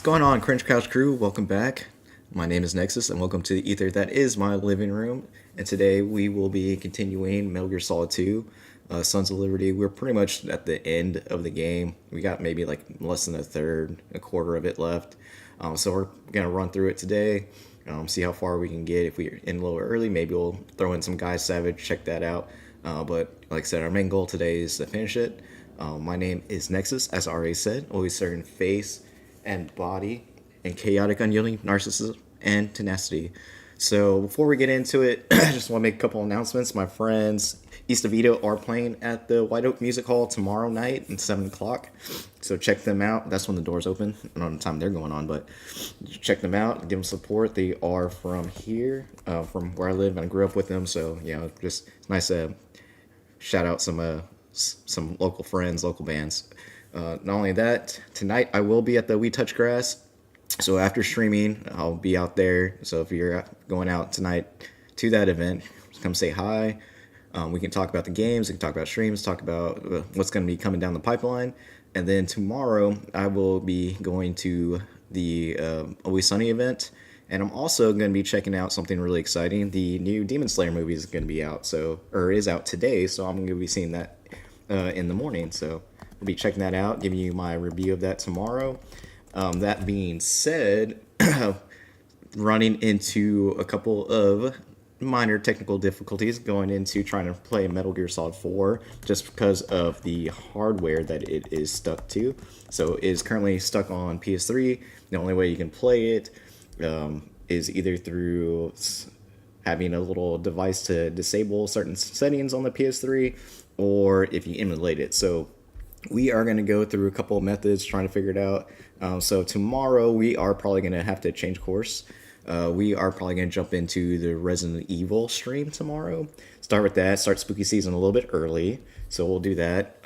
going on, Cringe Couch Crew? Welcome back. My name is Nexus, and welcome to the ether that is my living room. And today we will be continuing Metal Gear Solid 2, Sons of Liberty. We're pretty much at the end of the game. We got maybe like less than a third, a quarter of it left. So we're gonna run through it today. See how far we can get. If we're in a little early, maybe we'll throw in some Guy Savage. Check that out. But like I said, our main goal today is to finish it. My name is Nexus, as I already said. Always certain face and body, and chaotic, unyielding narcissism and tenacity. So before we get into it, I just want to make a couple announcements. My friends East of Vito are playing at the White Oak Music Hall tomorrow night at 7 o'clock. So check them out. That's when the doors open. I don't know the time they're going on, but check them out. Give them support. They are from here, from where I live, and I grew up with them. So, just it's nice to shout out some local friends, local bands. Not only that, tonight I will be at the We Touch Grass. So after streaming, I'll be out there. So if you're going out tonight to that event, come say hi. We can talk about the games, we can talk about streams, talk about what's going to be coming down the pipeline. And then tomorrow, I will be going to the Always Sunny event. And I'm also going to be checking out something really exciting. The new Demon Slayer movie is going to be out, or is out today. So I'm going to be seeing that in the morning. So I'll be checking that out, giving you my review of that tomorrow. That being said, running into a couple of minor technical difficulties going into trying to play Metal Gear Solid 4 just because of the hardware that it is stuck to. So it is currently stuck on PS3. The only way you can play it is either through having a little device to disable certain settings on the PS3 or if you emulate it. So we are going to go through a couple of methods trying to figure it out. So tomorrow we are probably going to have to change course. We are probably going to jump into the Resident Evil stream tomorrow. Start with that. Start spooky season a little bit early. So we'll do that.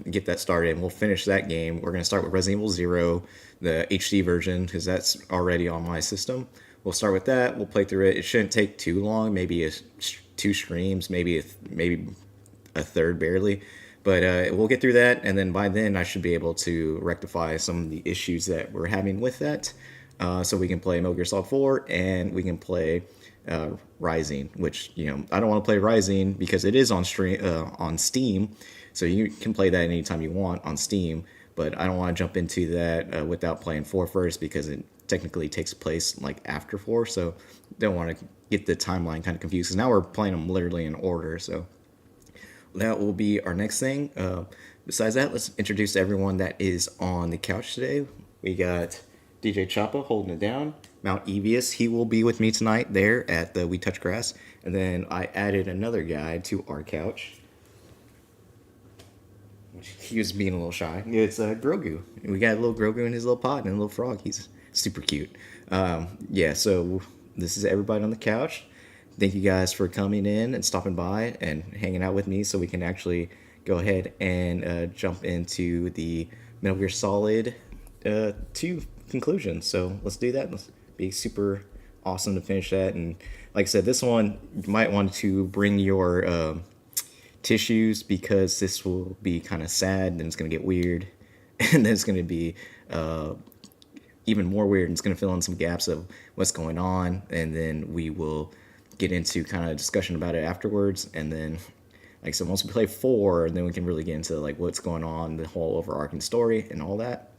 Get that started and we'll finish that game. We're going to start with Resident Evil 0, the HD version, because that's already on my system. We'll start with that. We'll play through it. It shouldn't take too long. Maybe two streams, maybe a third barely. But we'll get through that, and then by then I should be able to rectify some of the issues that we're having with that. So we can play Metal Gear Solid 4, and we can play Rising, which, I don't want to play Rising because it is on Steam, so you can play that anytime you want on Steam, but I don't want to jump into that without playing 4 first because it technically takes place like after 4, so don't want to get the timeline kind of confused, because now we're playing them literally in order, so that will be our next thing. Besides that, let's introduce everyone that is on the couch today. We got DJ Choppa holding it down. Mount Evius, he will be with me tonight there at the We Touch Grass. And then I added another guy to our couch. He was being a little shy. It's Grogu. We got a little Grogu in his little pot and a little frog. He's super cute. So this is everybody on the couch. Thank you guys for coming in and stopping by and hanging out with me so we can actually go ahead and jump into the Metal Gear Solid 2 conclusion. So let's do that. Let's be super awesome to finish that. And like I said, this one, you might want to bring your tissues because this will be kind of sad and it's going to get weird. And then it's going to be even more weird and it's going to fill in some gaps of what's going on. And then we will get into kind of discussion about it afterwards, and then like I said, once we play 4, then we can really get into like what's going on, the whole overarching story and all that.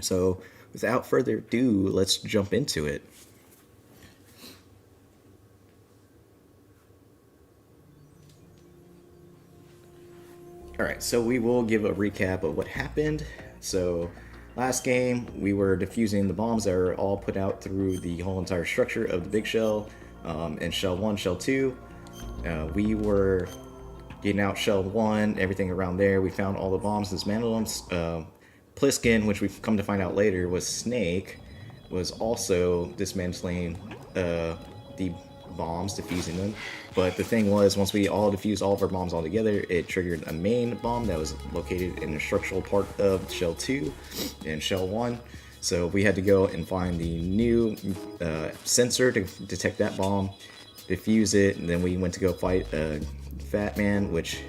So without further ado, let's jump into it. Alright, so we will give a recap of what happened. So last game, we were defusing the bombs that are all put out through the whole entire structure of the big shell. And Shell 1, Shell 2, we were getting out Shell 1, everything around there. We found all the bombs, dismantled them. Pliskin, which we've come to find out later was Snake, was also dismantling the bombs, defusing them. But the thing was, once we all defused all of our bombs all together, it triggered a main bomb that was located in the structural part of Shell 2 and Shell 1. So we had to go and find the new sensor to detect that bomb, defuse it, and then we went to go fight Fat Man, which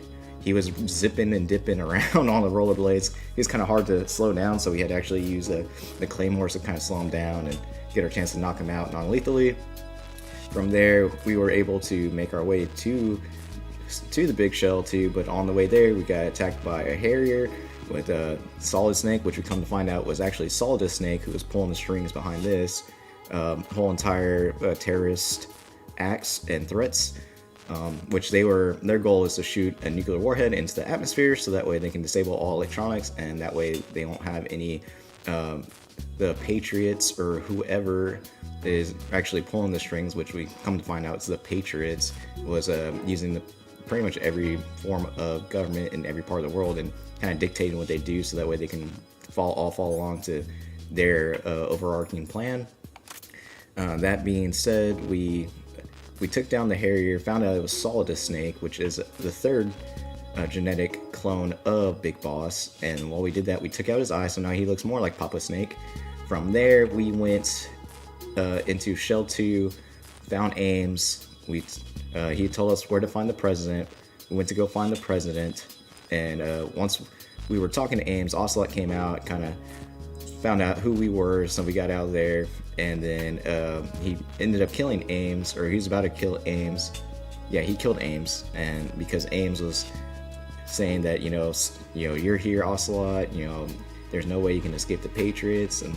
he was zipping and dipping around on the rollerblades. He was kind of hard to slow down, so we had to actually use the claymores to kind of slow him down and get our chance to knock him out non-lethally. From there, we were able to make our way to the big shell too, but on the way there, we got attacked by a Harrier with a Solid Snake, which we come to find out was actually Solidus Snake, who was pulling the strings behind this whole entire terrorist acts and threats, which their goal is to shoot a nuclear warhead into the atmosphere, so that way they can disable all electronics, and that way they won't have any the patriots or whoever is actually pulling the strings, which we come to find out is the patriots, was using pretty much every form of government in every part of the world and kind of dictating what they do, so that way they can all follow along to their overarching plan. That being said, we took down the Harrier, found out it was Solidus Snake, which is the third genetic clone of Big Boss, and while we did that, we took out his eye, so now he looks more like Papa Snake. From there, we went into Shell 2, found Ames. He told us where to find the president. We went to go find the president, and once we were talking to Ames, Ocelot came out, kind of found out who we were, so we got out of there, and then he ended up killing Ames, or he was about to kill Ames. Yeah, he killed Ames, and because Ames was saying that, you're here, Ocelot, there's no way you can escape the Patriots, and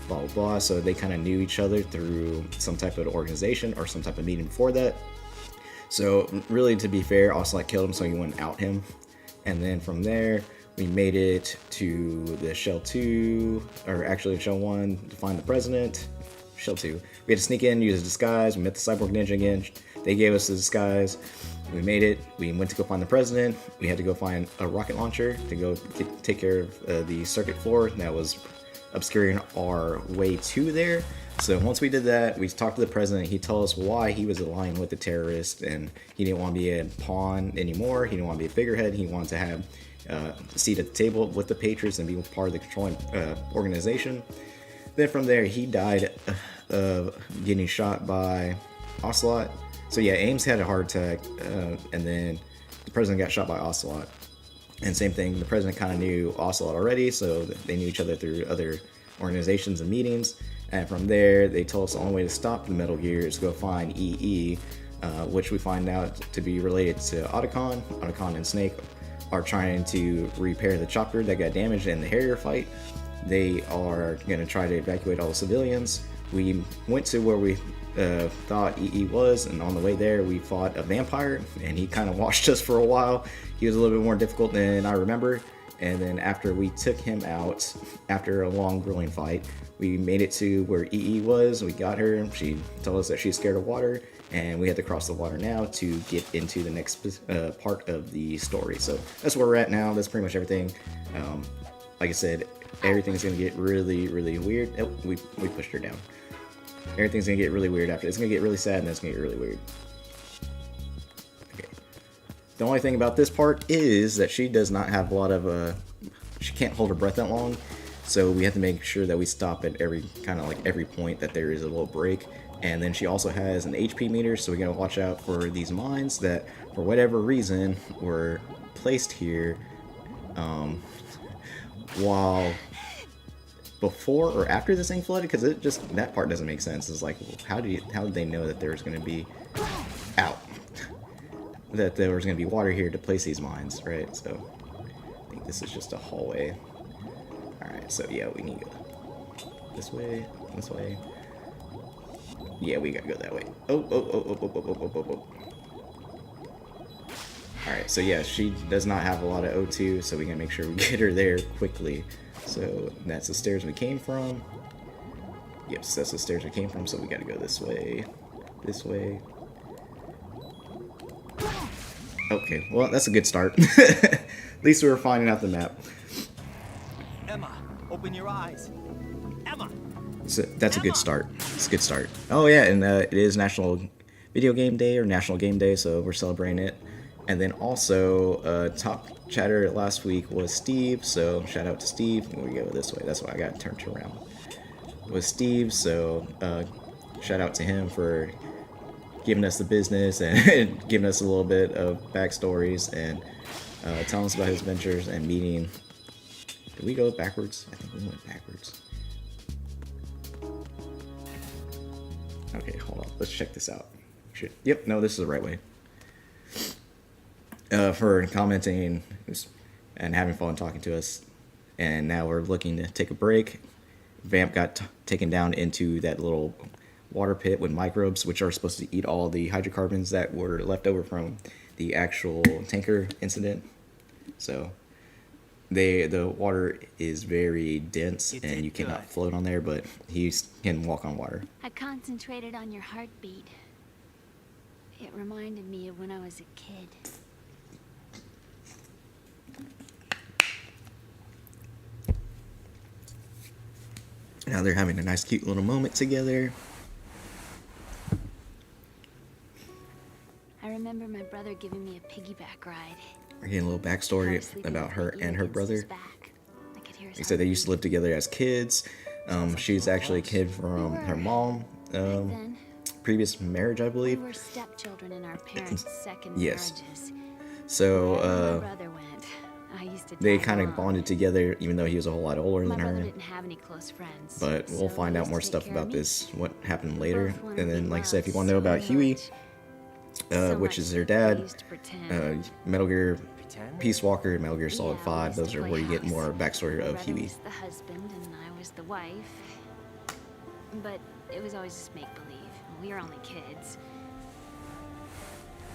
blah, blah, blah. So they kind of knew each other through some type of organization or some type of meeting before that. So really, to be fair, Ocelot killed him, so he wouldn't out him. And then from there, we made it to the Shell 2, or actually Shell 1, to find the president. Shell 2. We had to sneak in, use a disguise. We met the Cyborg Ninja again. They gave us the disguise. We made it. We went to go find the president. We had to go find a rocket launcher to go take care of the circuit floor that was obscuring our way to there. So once we did that, we talked to the president. He told us why he was aligning with the terrorists, and he didn't want to be a pawn anymore. He didn't want to be a figurehead. He wanted to have a seat at the table with the Patriots and be part of the controlling organization. Then from there, he died of getting shot by Ocelot. So yeah, Ames had a heart attack, and then the president got shot by Ocelot. And same thing, the president kind of knew Ocelot already, so they knew each other through other organizations and meetings. And from there, they told us the only way to stop the Metal Gear is to go find EE, which we find out to be related to Otacon. Otacon and Snake are trying to repair the chopper that got damaged in the Harrier fight. They are going to try to evacuate all the civilians. We went to where we thought EE was, and on the way there we fought a vampire, and he kind of watched us for a while. He was a little bit more difficult than I remember, and then after we took him out, after a long grueling fight, we made it to where EE was. We got her. She told us that she's scared of water, and we had to cross the water now to get into the next part of the story. So that's where we're at now. That's pretty much everything. Like I said, everything's gonna get really, really weird. Oh, we pushed her down. Everything's gonna get really weird after. It's gonna get really sad, and then it's gonna get really weird. Okay. The only thing about this part is that she does not have a lot of she can't hold her breath that long, so we have to make sure that we stop at every point that there is a little break. And then she also has an HP meter, so we gotta watch out for these mines that, for whatever reason, were placed here while before or after this thing flooded, because it just, that part doesn't make sense. It's like, how did they know that there was going to be that there was going to be water here to place these mines, right? So I think this is just a hallway. All right, so yeah, we need to go this way. Yeah, we gotta go that way. Oh. Alright, so yeah, she does not have a lot of O2, so we gotta make sure we get her there quickly. So that's the stairs we came from. Yes, that's the stairs we came from, so we gotta go this way. Okay, well, that's a good start. At least we were finding out the map. Emma, open your eyes. Emma! So that's a good start. It's a good start. Oh yeah, and it is National Video Game Day, or National Game Day, so we're celebrating it. And then also, top chatter last week was Steve, so shout out to Steve. We go this way, that's why I got turned around. It was Steve, so shout out to him for giving us the business and giving us a little bit of backstories. And telling us about his adventures and meeting. Did we go backwards? I think we went backwards. Okay, hold on. Let's check this out. Yep, no, this is the right way. For commenting and having fun talking to us. And now we're looking to take a break. Vamp got taken down into that little water pit with microbes, which are supposed to eat all the hydrocarbons that were left over from the actual tanker incident. So the water is very dense and you cannot float on there, but he can walk on water. I concentrated on your heartbeat. It reminded me of when I was a kid. Now they're having a nice cute little moment together. I remember my brother giving me a piggyback ride. We're getting a little backstory about her and her brother. They said they used to live together as kids. She's actually a kid from her mom. Previous marriage, I believe. We were stepchildren in our parents' second Yes. marriages. So My brother went. I used to they tag kind of along. bonded together, even though he was a whole lot older My than brother her. didn't have any close friends. But we'll so find he out used more to take stuff care about of me. this, what happened We later. both wanted And to then, be like I said, if you loved want to know about so Huey, much. which is their I dad, used to pretend. Metal Gear Pretend? Peace Walker, and Metal Gear Solid Yeah, 5, we used those to are play where you get house. more backstory My of brother Huey. was the husband and I was the wife. But it was always just make believe. We were only kids.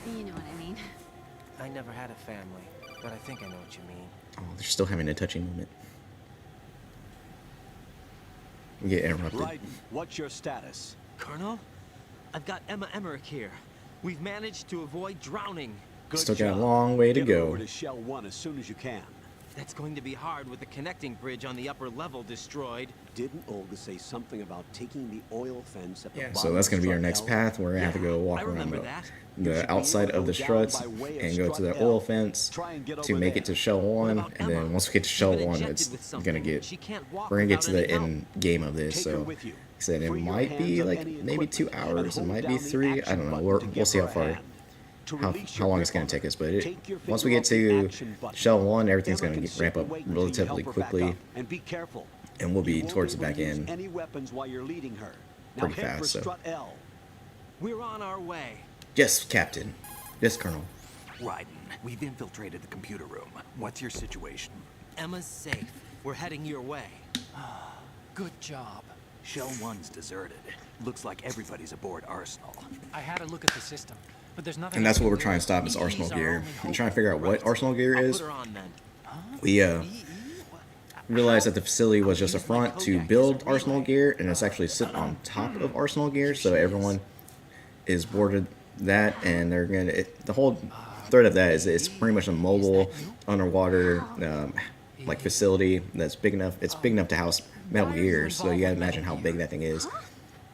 You know what I mean? I never had a family, but I think I know what you mean. Oh, they're still having a touching moment. We get interrupted. Raiden, what's your status? Colonel, I've got Emma Emmerich here. We've managed to avoid drowning. Good Still got a job. long way to Get her go. over to Shell 1 as soon as you can. That's going to be hard with the connecting bridge on the upper level destroyed. Didn't Olga say something about taking the oil fence at the Yeah, bottom so that's going to be our of next Strut path. We're going to have to go walk I around remember that. You should the be outside able of to the go struts down by way of and go to Strut the L. oil fence Try and get to over make there. it to Shell 1. about And then Emma? once we get to She's Shell been 1, injected it's with going to something. get... She can't walk We're going to get without to the any help. end game of this, Take her so... with you. He said it Free your might be hands of like any maybe 2 equipment and hours. It hold might down be the 3. I action don't know. button We'll to give see her how a far... hand. To How release long your it's going to grip take us, on but her, take your once we finger get off the to action button. Shell 1, everything's Emma going to can get sit ramp and up wait until you relatively help her back quickly, up. And be careful. and we'll be You won't towards the able back to use end any weapons while you're leading her. Now pretty head for fast, so... Strut L. We're on our way. Yes, Captain. Yes, Colonel. Raiden, we've infiltrated the computer room. What's your situation? Emma's safe. We're heading your way. Good job. Shell 1's deserted. Looks like everybody's aboard Arsenal. I had a look at the system, but there's nothing. And that's I what can we're trying do. to stop is EE's Arsenal our gear. only I'm hope. trying to figure out what Arsenal gear I'll is. put her on then. We realized that the facility was just a front to build Arsenal gear, and it's actually sitting on top of Arsenal gear, so everyone is boarded that, and they're gonna... the whole thread of that is it's pretty much a mobile underwater like facility that's big enough. It's big enough to house Metal Gear, so you gotta imagine how big that thing is.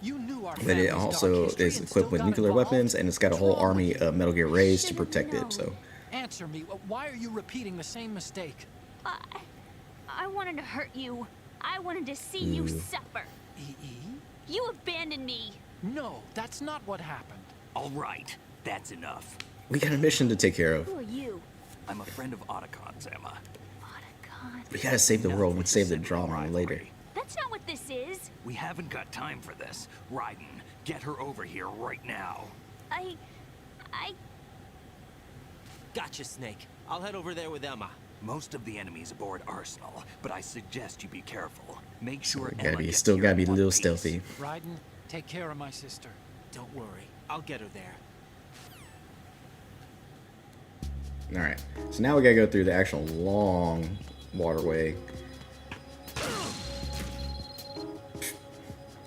You knew our But it family's also dark history is and equipped still with got nuclear involved? weapons, and it's got a whole What's wrong army with you? of Metal Gear Rays to protect it. So Answer me. Why are you repeating the same mistake? I wanted to hurt you. I wanted to see you suffer. EE? You abandoned me. No, that's not what happened. All right, that's enough. we got a mission to take care of. Who are you? I'm a friend of Otacon's, Emma. Otacon. We gotta save the world and Nothing save the to send drama rivalry. later. That's not what this is. We haven't got time for this. Raiden, get her over here right now. I... Gotcha, Snake. I'll head over there with Emma. Most of the enemies aboard Arsenal, but I suggest you be careful. Make sure Gotta Emma be gets still here gotta in be a one little piece. stealthy. Raiden, take care of my sister. Don't worry. I'll get her there. All right, so now we gotta go through the actual long waterway,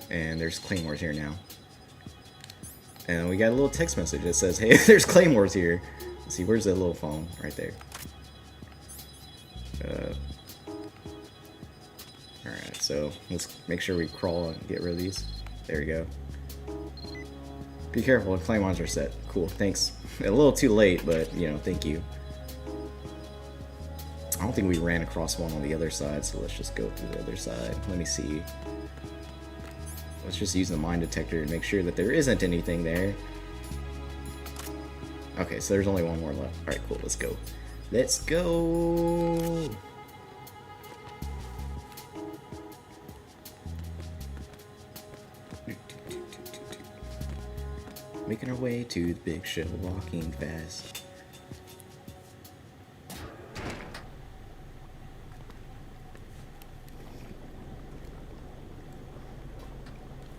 and there's claymores here now. And we got a little text message that says, "Hey, there's claymores here." Let's see, where's that little phone? Right there. All right, so let's make sure we crawl and get rid of these. There we go. Be careful, the claymores are set. Cool, thanks. A little too late, but you know, thank you. I don't think we ran across one on the other side, so let's just go through the other side. Let me see. Let's just use the mine detector to make sure that there isn't anything there. Okay, so there's only one more left. Alright, cool, let's go. Let's go. Making our way to the big show, walking fast.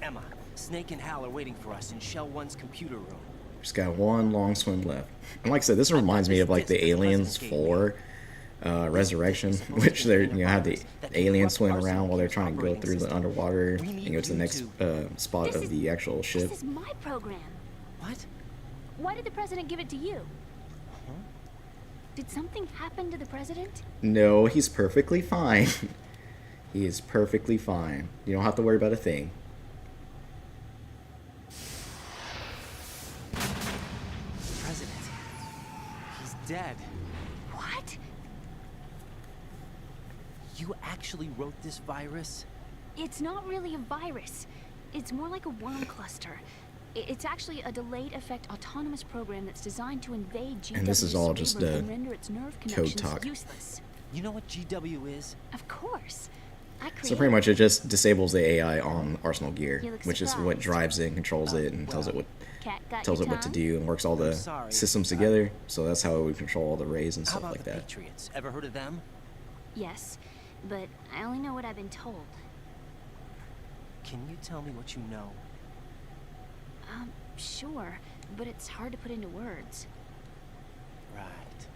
Emma, Snake and Hal are waiting for us in Shell 1's computer room. Just got one long swim left. And like I said, this reminds me of like the Aliens 4 Resurrection, which they're have the aliens swim around while they're trying to go through the underwater and go to the next spot of the actual ship. This is my program. What? Why did the president give it to you? Did something happen to the president? No, he's perfectly fine. He is perfectly fine. You don't have to worry about a thing. President. He's dead. What? You actually wrote this virus? It's not really a virus. It's more like a worm cluster. It's actually a delayed effect autonomous program that's designed to invade GW's And this is all just cerebrum and render its nerve connections talk. useless. You know what GW is? Of course. I created So pretty much it just disables the AI on Arsenal gear, You look which is what surprised. drives it and controls it and tells it what Cat got tells your it what to tongue? do and works all the sorry. systems together. So that's how it would control all the rays and How stuff about like the that. Patriots? Ever heard of them? Yes, but I only know what I've been told. Can you tell me what you know? Sure, but it's hard to put into words. Right.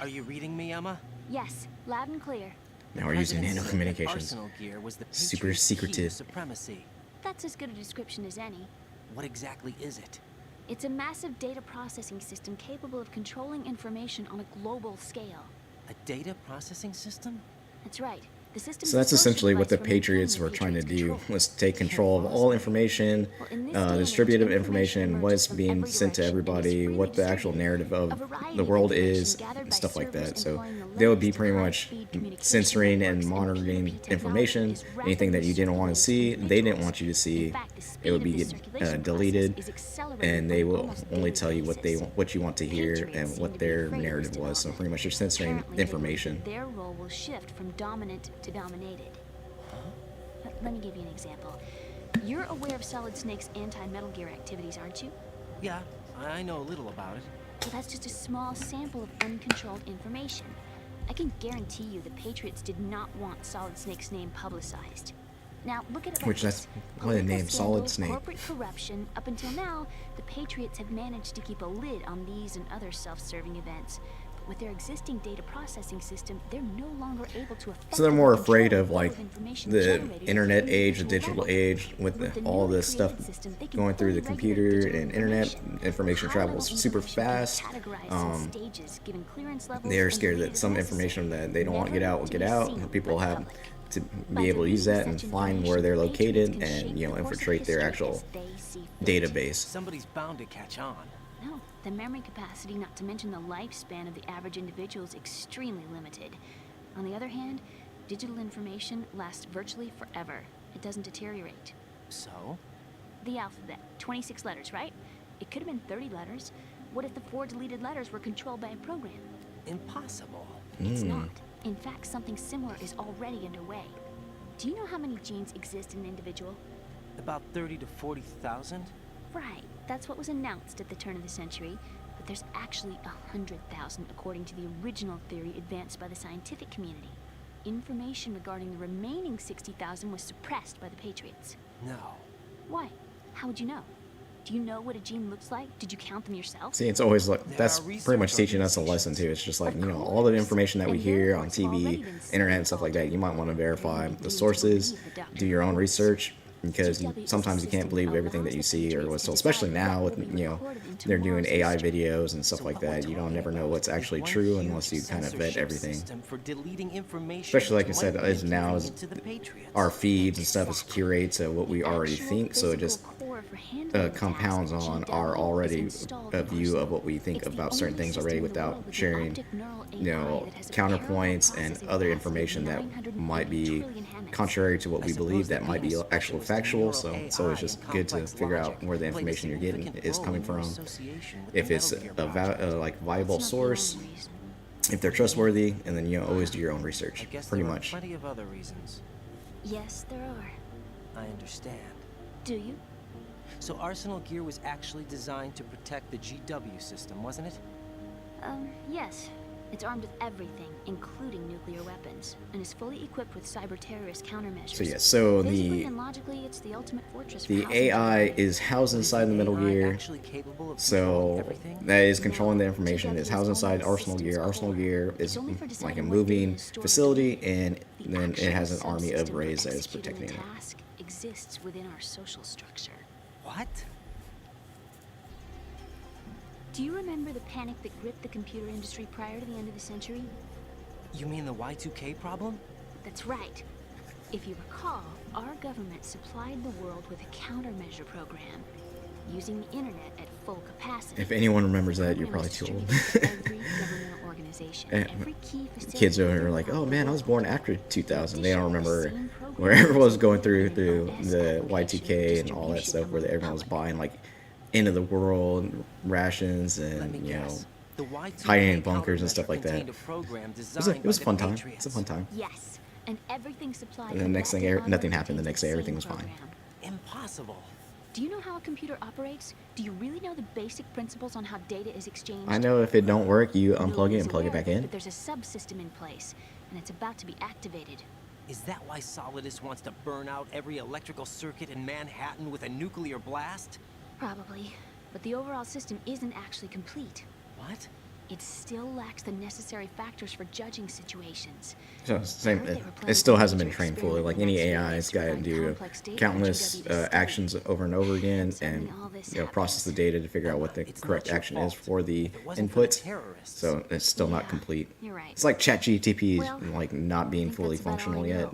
Are you reading me, Emma? Yes, loud and clear. Now we're using President said that nanocommunications. Arsenal gear was the Super Patriots' key to secretive. supremacy. That's as good a description as any. What exactly is it? It's a massive data processing system capable of controlling information on a global scale. A data processing system? That's right. The system So that's essentially what the Patriots were trying to do, was take control of all information, distributive information, what is being sent to everybody, what the actual narrative of the world is, and stuff like that. So they would be pretty much censoring and monitoring information. Anything that you didn't want to see, they didn't want you to see, it would be deleted, and they will only tell you what you want to hear and what their narrative was. So pretty much they're censoring information. Their role will shift from dominant to dominated. Let me give you an example. You're aware of Solid Snake's anti-Metal Gear activities, aren't you? Yeah, I know a little about it. Well, that's just a small sample of uncontrolled information. I can guarantee you the Patriots did not want Solid Snake's name publicized. Now, look at it like Which this. that's what a name, Political Solid scandal, Snake. Corporate corruption. Up until now, the Patriots have managed to keep a lid on these and other self-serving events. But with their existing data processing system, they're no longer able to effectively So they're more control afraid the of flow like information the generated internet at an age, the individual digital level. age, with With the all newly this stuff created system, they can going through the fully computer regulate digital and internet. Information High-level travels super information can be fast. categorized in stages, given clearance levels They're and scared that deleted some as information necessary, that they don't want to get never out will to get be out, seen and people by the have public. to By be able to use that deleting and such find where they're information, located Patriots can and shape the course of infiltrate their history actual as they see fit. database. Somebody's bound to catch on. No, the memory capacity, not to mention the lifespan of the average individual, is extremely limited. On the other hand, digital information lasts virtually forever. It doesn't deteriorate. So? The alphabet, 26 letters, right? It could have been 30 letters. What if the 4 deleted letters were controlled by a program? Impossible. It's not. In fact, something similar is already underway. Do you know how many genes exist in an individual? About 30 to 40,000? Right, that's what was announced at the turn of the century, but there's actually 100,000 according to the original theory advanced by the scientific community. Information regarding the remaining 60,000 was suppressed by the Patriots. No. Why? How would you know? Do you know what a gene looks like? Did you count them yourself? See, it's always like There that's are pretty much research teaching us a lesson too. It's just like, you know, all the information that we hear on TV, internet, and stuff like that. You might want to verify the sources, do your own research, because sometimes you can't believe everything that you see or what's told. Especially now with they're doing AI videos and stuff like that. You don't never know what's actually true unless you kind of vet everything. For deleting information Especially like I which said, might as be now as inconvenient to the Patriots. our feeds and stuff is curated to what we already think, so it just compounds on are already a view of what we think about certain things already without sharing, counterpoints and other information that might be contrary to what we believe that might be actual factual. So it's always just good to figure out where the information you're getting is coming from, if it's a like viable source, if they're trustworthy, and then always do your own research. Pretty much. Plenty of other reasons. Yes, there are. I understand. Do you? So Arsenal gear was actually designed to protect the GW system, wasn't it? Yes. It's armed with everything, including nuclear weapons, and is fully equipped with cyber-terrorist countermeasures. So yeah, so Physically and logically, it's the ultimate fortress for the housing AI terror. is housed inside the Metal Gear. Actually capable of So controlling everything? that is controlling the information. It's housed inside Arsenal Gear. Arsenal Gear is like a moving facility, and then it has an army of Rays that is protecting it. Task exists within our social structure. What? Do you remember the panic that gripped the computer industry prior to the end of the century? You mean the Y2K problem? That's right. If you recall, our government supplied the world with a countermeasure program, using the internet at full capacity. If anyone remembers that, you're probably too old. Every government organization, every key facility Kids over are like, oh man, I was born after 2000. They don't remember where everyone was going through the Y2K and all that stuff, where everyone was buying like end of the world rations and hiding in bunkers and stuff like that. It was a fun time. It's a fun time. Yes, and everything supplied. And then the next thing, nothing happened. The next day, everything was fine. Impossible. Do you know how a computer operates? Do you really know the basic principles on how data is exchanged? I know if it don't work, you unplug it and plug it back in. But there's a subsystem in place, and it's about to be activated. Is that why Solidus wants to burn out every electrical circuit in Manhattan with a nuclear blast? Probably, but the overall system isn't actually complete. What? It still lacks the necessary factors for judging situations. So same, it still hasn't been trained fully. Like any AI, it's got to do countless actions over and over again, and process the data to figure out what the correct action is for the inputs. So it's still not complete. You're right. It's like ChatGPT, like not being fully functional yet,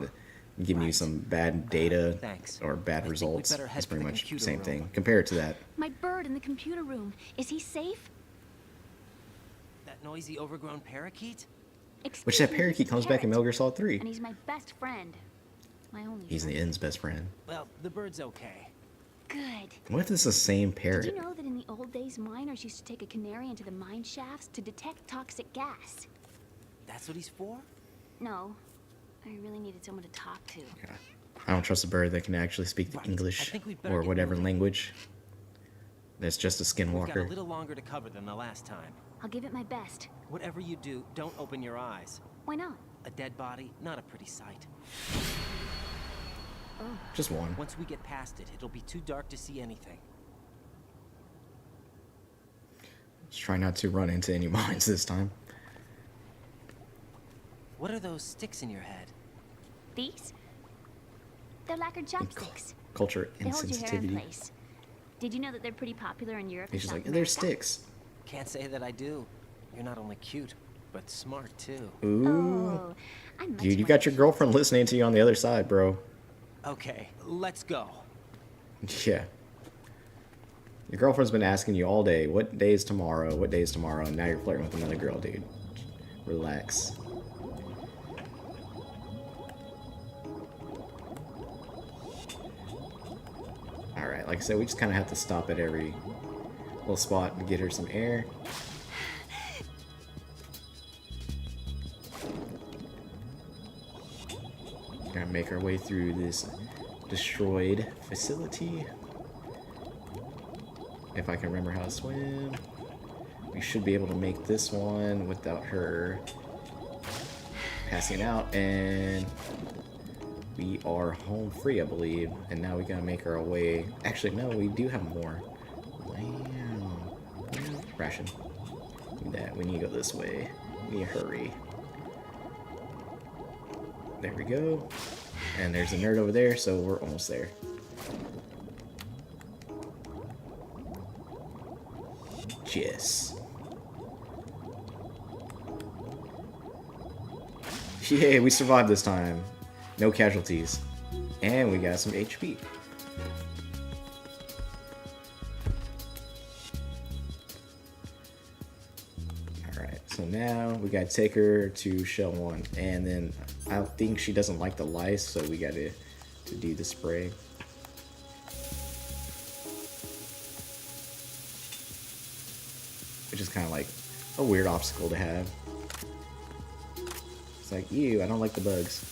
giving you some bad data or bad results. It's pretty much the same thing. Compare it to that. My bird in the computer room. Is he safe? That noisy, overgrown parakeet? Which that parakeet comes back in Metal Gear Solid 3. And he's my best friend. My only He's the end's best friend. Well, the bird's okay. Good. What if it's the same parrot? Did you know that in the old days, miners used to take a canary into the mine shafts to detect toxic gas? That's what he's for? No. I really needed someone to talk to. Yeah. I don't trust a bird that can actually speak the English or whatever language. That's just a We've got a skinwalker. little longer to cover than the last time. I'll give it my best. Whatever you do, don't open your eyes. Why not? A dead body, not a pretty sight. Just one. Once we get past it, it'll be too dark to see anything. Just try not to run into any mines this time. What are those sticks in your head? These? They're lacquered chopsticks. Culture They hold your hair in insensitivity. place. Did you know that they're pretty popular in Europe? He's and just South like, they're America? sticks. Can't say that I do. You're not only cute, but smart too. Ooh. Oh, I'm much Dude, you more got your girlfriend listening to you on the other side, bro. Okay, let's go. Yeah. Your girlfriend's been asking you all day, what day is tomorrow? What day is tomorrow? And now you're flirting with another girl, dude. Relax. Alright, like I said, we just kind of have to stop at every little spot and get her some air. Gonna make our way through this destroyed facility. If I can remember how to swim. We should be able to make this one without her passing out, and we are home free, I believe. And now we gotta make our way. Actually, no, we do have more. Wow. Ration. Need that. We need to go this way. We need to hurry. There we go. And there's a nerd over there, so we're almost there. Yes. Yay, we survived this time. No casualties. And we got some HP. now we gotta take her to Shell 1. And then I think she doesn't like the lice, so we gotta do the spray. Which is kind of like a weird obstacle to have. It's like, ew, I don't like the bugs.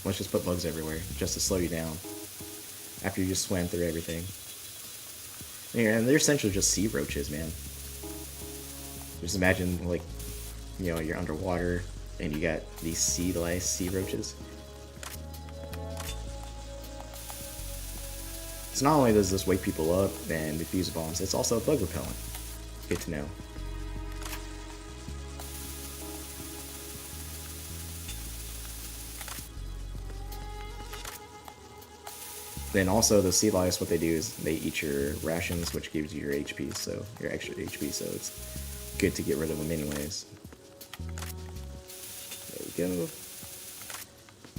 Let's just put bugs everywhere, just to slow you down. After you just swam through everything. And they're essentially just sea roaches, man. Just imagine, like, you know, you're underwater and you got these sea roaches. So not only does this wake people up and defuse bombs, it's also a bug repellent. Good to know. Then also the sea lice, what they do is they eat your rations, which gives you your HP, so your extra HP, so it's good to get rid of them anyways. There we go.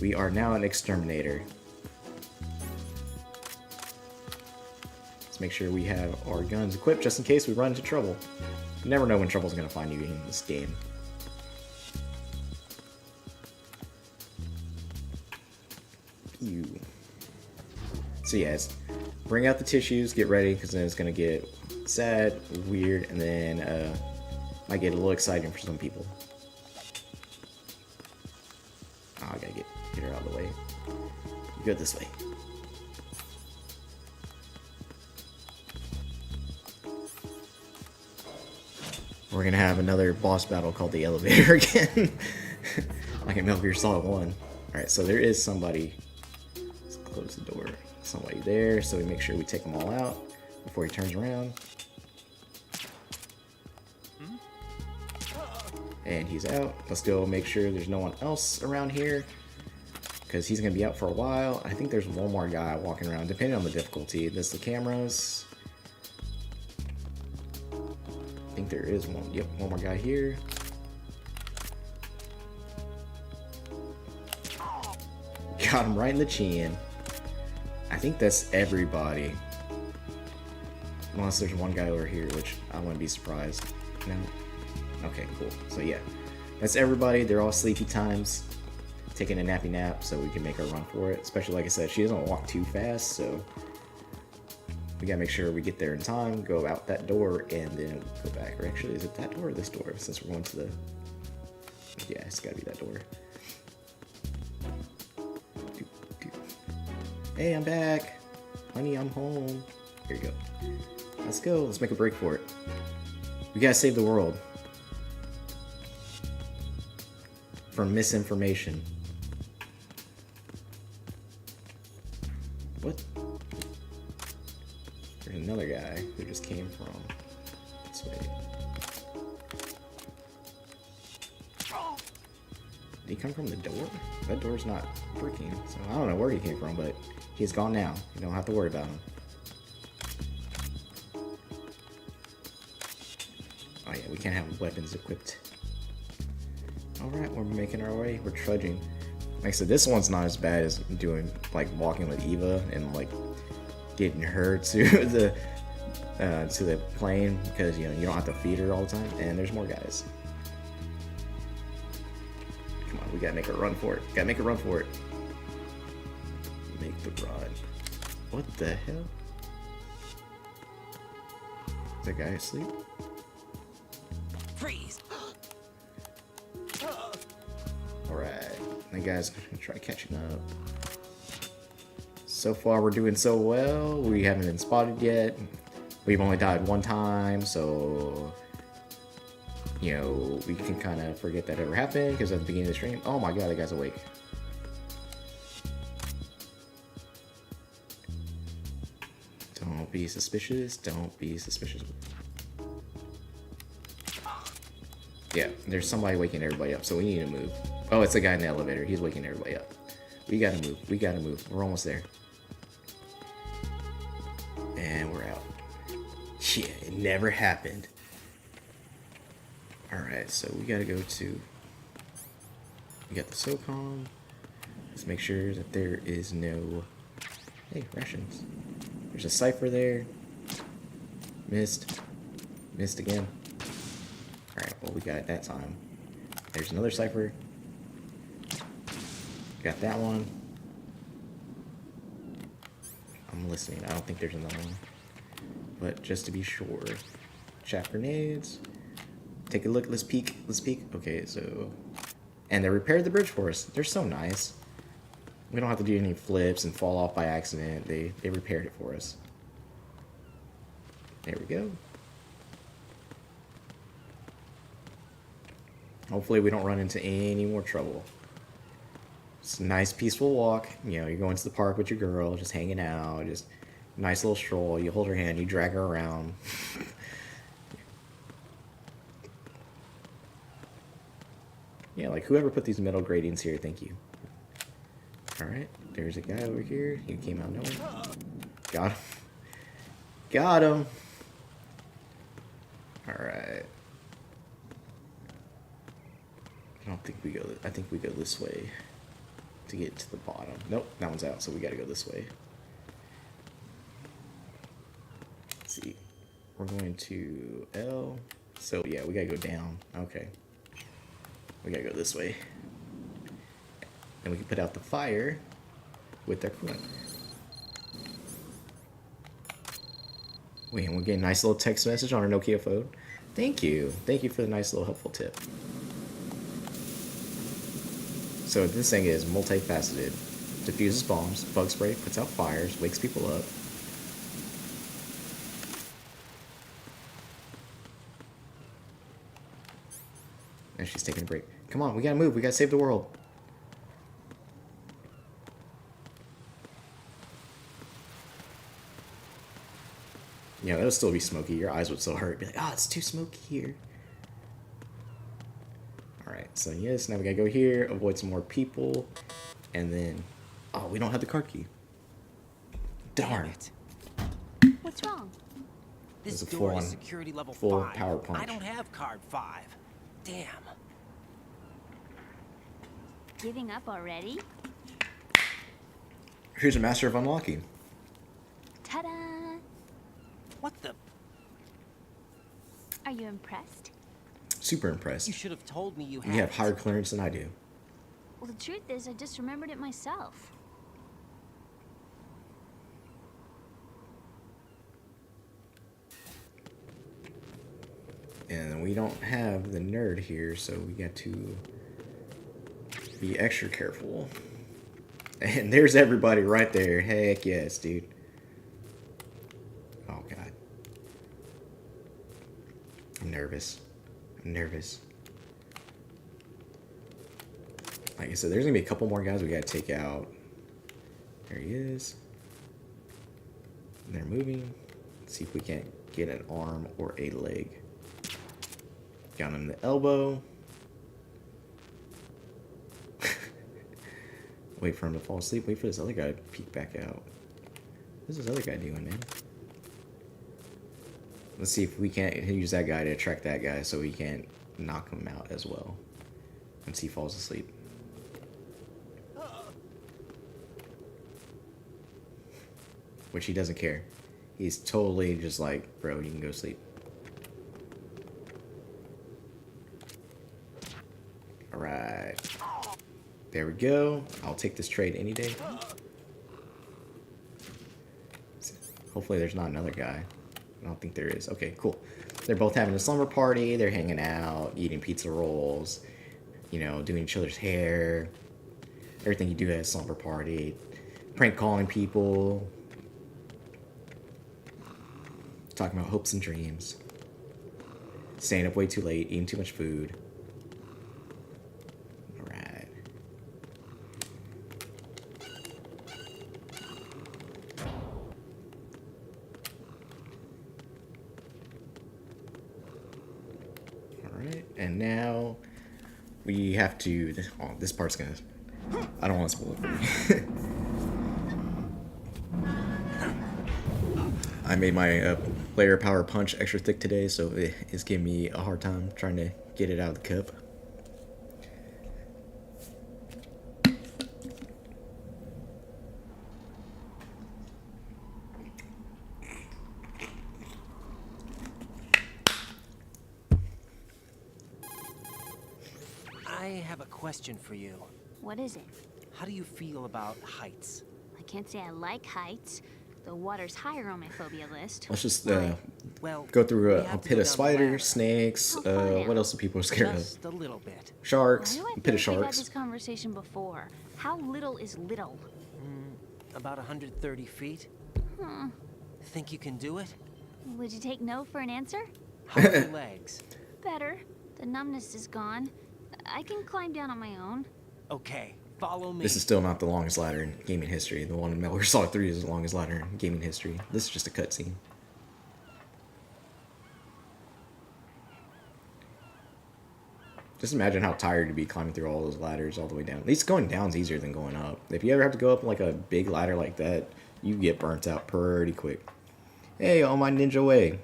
We are now an exterminator. Let's make sure we have our guns equipped just in case we run into trouble. You never know when trouble's gonna find you in this game. Ew. So yes, bring out the tissues, get ready, because then it's going to get sad, weird, and then might get a little exciting for some people. Oh, I gotta get her out of the way. You go this way. We're going to have another boss battle called the elevator again. Like in Metal Gear Solid 1. Alright, so there is somebody. Let's close the door. Somebody there, so we make sure we take them all out before he turns around. And he's out. Let's go make sure there's no one else around here, because he's gonna be out for a while. I think there's one more guy walking around, depending on the difficulty. There's the cameras. I think there is one. Yep, one more guy here. Got him right in the chin. I think that's everybody. Unless there's one guy over here, which I wouldn't be surprised. No? Okay, cool. So yeah, that's everybody. They're all sleepy times. Taking a nappy nap so we can make her run for it. Especially, like I said, she doesn't walk too fast, so we gotta make sure we get there in time, go out that door, and then go back. Or actually, is it that door or this door? Since we're going to the... Yeah, it's gotta be that door. Hey, I'm back. Honey, I'm home. Here you go. Let's go. Let's make a break for it. We gotta save the world from misinformation. What? There's another guy who just came from this way. Did he come from the door? That door's not working, so I don't know where he came from, but he's gone now. You don't have to worry about him. Oh yeah, we can't have weapons equipped. Alright, we're making our way. We're trudging. Like I said, this one's not as bad as doing, like, walking with Eva and, like, getting her to the plane, because, you know, you don't have to feed her all the time, and there's more guys. Come on, we gotta make her run for it. Gotta make her run for it. Make the run. What the hell? Is that guy asleep? Freeze! Alright, that guy's gonna try catching up. So far we're doing so well. We haven't been spotted yet. We've only died one time, so you know, we can kind of forget that ever happened, because at the beginning of the stream, oh my god, that guy's awake. Don't be suspicious, don't be suspicious. Yeah, there's somebody waking everybody up, so we need to move. Oh, it's the guy in the elevator, he's waking everybody up. We gotta move, we gotta move, we're almost there. And we're out. Yeah, it never happened. Alright, so we gotta go to... We got the SOCOM. Let's make sure that there is no... Hey, rations. There's a cipher there. Missed. Missed again. Alright, well, we got it that time. There's another cipher. Got that one. I'm listening. I don't think there's another one. But just to be sure. Chaff grenades. Take a look. Let's peek. Let's peek. Okay, so... And they repaired the bridge for us. They're so nice. We don't have to do any flips and fall off by accident. They repaired it for us. There we go. Hopefully we don't run into any more trouble. It's a nice peaceful walk. You know, you're going to the park with your girl, just hanging out, just nice little stroll. You hold her hand, you drag her around. Yeah, like whoever put these metal gratings here, thank you. Alright, there's a guy over here. He came out nowhere. Got him. Got him. Alright. I don't think we go... I think we go this way to get to the bottom. Nope, that one's out, so we gotta go this way. Let's see. We're going to L. So, yeah, we gotta go down. Okay. We gotta go this way. And we can put out the fire with our coolant. Wait, and we're getting a nice little text message on our Nokia phone. Thank you. Thank you for the nice little helpful tip. So this thing is multifaceted. Diffuses bombs, bug spray, puts out fires, wakes people up. And she's taking a break. Come on, we gotta move. We gotta save the world. Yeah, that would still be smoky. Your eyes would still hurt. Be like, oh, it's too smoky here. Alright, so yes, now we gotta go here, avoid some more people, and then... Oh, we don't have the card key. Darn. Damn it. What's wrong? This There's a door full is on- security level full 5. power punch. I don't have card 5. Damn. Giving up already? Here's a master of unlocking. Ta-da! What the? Are you impressed? Super impressed. You should have told me you had. You have it. higher clearance than I do. Well, the truth is, I just remembered it myself. And we don't have the nerd here, so we got to be extra careful. And there's everybody right there. Heck yes, dude. Oh, God. I'm nervous. I'm nervous. Like I said, there's going to be a couple more guys we got to take out. There he is. And they're moving. Let's see if we can't get an arm or a leg. Got him in the elbow. Wait for him to fall asleep. Wait for this other guy to peek back out. What's this other guy doing, man? Let's see if we can't use that guy to attract that guy so we can knock him out as well. Once he falls asleep. Which he doesn't care. He's totally just like, bro, you can go sleep. Alright. There we go. I'll take this trade any day. Hopefully there's not another guy. I don't think there is. Okay, cool. They're both having a slumber party. They're hanging out, eating pizza rolls, you know, doing each other's hair. Everything you do at a slumber party. Prank calling people. Talking about hopes and dreams. Staying up way too late, eating too much food. Alright. Alright, and now we have to... Oh, this part's gonna... I don't want to spoil it for you. I made my player power punch extra thick today, so it's giving me a hard time trying to get it out of the cup. question for you. What is it? How do you feel about heights? I can't say I like heights. The water's higher on my phobia list. Let's just Well, go through we a have to pit go of down the spiders, ladder. snakes. How far down? What else do people are scared of? Just a little bit. Sharks. Why do I A feel pit of like we've had sharks. this conversation before? How little is little? About 130 feet. Think you can do it? Would you take no for an answer? How are your legs? Better. The numbness is gone. I can climb down on my own. Okay, follow me. This is still not the longest ladder in gaming history. The one in Metal Gear Solid 3 is the longest ladder in gaming history. This is just a cutscene. Just imagine how tired you'd be climbing through all those ladders all the way down. At least going down is easier than going up. If you ever have to go up like a big ladder like that, you get burnt out pretty quick. Hey, on my ninja way.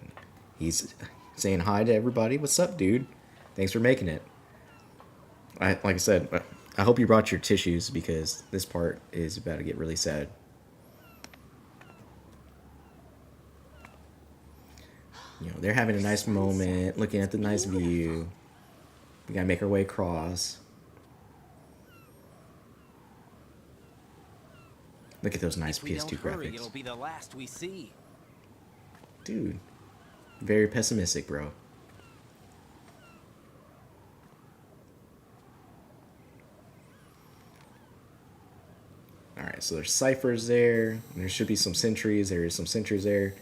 He's saying hi to everybody. What's up, dude? Thanks for making it. Like I said, I hope you brought your tissues because this part is about to get really sad. You know, they're having a nice moment, looking at the nice view. We gotta make our way across. Look at those nice If we PS2 don't hurry, graphics. it'll be the last we see. Dude, very pessimistic, bro. Alright, so there's ciphers there. There should be some sentries. There is some sentries there.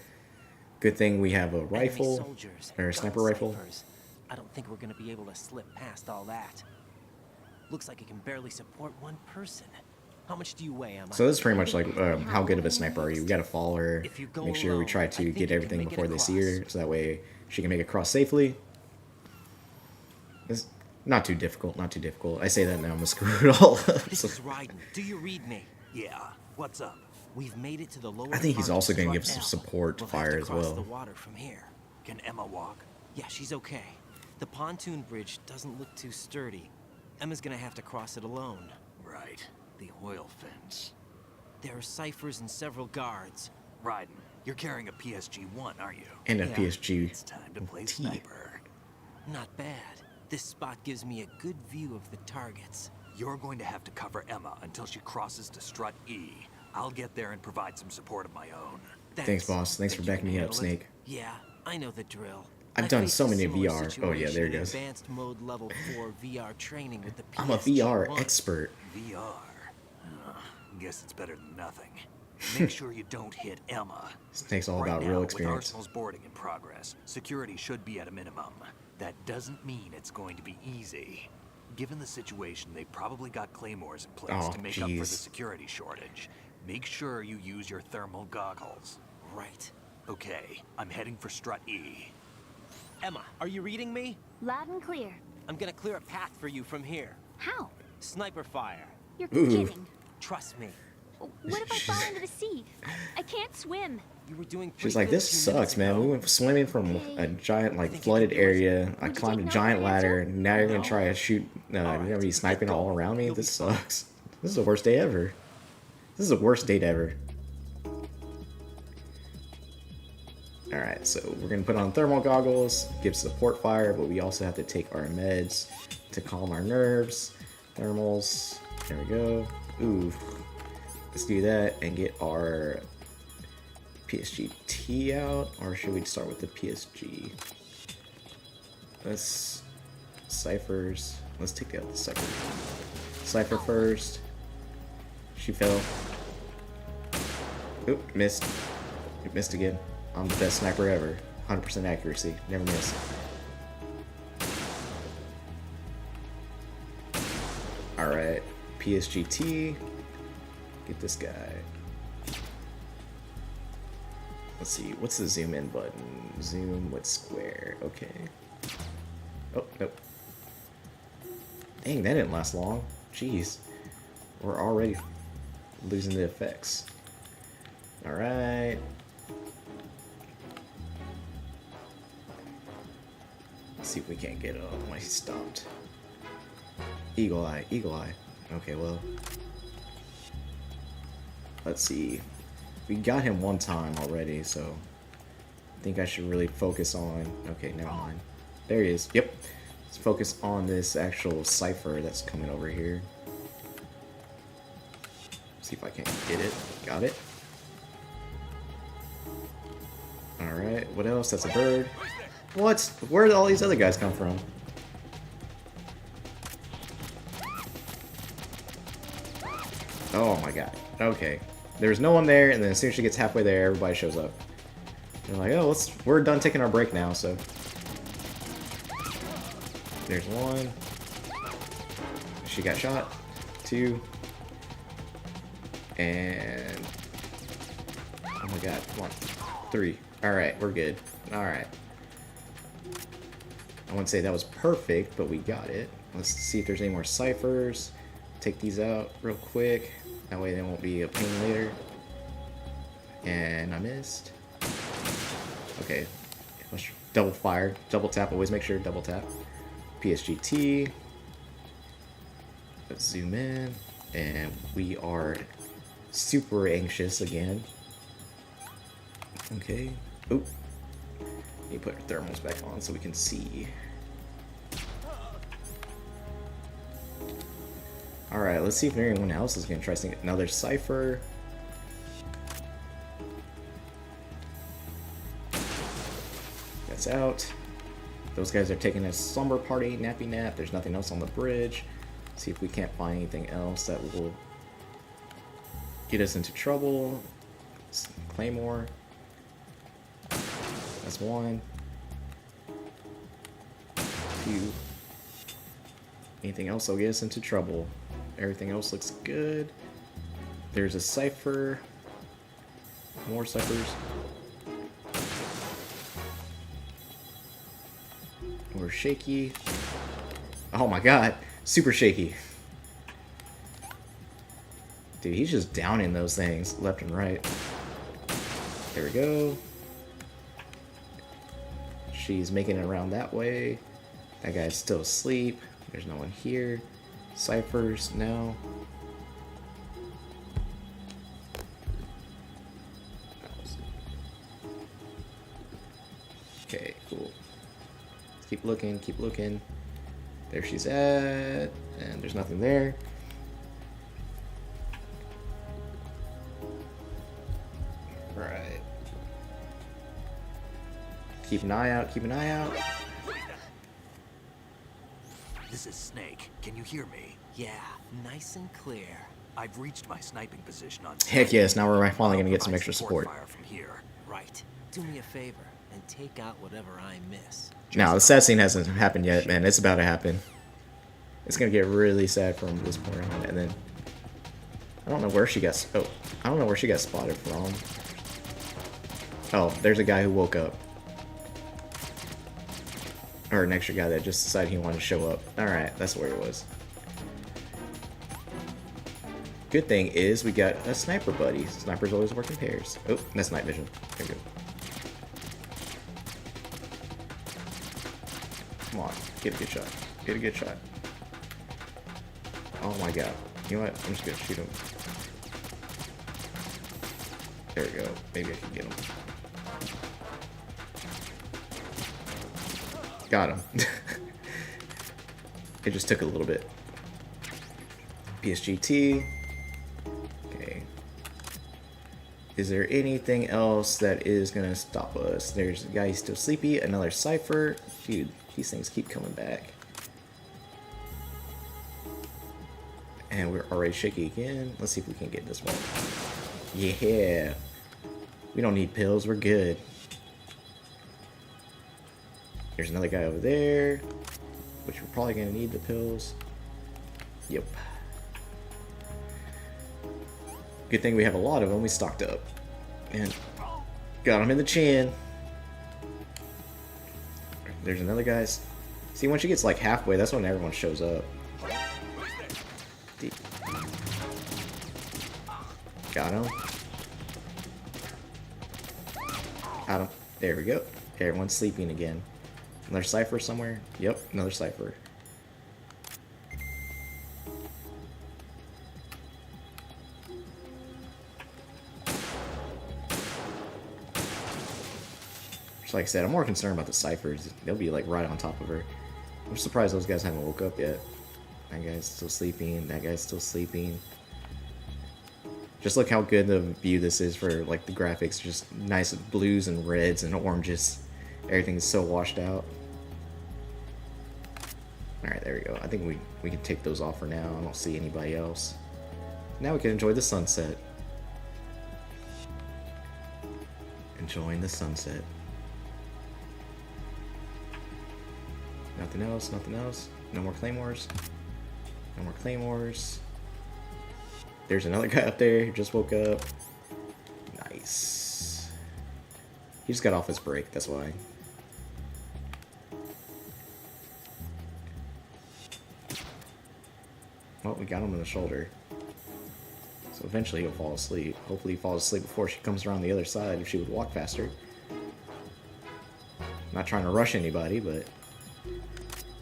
Good thing we have a Enemy rifle. soldiers, Or a gun sniper rifle. snipers. I don't think we're gonna be able to slip past all that. Looks like it can barely support one person. How much do you weigh, Emma? So this is pretty much like how good of a sniper are you? We gotta follow her, If you go make sure we alone, try I to think get you can everything make it before they see her, across. so that way she can make it across safely. It's not too difficult, not too difficult. I say that now, I'm gonna screw it all up. This So is Raiden. Do you read me? Yeah, what's up? We've made it to the lower I think he's part of also gonna Strut give some L. support We'll have fire to as cross well. the water from here. Can Emma walk? Yeah, she's okay. The pontoon bridge doesn't look too sturdy. Emma's gonna have to cross it alone. Right, the oil fence. There are ciphers and several guards. Raiden, you're carrying a PSG-1, aren't you? And a Yeah. PSG. It's time to play T. sniper. Not bad. This spot gives me a good view of the targets. You're going to have to cover Emma until she crosses to Strut E. I'll get there and provide some support of my own. Thanks, boss. Thanks for Think you backing can me up, handle it? Snake. Yeah, I know the drill. I've I done faced so a many similar VR. Oh, yeah, there it situation in goes. Advanced mode level 4 VR training with the I'm a VR PSG-1. expert. VR. Guess it's better than nothing. Make sure you don't hit Emma. Snake's all Right about now, real with experience. Arsenal's boarding in progress, security should be at a minimum. That doesn't mean it's going to be easy. Given the situation, they probably got claymores in place Oh, to make up for the jeez. security shortage. Make sure you use your thermal goggles. Right. Okay, I'm heading for Strut E. Emma, are you reading me? Loud and clear. I'm gonna clear a path for you from here. How? Sniper fire. You're Ooh. kidding. Trust me. What if I fall into the sea? I can't swim. You were doing She's pretty like, good this a few minutes sucks, man. We ago. went swimming from a giant, like, Think you can flooded do it? area. I Would you climbed a take no giant for an answer? ladder. Now you're gonna No. try to shoot. You're gonna be sniping all around me. You'll This be fine. sucks. This is the worst day ever. This is the worst date ever. Alright, so we're gonna put on thermal goggles, give support fire, but we also have to take our meds to calm our nerves. Thermals. There we go. Ooh. Let's do that and get our PSG-T out, or should we start with the PSG? Let's ciphers. Let's take out the cipher. Cipher first. She fell. Oop, missed. It missed again. I'm the best sniper ever. 100% accuracy. Never miss. Alright. PSG-T. Get this guy. Let's see. What's the zoom in button? Zoom with square. Okay. Oh, nope. Dang, that didn't last long. Jeez. We're already losing the effects. Alright. Let's see if we can't get my stopped. Eagle eye, eagle eye. Okay, well. Let's see. We got him one time already, so I think I should really focus on. Okay, never mind. There he is. Yep. Let's focus on this actual cipher that's coming over here. See if I can get it. Got it. Alright, what else? That's a bird. What? Where did all these other guys come from? Oh my god. Okay. There's no one there, and then as soon as she gets halfway there, everybody shows up. They're like, oh, we're done taking our break now, so. There's one. She got shot. Two. And... oh my god, come on. Three. Alright, we're good. Alright. I wouldn't say that was perfect, but we got it. Let's see if there's any more ciphers. Take these out real quick. That way they won't be a pain later. And I missed. Okay. Let's double fire. Double tap. Always make sure to double tap. PSGT. Let's zoom in. And we are super anxious again. Okay. Oop. Need to put our thermals back on so we can see. Alright, let's see if anyone else is going to try to get another cipher. That's out. Those guys are taking a slumber party, nappy nap. There's nothing else on the bridge. See if we can't find anything else that will get us into trouble. Claymore. That's one. Two. Anything else will get us into trouble. Everything else looks good. There's a cipher. More ciphers. We're shaky. Oh my god. Super shaky. Dude, he's just downing those things left and right. There we go. She's making it around that way. That guy's still asleep. There's no one here. Ciphers, no. Okay, cool. Let's keep looking, keep looking. There she's at, and there's nothing there. Right. Keep an eye out, keep an eye out. This is Snake. Can you hear me? Yeah, nice and clear. I've reached my sniping position on. Heck yes, now we're finally I'll gonna get some provide extra support. fire from here. Right. Do me a favor and take out whatever I miss. Now, the sad scene hasn't happened yet, man. It's about to happen. It's gonna get really sad from this point on, and then I don't know where she got. Oh, I don't know where she got spotted from. Oh, there's a guy who woke up, or an extra guy that just decided he wanted to show up. All right, that's where it was. Good thing is we got a sniper buddy. Snipers always work in pairs. Oh, that's night vision. There we go. Come on, get a good shot. Get a good shot. Oh my god. You know what? I'm just gonna shoot him. There we go. Maybe I can get him. Got him. It just took a little bit. PSGT. Okay. Is there anything else that is gonna stop us? There's a guy who's still sleepy. Another cipher. Dude, these things keep coming back. And we're already shaky again. Let's see if we can get this one. Yeah. We don't need pills. We're good. There's another guy over there, which we're probably going to need the pills. Yep. Good thing we have a lot of them. We stocked up. And got him in the chin. There's another guy. See, once she gets like halfway, that's when everyone shows up. Got him. Got him. There we go. Everyone's sleeping again. Another cipher somewhere? Yep, another cipher. Just like I said, I'm more concerned about the ciphers. They'll be like right on top of her. I'm surprised those guys haven't woke up yet. That guy's still sleeping. That guy's still sleeping. Just look how good the view this is for like the graphics. Just nice blues and reds and oranges. Everything's so washed out. Alright, there we go. I think we can take those off for now. I don't see anybody else. Now we can enjoy the sunset. Enjoying the sunset. Nothing else, nothing else. No more claymores. No more claymores. There's another guy up there who just woke up. Nice. He just got off his break, that's why. Well, we got him in the shoulder. So eventually he'll fall asleep. Hopefully he falls asleep before she comes around the other side if she would walk faster. Not trying to rush anybody, but...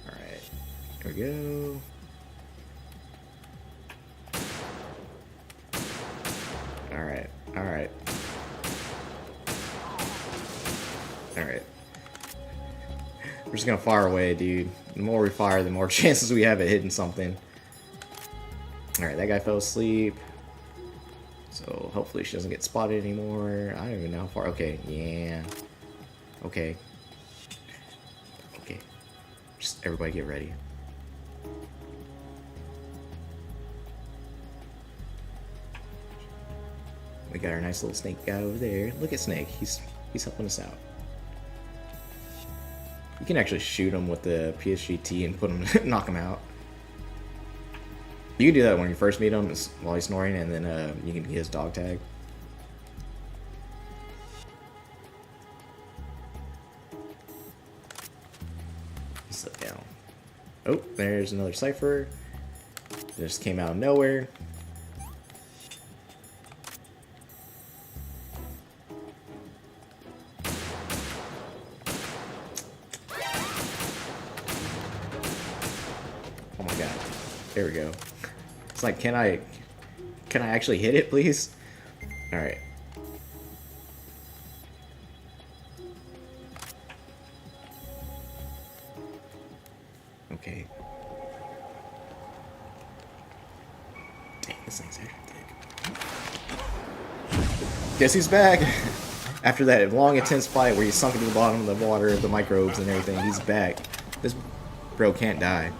Alright. Here we go. Alright. Alright. Alright. We're just gonna fire away, dude. The more we fire, the more chances we have at hitting something. Alright, that guy fell asleep. So hopefully she doesn't get spotted anymore. I don't even know how far. Okay, yeah. Okay. Okay. Just everybody get ready. We got our nice little snake guy over there. Look at Snake. He's helping us out. You can actually shoot him with the PSGT and put him knock him out. You can do that when you first meet him while he's snoring, and then you can get his dog tag. Sit down. Oh, there's another cipher. Just came out of nowhere. Oh my god. There we go. It's like, can I actually hit it, please? Alright. Okay. Dang, this thing's actually thick. Guess he's back! After that long, intense fight where he sunk into the bottom of the water, the microbes and everything, he's back. This bro can't die.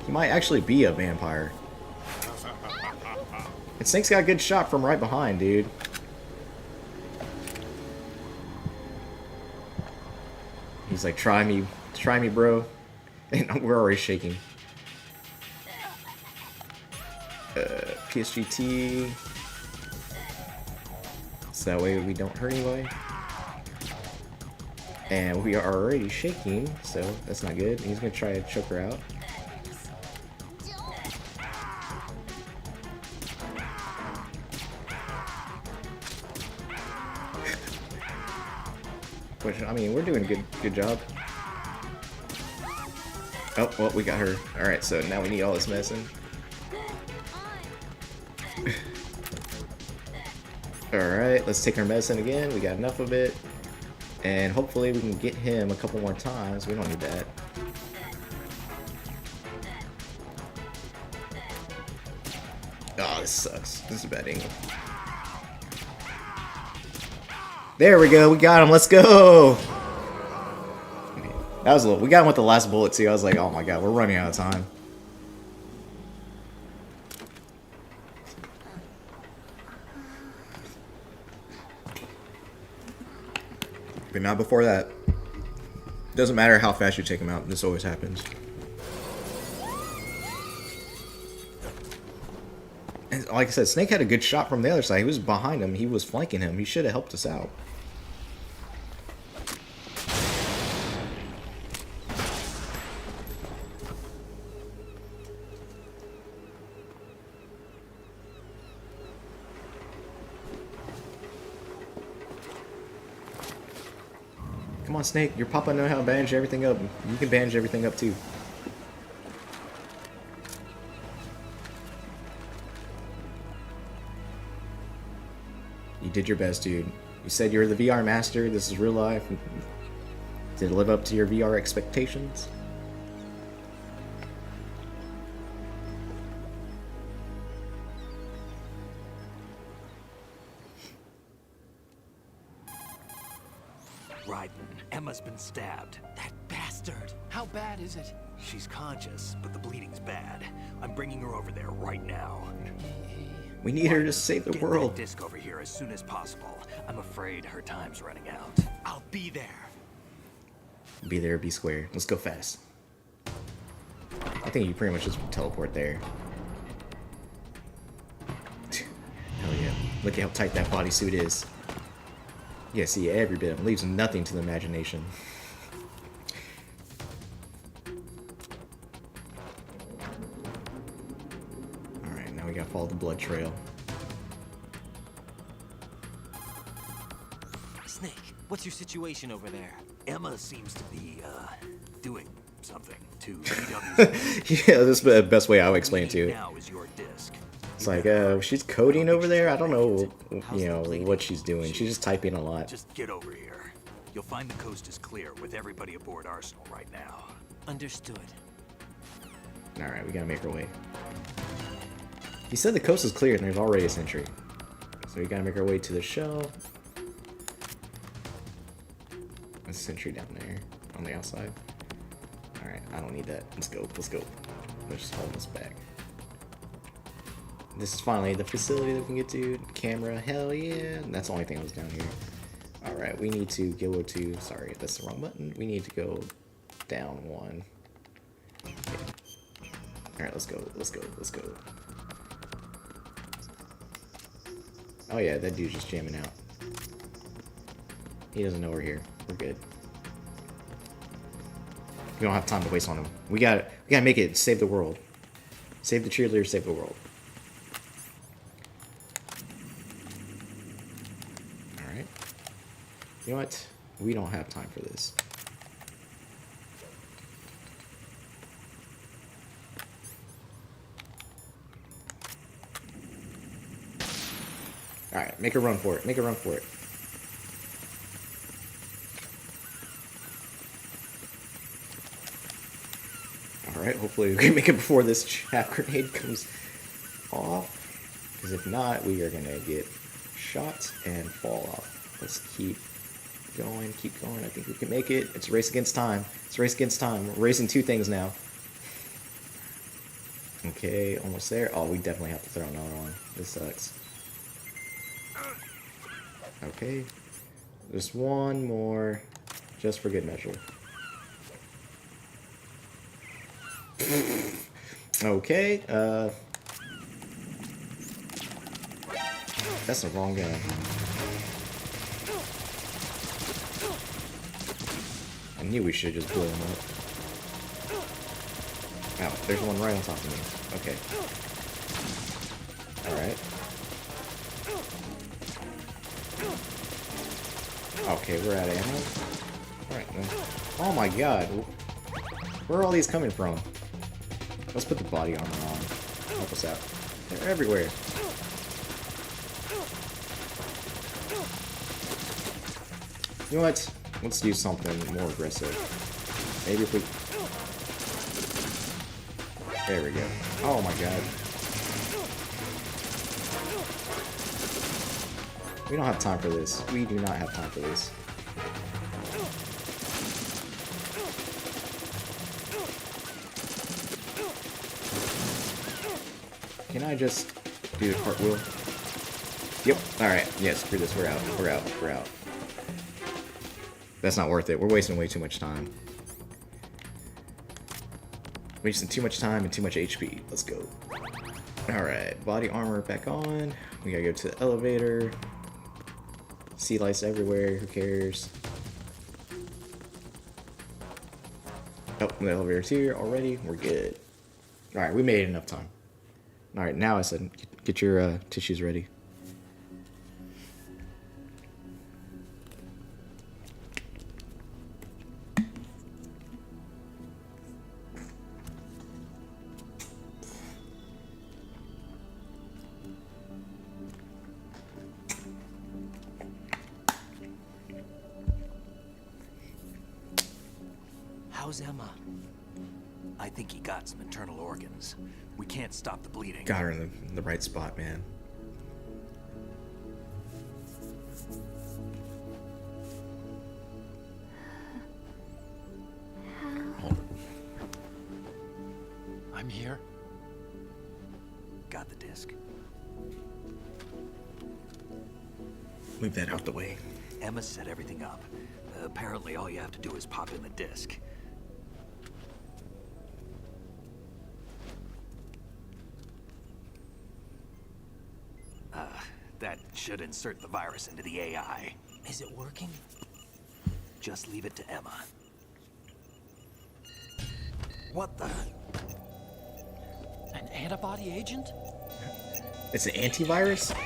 He might actually be a vampire. And Snake's got a good shot from right behind, dude. He's like, try me, bro. And we're already shaking. PSGT. So that way we don't hurt anybody. And we are already shaking, so that's not good. He's gonna try to choke her out. Which, I mean, we're doing a good job. Oh, well, we got her. Alright, so now we need all this medicine. Alright, let's take our medicine again. We got enough of it. And hopefully we can get him a couple more times. We don't need that. Oh, this sucks. This is a bad angle. There we go. We got him. Let's go. That was a little. We got him with the last bullet too. I was like, oh my god, we're running out of time. But not before that. Doesn't matter how fast you take him out. This always happens. And like I said, Snake had a good shot from the other side. He was behind him. He was flanking him. He should have helped us out. Come on, Snake. Your papa know how to bandage everything up. You can bandage everything up too. You did your best, dude. You said you're the VR master. This is real life. Did it live up to your VR expectations? Raiden. Emma's been stabbed. That bastard. How bad is it? She's conscious, but the bleeding's bad. I'm bringing her over there right now. We need her to save the Get world. that disc over here as soon as possible. I'm afraid her time's running out. I'll be there. Be there, be square. Let's go fast. I think you pretty much just teleport there. Hell yeah. Look at how tight that bodysuit is. Yeah, see every bit of it. Leaves nothing to the imagination. Alright, now we gotta follow the blood trail. Snake, what's your situation over there? Emma seems to be, doing something to VW's. Yeah, this is the best way I would explain it to you. Now is your disc. It's like, she's coding over there. I don't know, you know, what she's doing. She's just typing a lot. Just get over here. You'll find the coast is clear with everybody aboard Arsenal right now. Understood. Alright, we gotta make our way. He said the coast is clear and there's already a sentry. So we gotta make our way to the shell. A sentry down there on the outside. Alright, I don't need that. Let's go, let's go. Let's just hold this back. This is finally the facility that we can get to. Camera, hell yeah. That's the only thing that was down here. Alright, we need to go to, sorry, that's the wrong button. We need to go down one. Okay. Alright, let's go, let's go, let's go. Oh yeah, that dude's just jamming out. He doesn't know we're here. We're good. We don't have time to waste on him. We gotta make it. Save the world. Save the cheerleader. Save the world. All right. You know what? We don't have time for this. All right. Make a run for it. Make a run for it. Alright, hopefully we can make it before this chaff grenade comes off. Because if not, we are going to get shot and fall off. Let's keep going, keep going. I think we can make it. It's a race against time. It's a race against time. We're racing two things now. Okay, almost there. Oh, we definitely have to throw another one. This sucks. Okay. Just one more. Just for good measure. Okay, that's the wrong guy. I knew we should just blow him up. Oh, there's one right on top of me. Okay. Alright. Okay, we're out of ammo. Alright, then. Oh my god. Where are all these coming from? Let's put the body armor on. Help us out. They're everywhere. You know what? Let's do something more aggressive. Maybe if we... There we go. Oh my god. We don't have time for this. We do not have time for this. Can I just do the cartwheel? Yep. Alright. Yeah, screw this. We're out. We're out. We're out. That's not worth it. We're wasting way too much time. Wasting too much time and too much HP. Let's go. Alright. Body armor back on. We gotta go to the elevator. Sea lights everywhere. Who cares? Oh, the elevator's here already. We're good. Alright, we made enough time. Alright, now I said, get your tissues ready. How's Emma? I think he got some internal organs. We can't stop the bleeding. Got her in the right spot, man. the disc? Move that out the way. Emma set everything up. Apparently, all you have to do is pop in the disc. That should insert the virus into the AI. Is it working? Just leave it to Emma. What the? An antibody agent? It's an antivirus?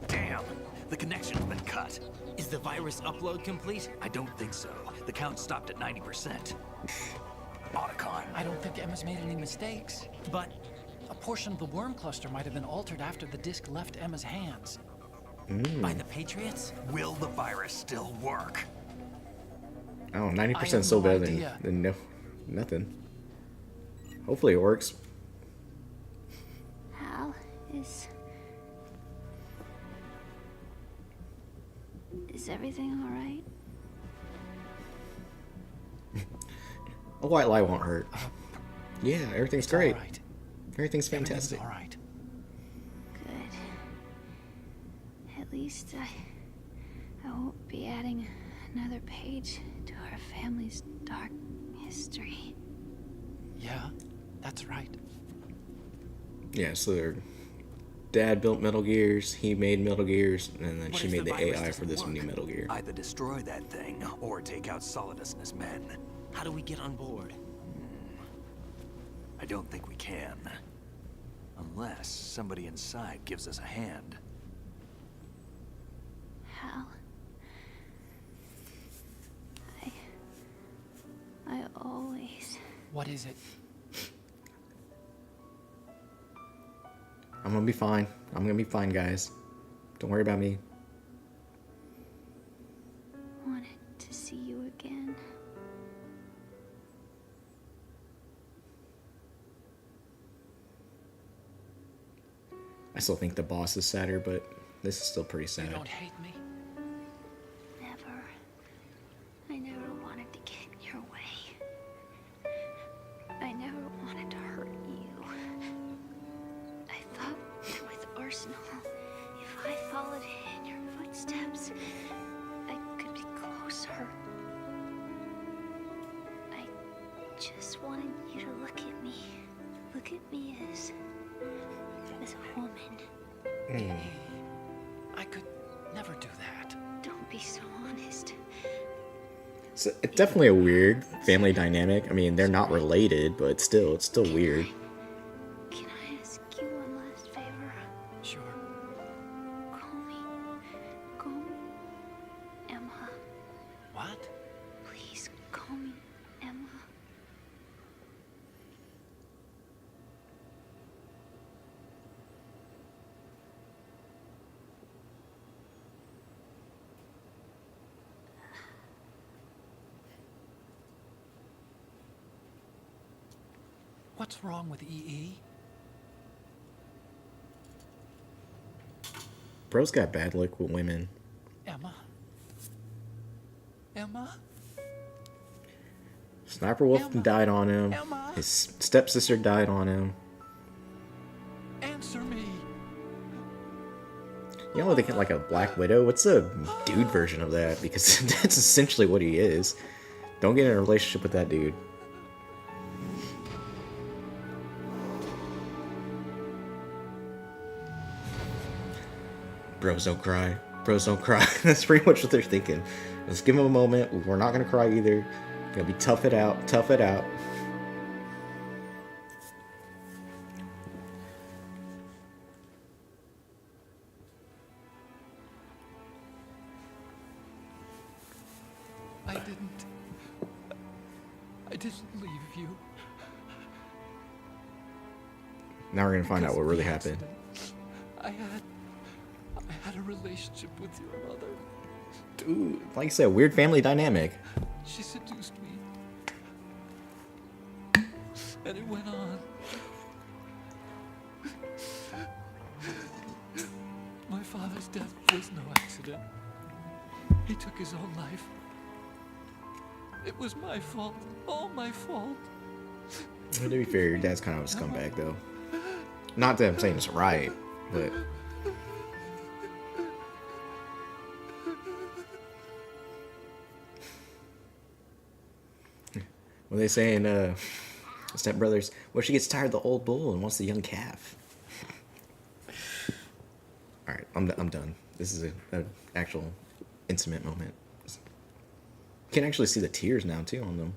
Damn! The connection's been cut. Is the virus upload complete? I don't think so. The count stopped at 90%. Otacon. I don't think Emma's made any mistakes. But A portion of the worm cluster might have been altered after the disc left Emma's hands. by the Patriots? Will the virus still work? Oh, I 90% have still no better idea. than no, nothing. Hopefully it works. Hal, is everything all right? A white lie won't hurt. Yeah, everything's It's all great. right. Everything's Everything's fantastic. all right. Good. At least I won't be adding another page to our family's dark history. Yeah, that's right. Yeah, so their dad built Metal Gears, he made Metal Gears, and then What she if made the the virus AI for doesn't this work? new Metal Gear. Either destroy that thing or take out Solidus and his men. How do we get on board? I don't think we can. Unless somebody inside gives us a hand. Hal, I always... What is it? I'm gonna be fine. I'm gonna be fine, guys. Don't worry about me. wanted to see you again. I still think the boss is sadder, but this is still pretty You sad. don't hate me? Never. I never wanted to get in your way. I never wanted to hurt you. I thought that with Arsenal, if I followed in your footsteps, I could be closer. I just wanted you to look at me. Look at me as a woman. I could never do that. Don't be so honest. So it's definitely a weird family dynamic. I mean, they're not related, but still, it's still weird. Can I ask you one last favor? Sure. Call me Emma. What? Please call me Emma. What's wrong with EE? Bro's got bad luck with women. Emma? Emma? Sniper Wolf Emma. died on him. Emma. His stepsister died on him. Answer me. You know, they get like a Black Widow. What's a dude version of that? Because that's essentially what he is. Don't get in a relationship with that dude. Bros don't cry. Bros don't cry. That's pretty much what they're thinking. Let's give them a moment. We're not gonna cry either. Gonna be tough it out. Tough it out. I didn't leave you. Now we're gonna find out Because what of really the happened. accident. I had a relationship with your mother. Dude, like I said, weird family dynamic. She seduced me. And it went on. My father's death was no accident. He took his own life. It was my fault. All my fault. To be fair, your dad's kind of a scumbag, though. Not that I'm saying it's right, but what they saying, Step Brothers, well, she gets tired of the old bull and wants the young calf. Alright, I'm done. This is an actual intimate moment. You can actually see the tears now, too, on them.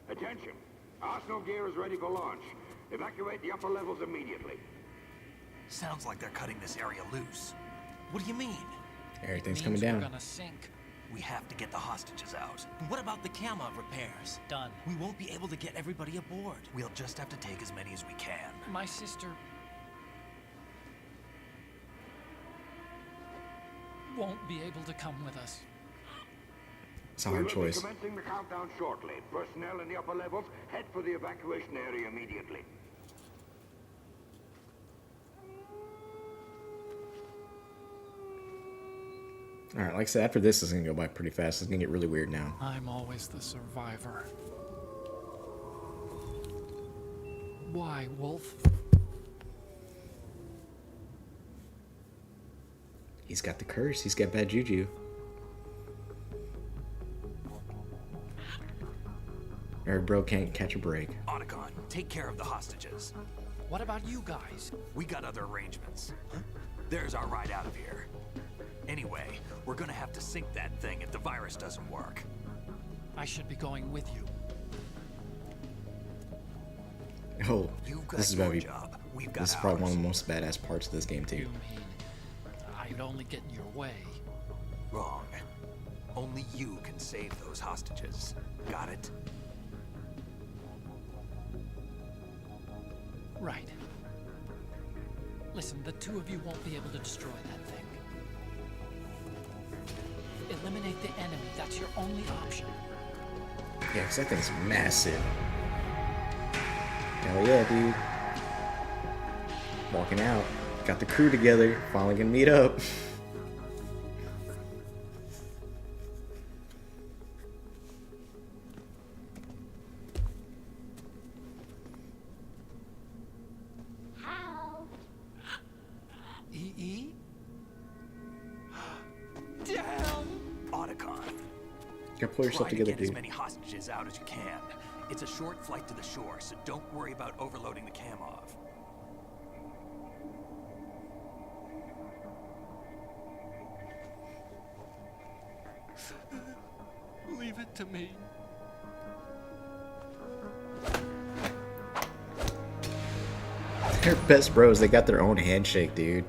Attention! Arsenal gear is ready for launch. Evacuate the upper levels immediately. Sounds like they're cutting this area loose. What do you mean? Everything's Means coming down. We're gonna sink. We have to get the hostages out. What about the camo repairs? Done. We won't be able to get everybody aboard. We'll just have to take as many as we can. My sister won't be able to come with us. It's a hard We will choice. be commencing the countdown shortly. Personnel in the upper levels, head for the evacuation area immediately. Alright, like I said, after this is going to go by pretty fast. It's going to get really weird now. I'm always the survivor. Why, Wolf? He's got the curse. He's got bad juju. Our bro can't catch a break. Otacon, take care of the hostages. What about you guys? We got other arrangements. There's our ride out of here. Anyway, we're gonna have to sink that thing if the virus doesn't work. I should be going with you. Oh, You've got this is about your to be. job. We've got This is probably one of ours. the most badass parts of this game too. You mean I'd only get in your way? Wrong. Only you can save those hostages. Got it? Right. Listen, the two of you won't be able to destroy that thing. Eliminate the enemy. That's your only option. Yeah, because that thing's massive. Hell yeah, dude. Walking out. Got the crew together. Finally gonna meet up. EE? Damn! Otacon. Gotta pull yourself Try to together, get as dude. many hostages out as you can. It's a short flight to the shore, so don't worry about overloading the Kamov. Leave it to me. They're best bros. They got their own handshake, dude.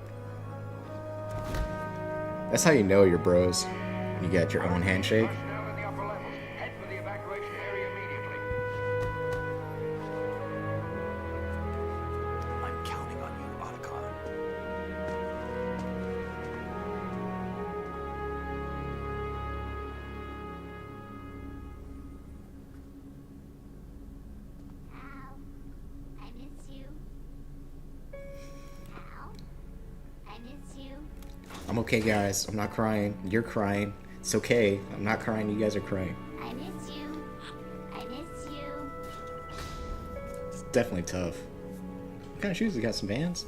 That's how you know you're bros. You got your own handshake. Personnel in the upper levels, head for the evacuation area immediately. I'm counting on you, Otacon. Al, I miss you. Al, I miss you. I'm okay, guys. I'm not crying. You're crying. It's okay. I'm not crying. You guys are crying. I miss you. I miss you. It's definitely tough. What kind of shoes? You got some Vans?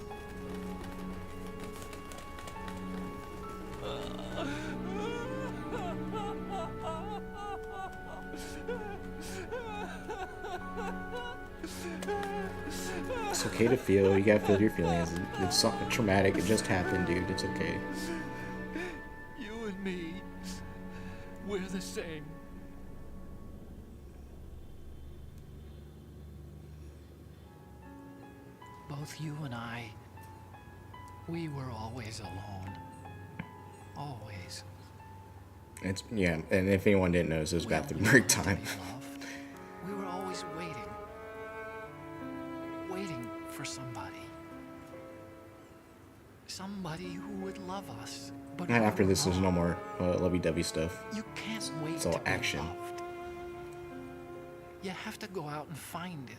It's okay to feel. You gotta feel your feelings. It's something traumatic. It just happened, dude. It's okay. You and me, we're the same. Both you and I, we were always alone. Always. It's yeah. And if anyone didn't notice, it was We bathroom only break wanted to time. be loved. We were always waiting. for somebody. Somebody who would love us. But And after we're this, there's no wrong. more lovey-dovey stuff. You can't wait It's all to be action. loved. You have to go out and find it.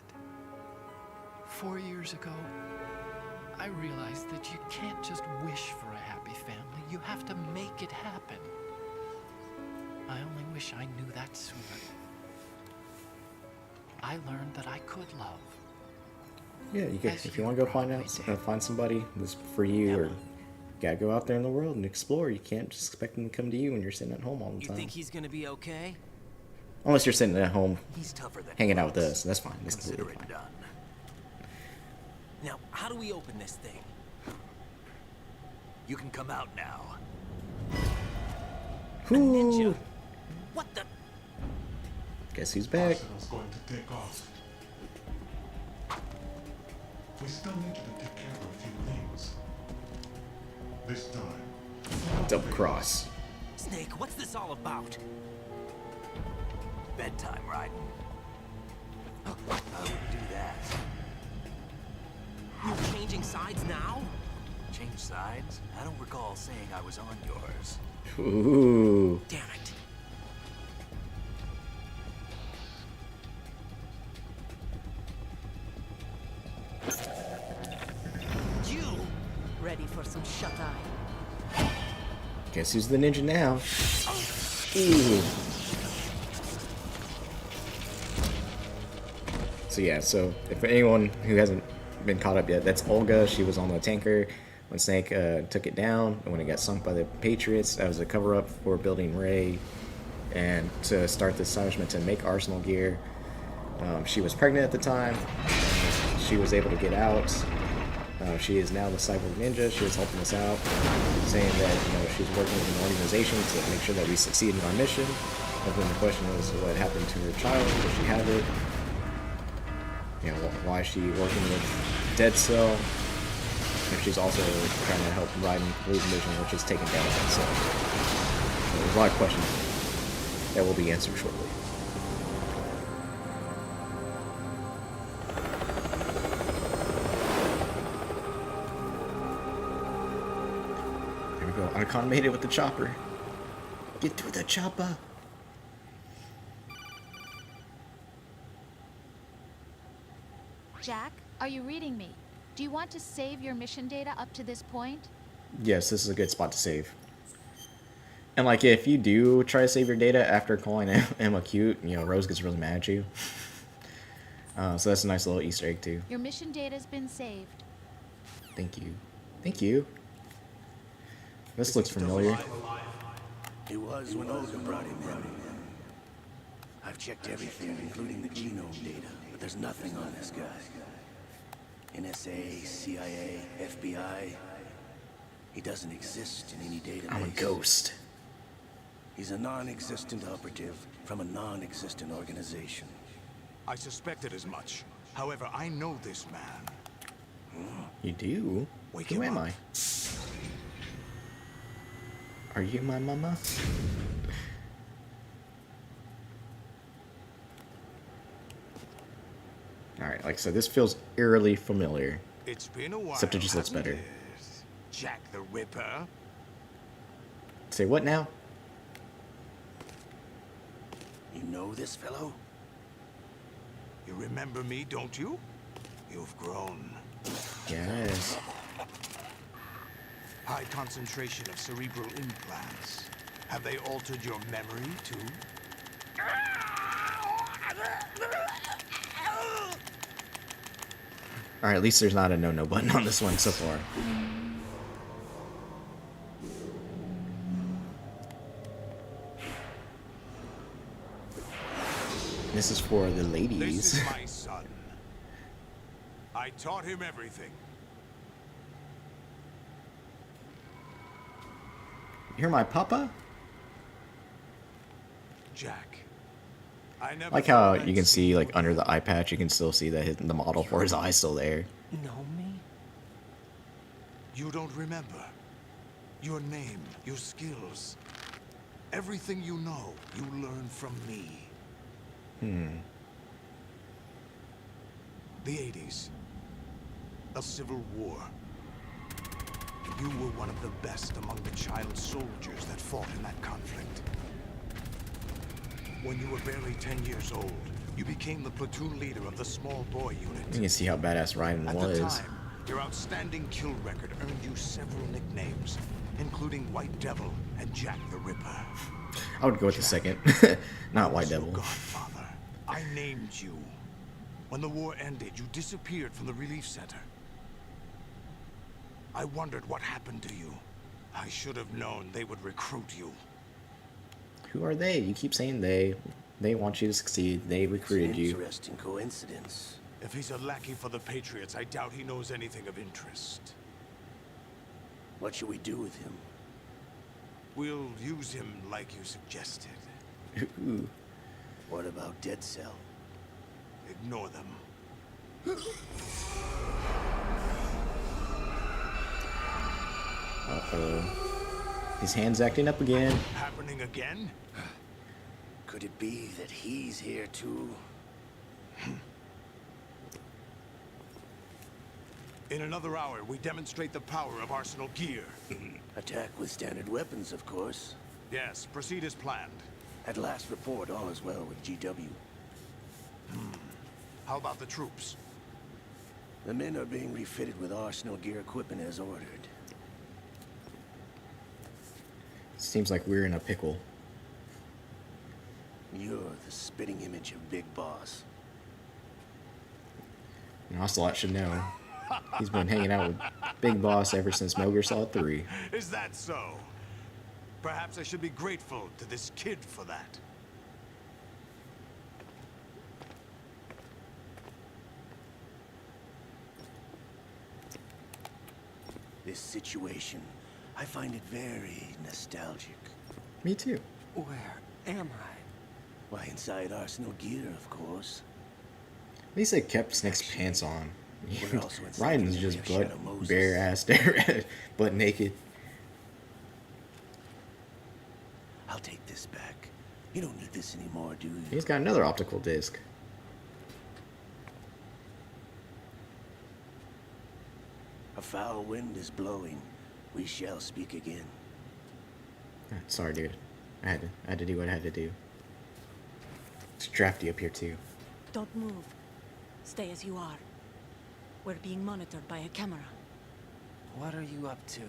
4 years ago, I realized that you can't just wish for a happy family. You have to make it happen. I only wish I knew that sooner. I learned that I could love. Yeah, you can, As if you you want to go find probably out, find somebody that's for you, or you gotta go out there in the world and explore. You can't just expect them to come to you when you're sitting at home all the You time. think he's gonna be okay? Unless you're sitting at home He's tougher than hanging out with looks. us. That's fine. That's Consider completely it fine. done. Now, how do we open this thing? You can come out now. Ninja. Ooh, What the? guess who's back? Arsenal's going to take off. We still need you to take care of a few things. This time. Double cross. Snake, what's this all about? Bedtime, right? I wouldn't do that. You're changing sides now? Change sides? I don't recall saying I was on yours. Ooh. Damn it. You! Ready for some shut-eye? Guess who's the ninja now? Ooh. So yeah, so if anyone who hasn't been caught up yet, that's Olga. She was on the tanker when Snake took it down, and when it got sunk by the Patriots, that was a cover-up for building Ray and to start the establishment to make Arsenal gear. She was pregnant at the time. She was able to get out. She is now the cyborg ninja. She was helping us out, saying that she's working with an organization to make sure that we succeed in our mission. And then the question was, what happened to her child? Does she have it? Why is she working with Dead Cell? And she's also trying to help Raiden complete the mission, which is taking down Dead Cell. So there's a lot of questions that will be answered shortly. There we go. Icon made it with the chopper. Get through the chopper. Jack, are you reading me? Do you want to save your mission data up to this point? Yes, this is a good spot to save. And like, if you do try to save your data after calling Emma cute, Rose gets really mad at you. So that's a nice little Easter egg too. Your mission data's been saved. Thank you. Thank you. This looks familiar. It was when Olga brought him in. I've checked everything, including the genome data, but there's nothing on this guy. NSA, CIA, FBI. He doesn't exist in any database. I'm a ghost. He's a non-existent operative from a non-existent organization. I suspected as much. However, I know this man. You do? Who am I? Are you my mama? Alright, like I said, this feels eerily familiar. It's been a while. Except it just looks hasn't better. it? Jack the Ripper. Say what now? You know this fellow? You remember me, don't you? You've grown. Yes. High concentration of cerebral implants. Have they altered your memory, too? Alright, at least there's not a no-no button on this one so far. This is for the ladies. This is my son. I taught him everything. You're my papa? Jack. I never Like how thought you I'd can see see, like, under the eye patch, you can still see that the model for his eye's still there. Know me? You don't remember. Your name, your skills. Everything you know, you learn from me. The 80s. a civil war. You were one of the best among the child soldiers that fought in that conflict. When you were barely 10 years old, you became the platoon leader of the small boy unit. You can see how badass Ryan At was. the time, your outstanding kill record earned you several nicknames, including White Devil and Jack the Ripper. I would go with the second, not White Devil. Godfather, I named you. When the war ended, you disappeared from the relief center. I wondered what happened to you. I should have known they would recruit you. Who are they? You keep saying they. They want you to succeed. They recruited you. Interesting coincidence. If he's a lackey for the Patriots, I doubt he knows anything of interest. What should we do with him? We'll use him like you suggested. Ooh. What about Dead Cell? Ignore them. Uh-oh. His hand's acting up again. Happening again? Could it be that he's here too? In another hour, we demonstrate the power of Arsenal gear. Attack with standard weapons, of course. Yes, proceed as planned. At last report, all is well with GW. How about the troops? The men are being refitted with Arsenal gear equipment as ordered. Seems like we're in a pickle. You're the spitting image of Big Boss. And Ocelot should know. He's been hanging out with Big Boss ever since Metal Gear Solid 3. Is that so? Perhaps I should be grateful to this kid for that. This situation, I find it very nostalgic. Me too. Where am I? Why, inside Arsenal gear, of course. At least they kept Snake's pants on. We're also inside Ryan's the just area of Shadow Moses. bare ass, butt naked. I'll take this back. You don't need this anymore, do you? He's got another optical disc. A foul wind is blowing. We shall speak again. Sorry, dude. I had to do what I had to do. It's drafty up here too. Don't move. Stay as you are. We're being monitored by a camera. What are you up to?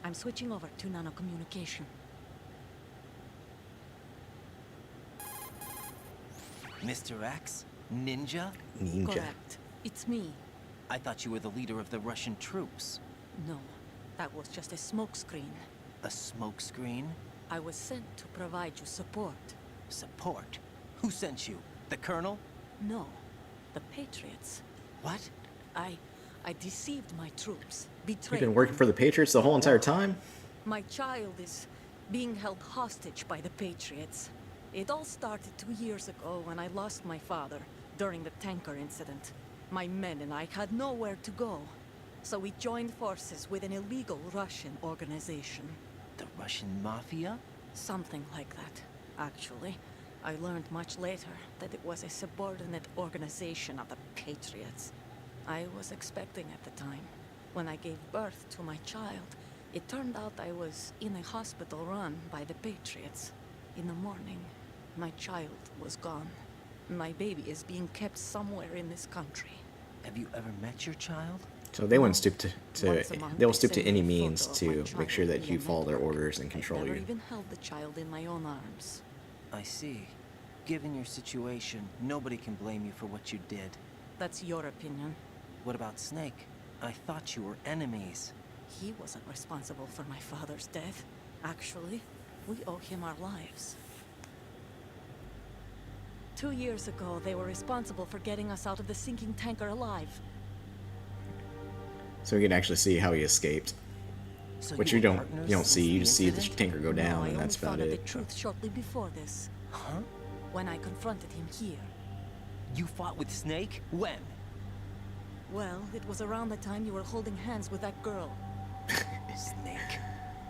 I'm switching over to nanocommunication. Mr. X? Ninja? Ninja. Correct. It's me. I thought you were the leader of the Russian troops. No, that was just a smokescreen. A smokescreen? I was sent to provide you support. Support? Who sent you? The Colonel? No, the Patriots. What? I deceived my troops, You've betrayed been working them. for the Patriots the whole entire time? My child is being held hostage by the Patriots. It all started 2 years ago when I lost my father during the tanker incident. My men and I had nowhere to go, so we joined forces with an illegal Russian organization. The Russian Mafia? Something like that, actually. I learned much later that it was a subordinate organization of the Patriots. I was expecting at the time. When I gave birth to my child, it turned out I was in a hospital run by the Patriots. In the morning, my child was gone. My baby is being kept somewhere in this country. Have you ever met your child? So they wouldn't stoop to Once a month, they'll they stoop to send any me a means photo of my to child make sure that via you follow their network. orders and control I never you. even held the child in my own arms. I see. Given your situation, nobody can blame you for what you did. That's your opinion. What about Snake? I thought you were enemies. He wasn't responsible for my father's death. Actually, we owe him our lives. 2 years ago, they were responsible for getting us out of the sinking tanker alive. So we can actually see how he escaped. So Which you you were don't partners you don't since see. You the just see the incident? tanker go down, No, I and that's only about found out it. the truth shortly before this, Huh? when I confronted him here. You fought with Snake? When? Well, it was around the time you were holding hands with that girl. Snake.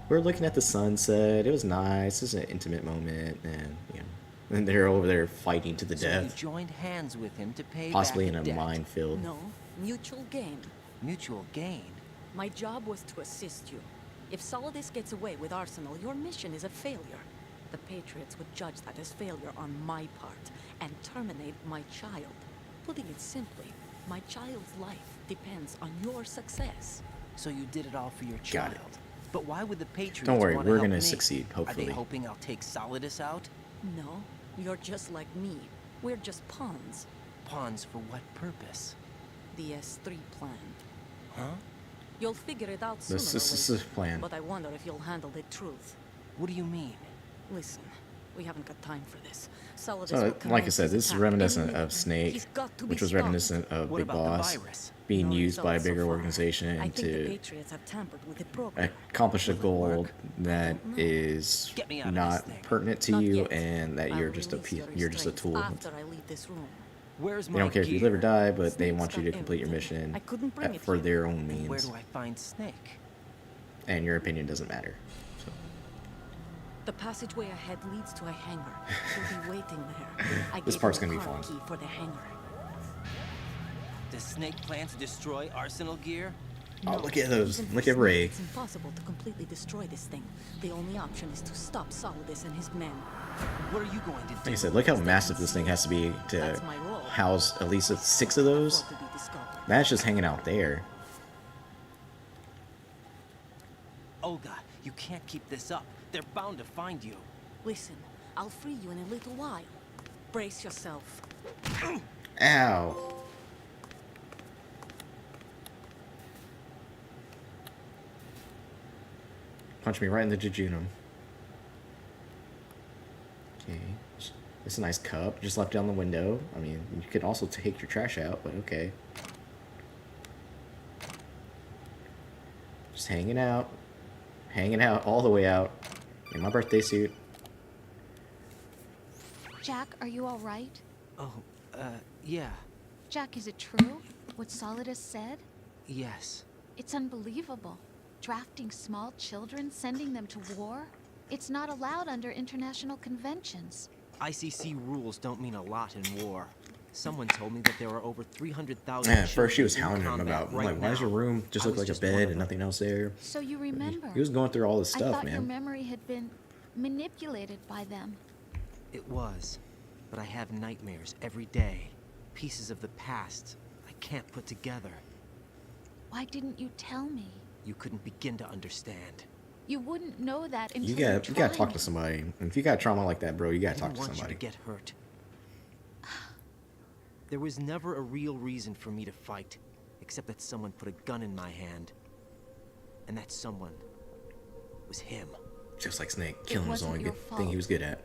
We're looking at the sunset. It was nice. It was an intimate moment, and you know, and they're over there fighting to the So you death, joined hands with him to pay possibly back in a debt. minefield. No, Mutual gain. Mutual gain? My job was to assist you. If Solidus gets away with Arsenal, your mission is a failure. The Patriots would judge that as failure on my part and terminate my child. Putting it simply, my child's life depends on your success. So you did it all for your Got child. it. But why would the Patriots Don't worry, wanna we're help gonna me? succeed, Are hopefully. they hoping I'll take Solidus out? No, you're just like me. We're just pawns. Pawns for what purpose? The S3 plan. Huh? You'll figure it out sooner This or is later. the plan. But I wonder if you'll handle the truth. What do you mean? Listen, we haven't got time for this. Solidus So, will like I commence said, his this is attack reminiscent any of minute. Snake, He's got to be which was stopped. reminiscent of What Big about the Boss virus? being No used by a results so bigger far. organization I think the to Patriots have tampered with the program. accomplish a Will it goal work? that is Get me out of not this thing. pertinent to Not you, yet. and that I'll you're just a release piece, your you're just a restraints tool. after I leave this room. Where's They my don't care if you gear? live or die, but they Snake's want you to got complete your everything. mission I couldn't bring it for here. their own Where means, do I find Snake? and your opinion doesn't matter. So, The passageway ahead leads to a hangar. He'll be waiting there. I This gave part's him a gonna be card fun. key for the hangar. Does Snake plan to destroy Arsenal gear? oh, No, look at those! even Look for at Snake, Ray. It's impossible to completely destroy this thing. The only option is to stop Solidus and his men. What are you going to do? Like I said, look how massive this thing has to be to That's my role. house at least 6 of those. Before to be discovered. That's just hanging out there. Olga, you can't keep this up. They're bound to find you. Listen, I'll free you in a little while. Brace yourself. Ow! Punch me right in the jejunum. Okay. It's a nice cup. Just left down the window. I mean, you could also take your trash out, but okay. Just hanging out. Hanging out all the way out. In my birthday suit. Jack, are you all right? Oh, yeah. Jack, is it true? What Solidus said? Yes. It's unbelievable. Drafting small children, sending them to war? It's not allowed under international conventions. ICC rules don't mean a lot in war. Someone told me that there are over 300,000 At first she was children in hounding him combat about, I'm right like, why does your now. room just I look was like a just one bed of and them. nothing else there? So you remember? He was going through all this I stuff, thought your man. memory had been manipulated by them. It was, but I have nightmares every day. Pieces of the past I can't put together. Why didn't you tell me? You couldn't begin to understand. You wouldn't know that until You you gotta talk tried. to somebody. And if you got trauma like that, bro, you I gotta talk didn't to want somebody. you to get hurt. There was never a real reason for me to fight, except that someone put a gun in my hand. And that someone was him. Just like Snake, killing was the wasn't only your good thing he fault. was good at.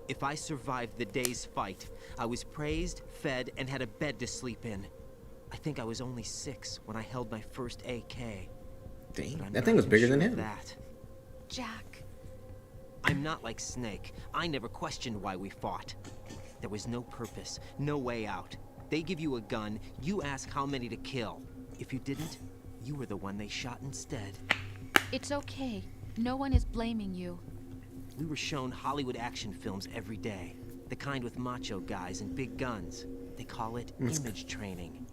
If I survived the day's fight, I was praised, fed, and had a bed to sleep in. I think I was only 6 when I held my first AK. Dang, But I'm that not thing was even bigger sure than of him. That. Jack, I'm not like Snake. I never questioned why we fought. There was no purpose, no way out. They give you a gun, you ask how many to kill. If you didn't, you were the one they shot instead. it's okay. No one is blaming you. We were shown Hollywood action films every day. The kind with macho guys and big guns. They call it image training.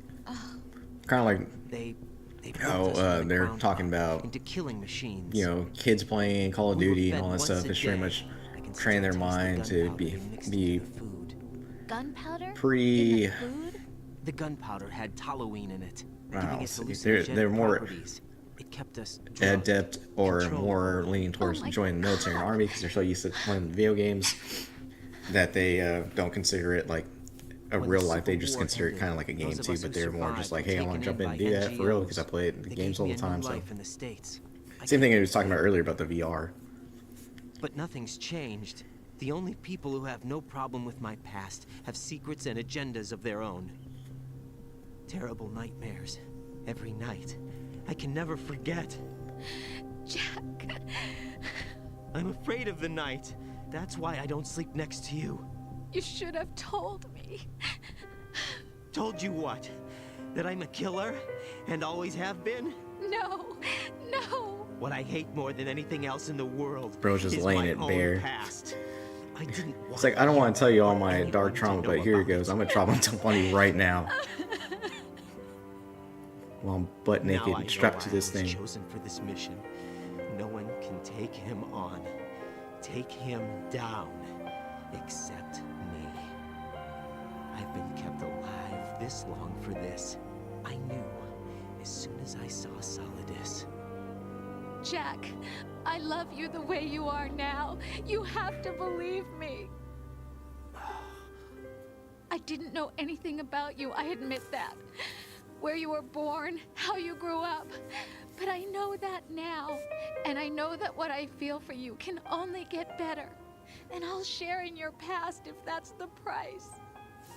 Kind of like, They built how us from the they're ground talking up about, into killing machines. you know, kids playing Call of We were Duty and fed all that once stuff. a It's very day. much I can train their still taste the mind to gunpowder they mixed into be the food. Gunpowder? pre. In the food? The gunpowder had toluene in it, Wow, giving it so hallucinogenic they're more properties. It kept us drunk, adept or controlled. more leaning towards Oh my joining the military and army because they're so used to playing video games that they don't consider it like a When real the life. They Civil just War consider it ended, kind of like a game those of too, us but who they're more just survived like, were hey, I want to taken jump in in and by do that for real NGOs. because I play the They games gave all me the a new time. So life in the States. I same got thing I to was talking about enjoy it. earlier about the VR. But nothing's changed. The only people who have no problem with my past have secrets and agendas of their own. Terrible nightmares. Every night. I can never forget. Jack. I'm afraid of the night. That's why I don't sleep next to you. You should have told me. Told you what? That I'm a killer? And always have been? No, no. What I hate more than anything else in the world Bro's just is laying my it own bare. past. I didn't It's like, I don't want to tell you all my anyone dark to trauma, know but here it about goes. I'm going to trauma dump on you right now. while I'm butt naked Now I and know strapped to why this I was thing. chosen for this mission. No one can take him on, take him down, except me. I've been kept alive this long for this. I knew as soon as I saw Solidus. Jack, I love you the way you are now. You have to believe me. I didn't know anything about you, I admit that. Where you were born, how you grew up. But I know that now. And I know that what I feel for you can only get better. And I'll share in your past if that's the price.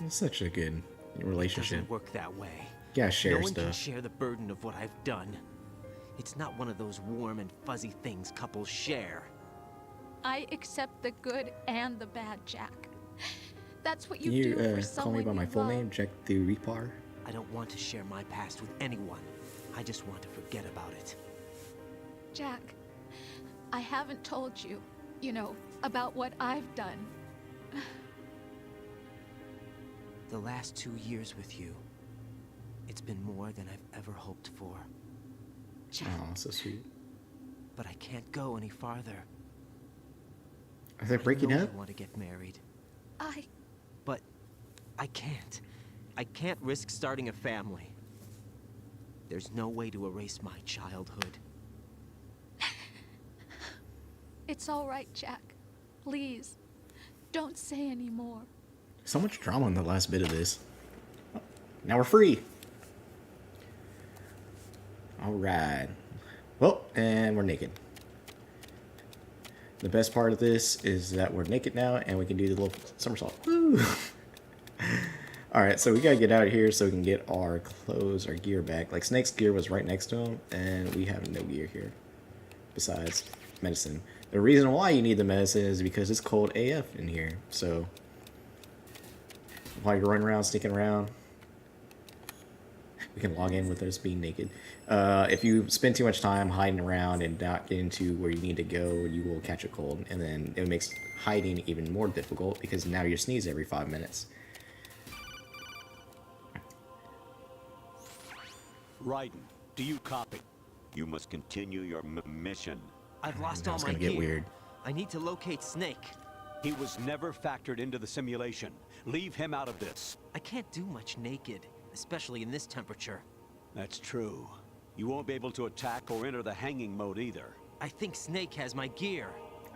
It's such a good It relationship. doesn't work that way. Yeah, share No one can stuff. share the burden of what I've done. It's not one of those warm and fuzzy things couples share. I accept the good and the bad, Jack. That's what Can you do you for call someone me by you my full love. name, Jack the Reaper? I don't want to share my past with anyone. I just want to forget about it. Jack, I haven't told you, you know, about what I've done. The last 2 years with you, it's been more than I've ever hoped for. Jack. Oh, so sweet. But I can't go any farther. Are they breaking I know up? you want to get married, I... but I can't. I can't risk starting a family. There's no way to erase my childhood. It's all right, Jack. Please, don't say any more. So much drama in the last bit of this. Now we're free. Alright. Well, and we're naked. The best part of this is that we're naked now and we can do the little somersault. Woo! Alright, so we gotta get out of here so we can get our clothes, our gear back. Like, Snake's gear was right next to him, and we have no gear here. Besides medicine. The reason why you need the medicine is because it's cold AF in here. So, while you're running around, sneaking around, we can log in with us being naked. If you spend too much time hiding around and not getting to where you need to go, you will catch a cold. And then it makes hiding even more difficult because now you sneeze every 5 minutes. Raiden, do you copy? You must continue your mission. I've lost Now all it's my gonna get gear. weird. I need to locate Snake. He was never factored into the simulation. Leave him out of this. I can't do much naked, especially in this temperature. That's true. You won't be able to attack or enter the hanging mode either. I think Snake has my gear.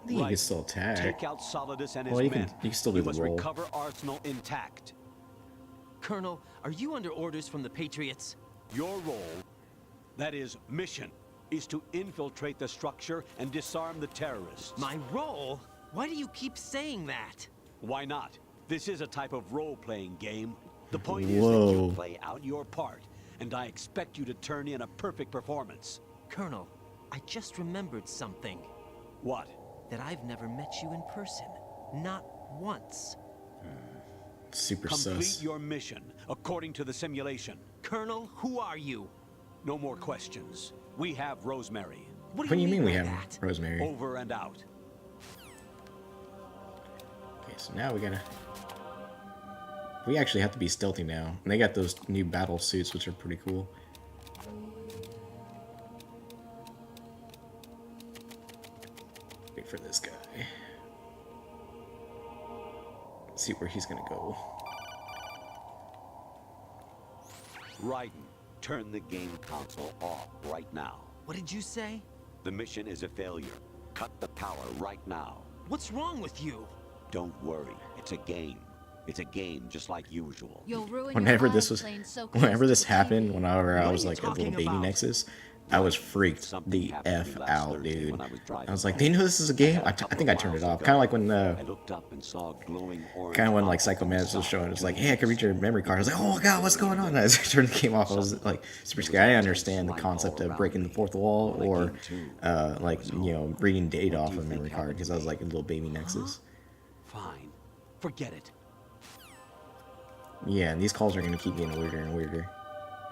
I think you can still attack. Take out Solidus and his Well, you men. can still do You the must roll. recover Arsenal intact. Colonel, are you under orders from the Patriots? Your role, that is mission, is to infiltrate the structure and disarm the terrorists. My role? Why do you keep saying that? Why not? This is a type of role-playing game. The point is that Whoa. you play out your part, and I expect you to turn in a perfect performance. Colonel, I just remembered something. What? That I've never met you in person. Not once. Super Complete sus. your mission, according to the simulation. Colonel, who are you? No more questions. We have Rosemary. What do you mean we by have that? Rosemary? Over and out. Okay, so now we gotta... We actually have to be stealthy now. And they got those new battle suits, which are pretty cool. Wait for this guy. Let's see where he's gonna go. Raiden, turn the game console off right now. What did you say? The mission is a failure. Cut the power right now. What's wrong with you? Don't worry. It's a game. It's a game just like usual. You'll ruin Whenever your this life was, playing so close whenever to this the happened, TV. whenever I What was are you like a little talking baby about? Nexus, I was freaked Something the happened to F me last out, Thursday dude. when I was driving I was like, home. do you know this is a game? had a I couple think I of turned it miles off. to Kind of go. like when I looked up and saw a glowing orange. kind of when like outline Psychomantis was showing. It was like, hey, I can read south. your memory card. I was like, oh my god, what's going on? As I turned the game off, I was like super scared. I didn't understand the concept of breaking the fourth wall or like, you know, reading data off of a memory card because I was like a little baby Nexus. Fine. Forget it. Yeah, and these calls are going to keep getting weirder and weirder.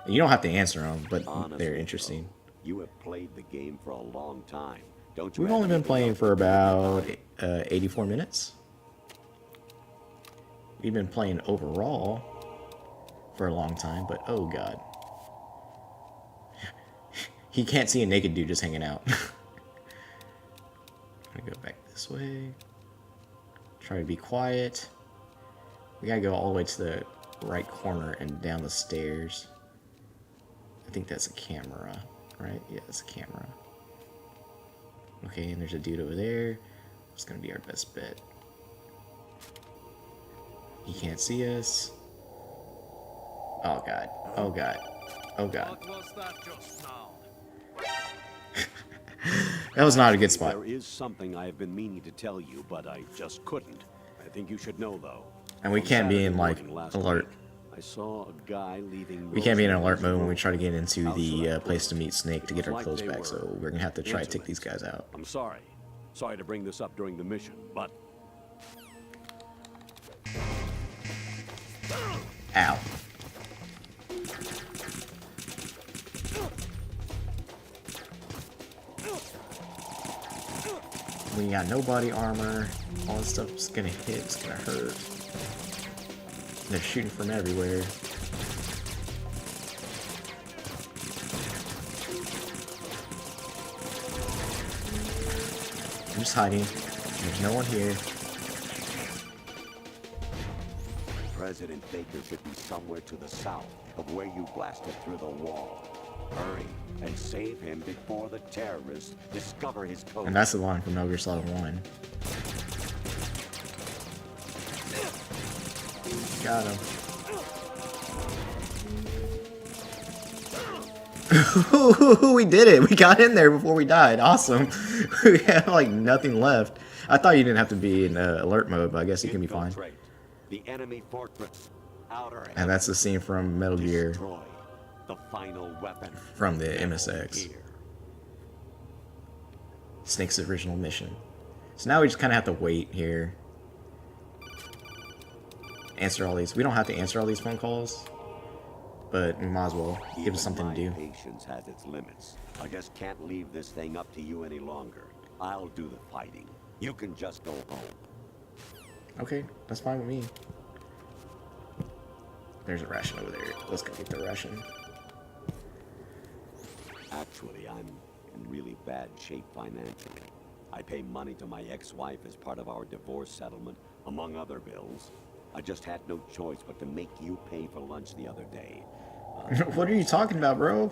And you don't have to answer them, but Honestly, they're interesting. though, you have played the game for a long time. Don't you? We've have only been anything playing else for to do about with it? 84 minutes. We've been playing overall for a long time, but oh god. He can't see a naked dude just hanging out. I'm gonna go back this way. Try to be quiet. We gotta go all the way to the right corner and down the stairs. I think that's a camera, right? Yeah, it's a camera. Okay, and there's a dude over there. It's gonna be our best bet. He can't see us. Oh god. Oh god. Oh god. What was that just now? That was not a good spot. There is something I have been meaning to tell you, but I just couldn't. I think you should know, though. And we On can't be in Saturday like morning last alert. week, I saw a guy leaving. We can't be in alert Rosemary mode when we Road. try to get into How should I the put place it? to meet Snake to get It's our like clothes they back. were So we're gonna have to try to take these intimate. guys out. I'm sorry. Sorry to bring this up during the mission, but Ow. We got no body armor. All this stuff's gonna hit. It's gonna hurt. They're shooting from everywhere. I'm just hiding. There's no one here. President Baker should be somewhere to the south of where you blasted through the wall. Hurry and save him before the terrorists discover his code. And that's the line from Metal Gear Solid 1. Got him. We did it! We got in there before we died. Awesome. We have like nothing left. I thought you didn't have to be in alert mode, but I guess you can be fine. Infiltrate the enemy fortress. Outer And that's the scene from Metal Gear destroy the final weapon. from the MSX. Here. Snake's original mission. So now we just kind of have to wait here. Answer all these. We don't have to answer all these phone calls, but we might as well give us something to do. My patience has its limits. I just can't leave this thing up to you any longer. I'll do the fighting. You can just go home. Okay, that's fine with me. There's a ration over there. Let's go get the ration. Actually, I'm in really bad shape financially. I pay money to my ex-wife as part of our divorce settlement, among other bills. I just had no choice but to make you pay for lunch the other day. What are you talking about, bro?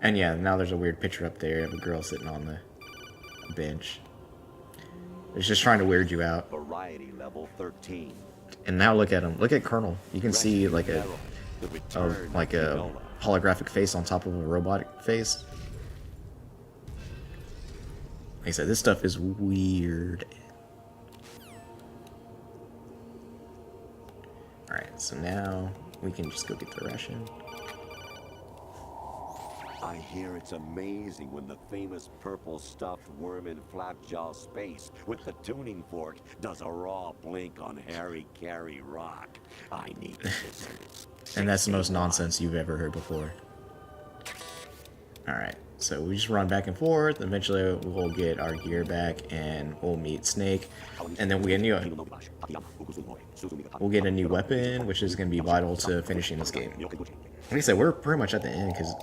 And yeah, now there's a weird picture up there of a girl sitting on the bench. It's just trying to weird you out. Variety level 13. And now look at him. Look at Colonel. You can see like a holographic face on top of a robotic face. Like I said, this stuff is weird. Alright, so now we can just go get the ration. I hear it's amazing when the famous purple stuffed worm in Flapjaw space with the tuning fork does a raw blink on Harry Carey Rock. I need this. And that's the most nonsense you've ever heard before. Alright, so we just run back and forth. Eventually we'll get our gear back and we'll meet Snake. And then we'll get a new weapon, which is going to be vital to finishing this game. Like I said, we're pretty much at the end because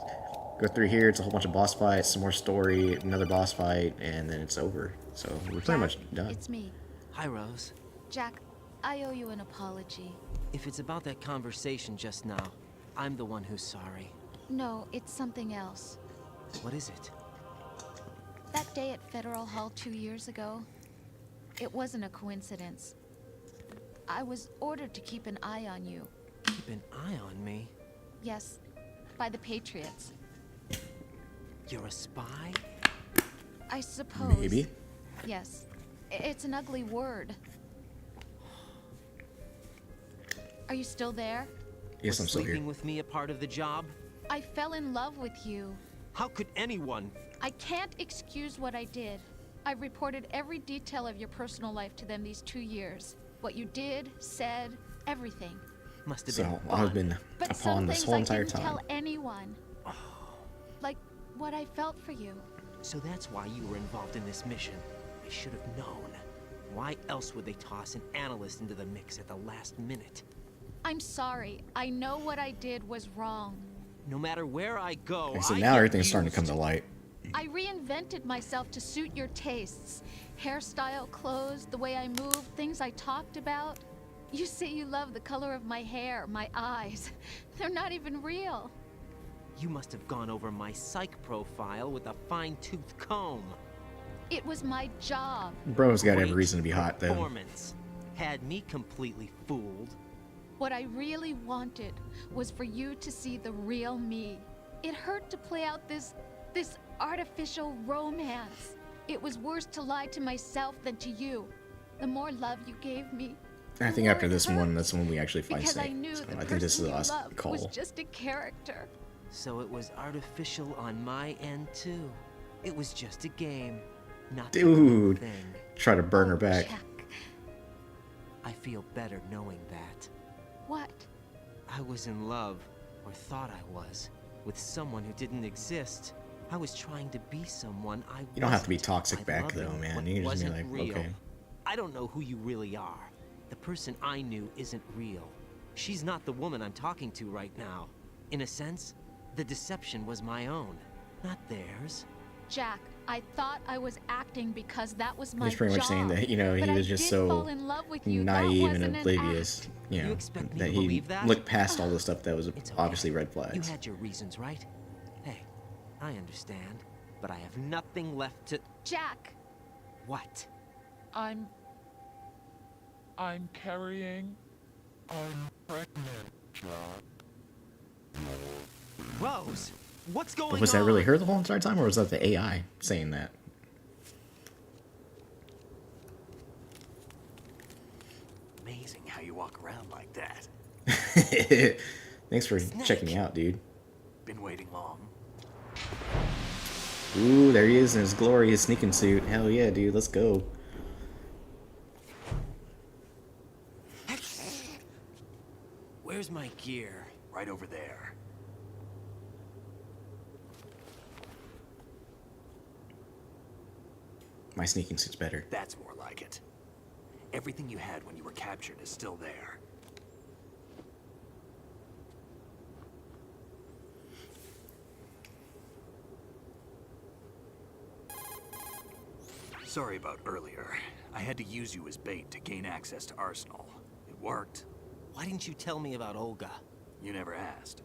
go through here, it's a whole bunch of boss fights, some more story, another boss fight, and then it's over. So we're pretty much done. It's me. Hi, Rose. Jack, I owe you an apology. If it's about that conversation just now, I'm the one who's sorry. No, it's something else. What is it? That day at Federal Hall 2 years ago, it wasn't a coincidence. I was ordered to keep an eye on you. Keep an eye on me? Yes, by the Patriots. You're a spy? I suppose. Maybe. Yes. It's an ugly word. Are you still there? Yes, I'm still here. Sleeping with me a part of the job? I fell in love with you. How could anyone? I can't excuse what I did. I reported every detail of your personal life to them these 2 years. What you did, said, everything. Must have been So I've been But upon some this things whole I entire didn't time. tell anyone. Like what I felt for you. So that's why you were involved in this mission. I should have known. Why else would they toss an analyst into the mix at the last minute? I'm sorry. I know what I did was wrong. No matter where I go, And so I now get everything's starting to come used. to light. I reinvented myself to suit your tastes. Hairstyle, clothes, the way I moved, things I talked about. You say you love the color of my hair, my eyes. They're not even real. You must have gone over my psych profile with a fine-tooth comb. It was my job. Bro's got every Great reason to be hot, though. performance. Had me completely fooled. What I really wanted was for you to see the real me. It hurt to play out this artificial romance. It was worse to lie to myself than to you. The more love you gave me, I think after this one, that's when we actually find because I Snake. knew So the I think this is person the you last loved call. was just a character. So it was artificial on my end, too. It was just a game. Not the real Dude, thing. try to burn her back. Jack, I feel better knowing that. what? I was in love, or thought I was, with someone who didn't exist. I was trying to be someone I wasn't. You don't have to be toxic by back, though, loving man. what You can just be wasn't like, real. okay. I don't know who you really are. The person I knew isn't real. She's not the woman I'm talking to right now. In a sense, the deception was my own, not theirs. Jack, I thought I was acting because that was my He's pretty much saying job. that, you know, he But was I just did so fall in love with you. That naive and wasn't an oblivious, act. you know, expect me that to he believe that? looked past all the stuff that was It's okay. obviously red You flags. had your reasons, right? Hey, I understand, but I have nothing left to... Jack, What? I'm carrying. I'm pregnant, Jack. Rose, what's going But was on? that really her the whole entire time, or was that the AI saying that? Amazing how you walk around like that. Thanks for checking me out, dude. Been waiting long. Ooh, there he is in his glorious sneaking suit. Hell yeah, dude, let's go. Where's my gear? Right over there. My sneaking suit's better. That's more like it. Everything you had when you were captured is still there. Sorry about earlier. I had to use you as bait to gain access to Arsenal. It worked. Why didn't you tell me about Olga? You never asked.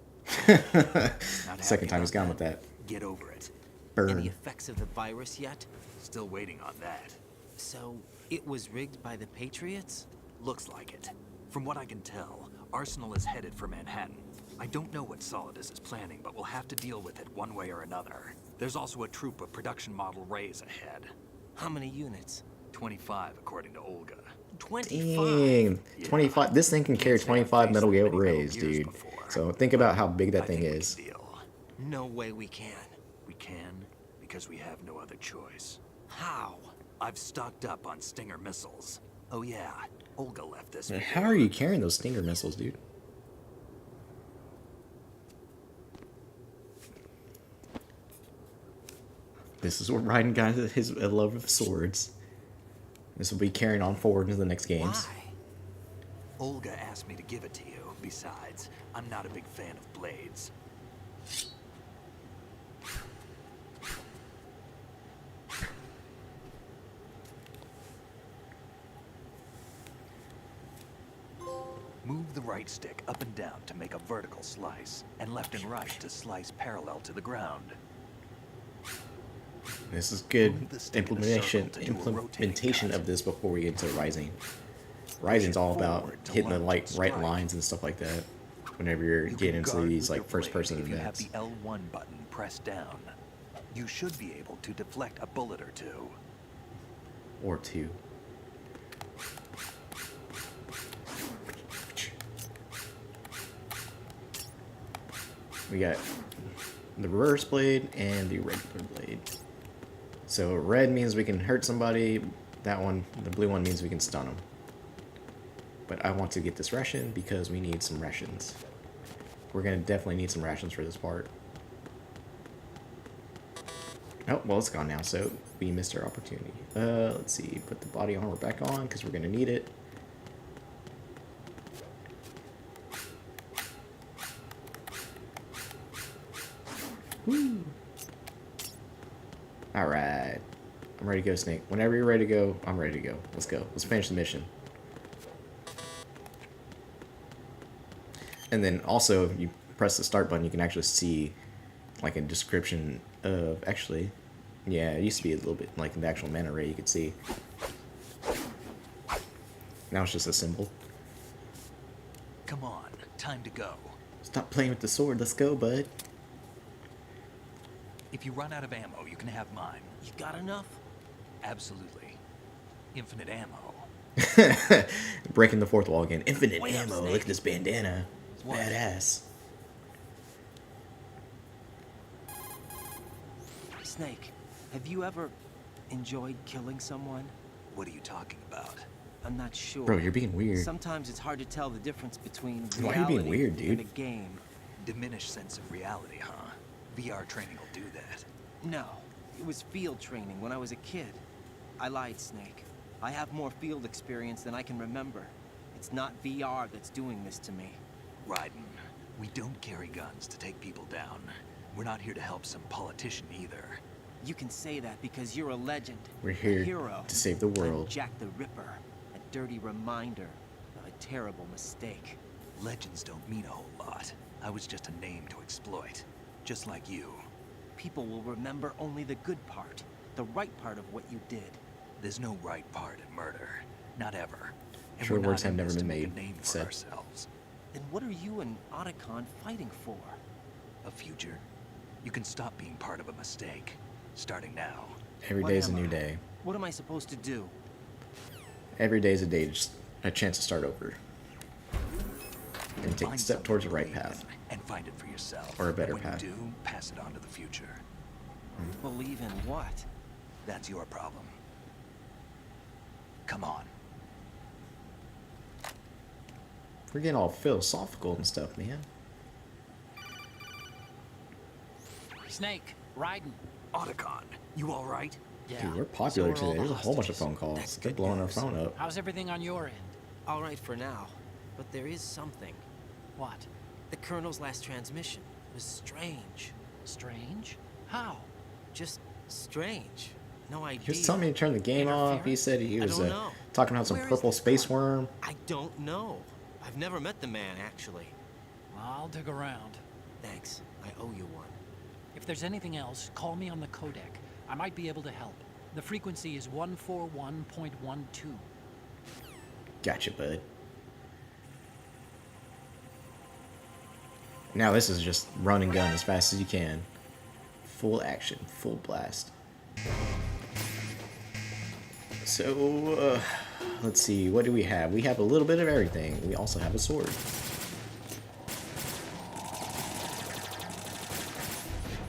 Second time he's gone with that. Get over it. Burn. Any effects of the virus yet? Still waiting on that. So, it was rigged by the Patriots? Looks like it. From what I can tell, Arsenal is headed for Manhattan. I don't know what Solidus is planning, but we'll have to deal with it one way or another. There's also a troop of production model Rays ahead. How many units? 25, according to Olga. 25? Dang, 25. This thing can carry 25 Metal Gear Rays, dude. So think about how big that thing is. No way we can. We can, because we have no other choice. How? I've stocked up on Stinger missiles. Oh yeah, Olga left this. How are you carrying those Stinger missiles, dude? This is what Raiden got his love of swords. This will be carrying on forward into the next games. Why? Olga asked me to give it to you. Besides, I'm not a big fan of blades. Move the right stick up and down to make a vertical slice, and left and right to slice parallel to the ground. This is good Move the stick in a circle to do a rotating implementation cut. of this before we get to Rising. Rising's all about Forward to hitting the left to right strike. lines and stuff like that. Whenever you're You getting can into guard these with like your first person blade if events. you have the L1 button pressed down. You should be able to deflect a bullet or two. Or two. We got the reverse blade and the regular blade. So red means we can hurt somebody. That one, the blue one, means we can stun them. But I want to get this ration because we need some rations. We're gonna definitely need some rations for this part. Oh, well, it's gone now, so we missed our opportunity. Let's see, put the body armor back on because we're gonna need it. Woo! Alright. I'm ready to go, Snake. Whenever you're ready to go, I'm ready to go. Let's go. Let's finish the mission. And then also, if you press the start button, you can actually see like a description of, actually, yeah, it used to be a little bit like the actual mana array you could see. Now it's just a symbol. Come on, time to go. Stop playing with the sword. Let's go, bud. If you run out of ammo, you can have mine. You got enough? Absolutely. Infinite ammo. Breaking the fourth wall again. Infinite Wait up, ammo. Snake. Look at this bandana. It's What? badass. Snake, have you ever enjoyed killing someone? What are you talking about? I'm not sure. Bro, you're being weird. Sometimes it's hard to tell the difference between Why are you being reality weird, dude? and a game. Diminished sense of reality, huh? VR training will do that. No, it was field training when I was a kid. I lied, Snake. I have more field experience than I can remember. It's not VR that's doing this to me. Raiden, we don't carry guns to take people down. We're not here to help some politician either. You can say that because you're a legend. We're here a hero. to save the world. I'm Jack the Ripper. A dirty reminder of a terrible mistake. Legends don't mean a whole lot. I was just a name to exploit. Just like you. People will remember only the good part. The right part of what you did. There's no right part in murder. Not ever. And Sure we're words not have in never this been to make made, a name for said. ourselves. Then what are you and Otacon fighting for? A future. You can stop being part of a mistake. Starting now. Every What day's a am new I? day. What am I supposed to do? Every day's a day, just a chance to start over. And take a Find step something towards to the right believe path. in and find it for yourself. Or a better when path. you do, pass it on to the future. Believe in what? That's your problem. Come on. We're getting all philosophical and stuff, man. Snake, Raiden. Otacon, you alright? Yeah. Dude, we're popular so are all today. the There's a whole bunch of hostages. phone calls. That's They're good blowing our news. phone up. How's everything on your end? All right for now. But there is something. What? The Colonel's last transmission was strange. Strange? How? Just strange. No idea. He was telling me to turn the game off. He said he I was don't know. talking about some Where is purple this space gun? worm. I don't know. I've never met the man, actually. I'll dig around. Thanks. I owe you one. If there's anything else, call me on the codec. I might be able to help. The frequency is 141.12. Gotcha, bud. Now this is just run and gun as fast as you can. Full action, full blast. So, let's see, what do we have? We have a little bit of everything. We also have a sword.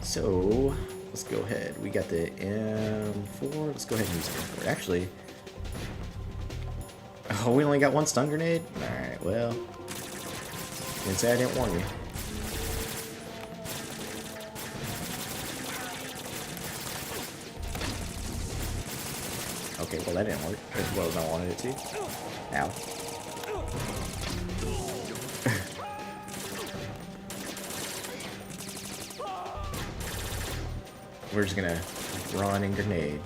So, let's go ahead. We got the M4. Let's go ahead and use the M4. Actually, oh, we only got one stun grenade? Alright, well, didn't say I didn't warn you. Okay, well that didn't work as well as I wanted it to. Ow. We're just gonna run and grenade.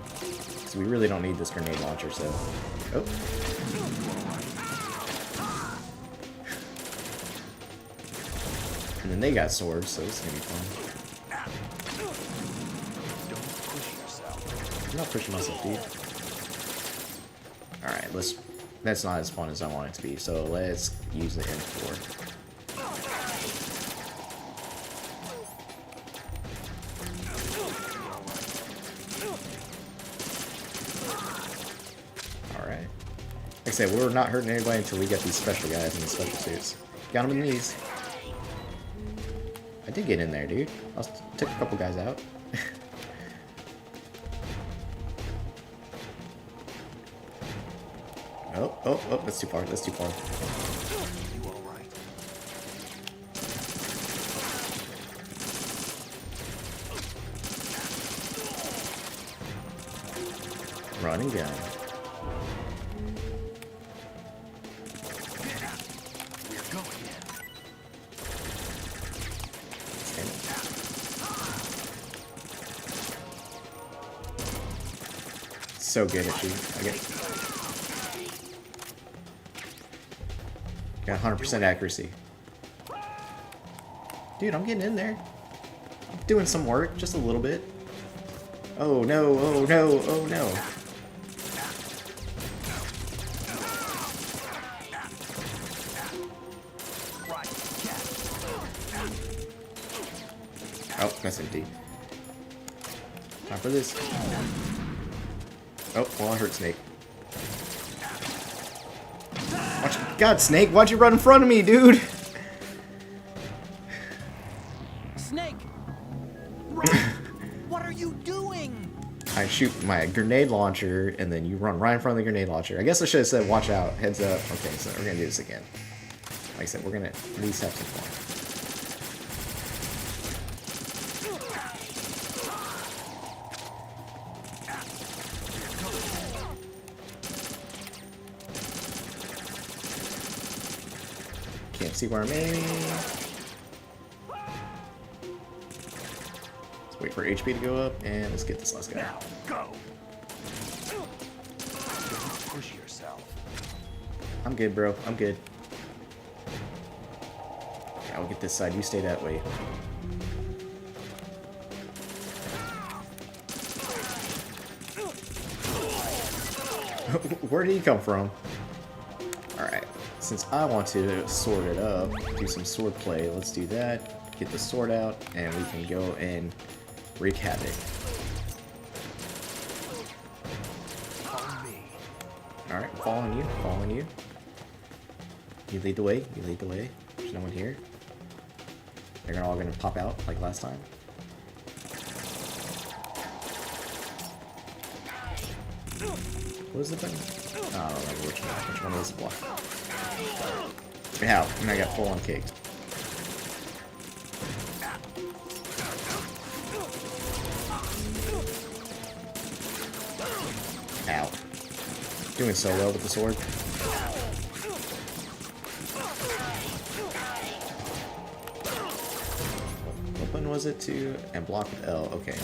So we really don't need this grenade launcher, so. Oh. And then they got swords, so this is gonna be fun. Don't push yourself. I'm not pushing myself, dude. Alright, let's... That's not as fun as I want it to be, so let's use the M4. Alright. Like I said, we're not hurting anybody until we get these special guys in the special suits. Got them in the knees. I did get in there, dude. I took a couple guys out. Oh, that's too far, that's too far. You alright? Run and gun. We're going. so good at shooting. Got 100% accuracy. Dude, I'm getting in there. I'm doing some work, just a little bit. Oh no, oh no, oh no. Oh, that's empty. Time for this. Oh, well, I hurt Snake. God, Snake, why'd you run in front of me, dude? Snake! What are you doing? I shoot my grenade launcher, and then you run right in front of the grenade launcher. I guess I should have said, watch out, heads up. Okay, so we're gonna do this again. Like I said, we're gonna at least have some fun. Can't see where I'm aiming. Let's wait for HP to go up, and let's get this last guy. Now, go. Push yourself. I'm good, bro. I'm good. Okay, I'll get this side. You stay that way. Where did he come from? Alright. Since I want to sword it up, do some sword play, let's do that. Get the sword out, and we can go and wreak havoc. Alright, following you, following you. You lead the way, you lead the way. There's no one here. They're all gonna pop out like last time. What is the thing? Oh, I don't remember which one was the block. Ow, and I got full on kicked. Ow. Doing so well with the sword. What button was it to? And block with L. Okay.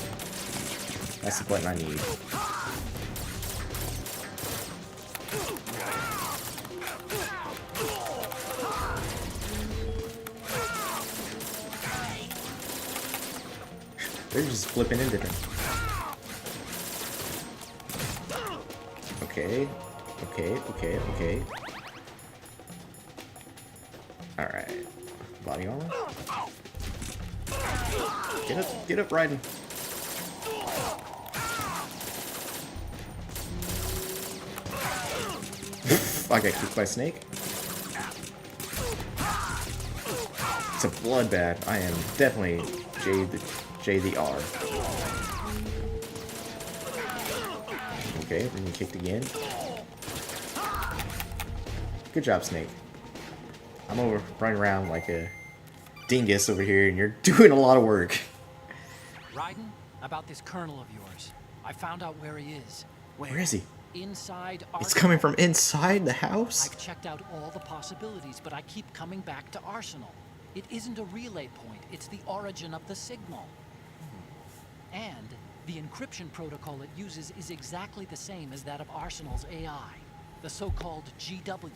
That's the button I need. They're just flipping into him. Okay. Okay, okay, okay. Alright. Body armor? Get up, Raiden. I got kicked by a snake. It's a bloodbath. I am definitely J the R. Okay, then you kicked again. Good job, Snake. I'm over running around like a dingus over here, and you're doing a lot of work. Raiden, about this colonel of yours. I found out where he is. Where is he? Inside It's Arsenal. coming from inside the house? I've checked out all the possibilities, but I keep coming back to Arsenal. It isn't a relay point, it's the origin of the signal. And the encryption protocol it uses is exactly the same as that of Arsenal's AI, the so-called GW.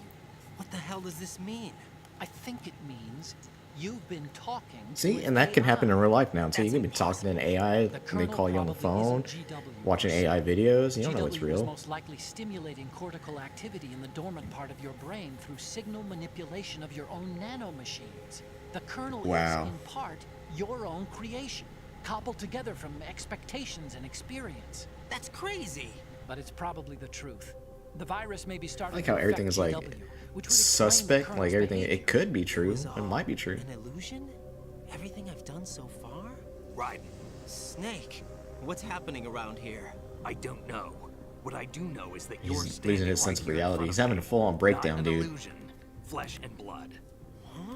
What the hell does this mean? I think it means you've been talking. See, and that can happen in real life now too. You can be talking to an AI, and they call you on the phone, watching AI videos. You don't know it's GW was real. most likely stimulating cortical activity in the dormant part of your brain through signal manipulation of your own nanomachines. The kernel Wow. is, in part, your own creation, cobbled together from expectations and experience. That's crazy. But it's probably the truth. The virus may be I starting like to how affect everything is like GW, which would explain the suspect, kernel's like everything. behavior. It could be true. Was It might be true. An illusion? Everything I've done so far? Raiden. Snake, what's happening around here? I don't know. What I do know is that you're He's standing losing his right sense of here in reality. front He's of having me. a full-on breakdown, Not an dude. illusion. Flesh and blood. Huh?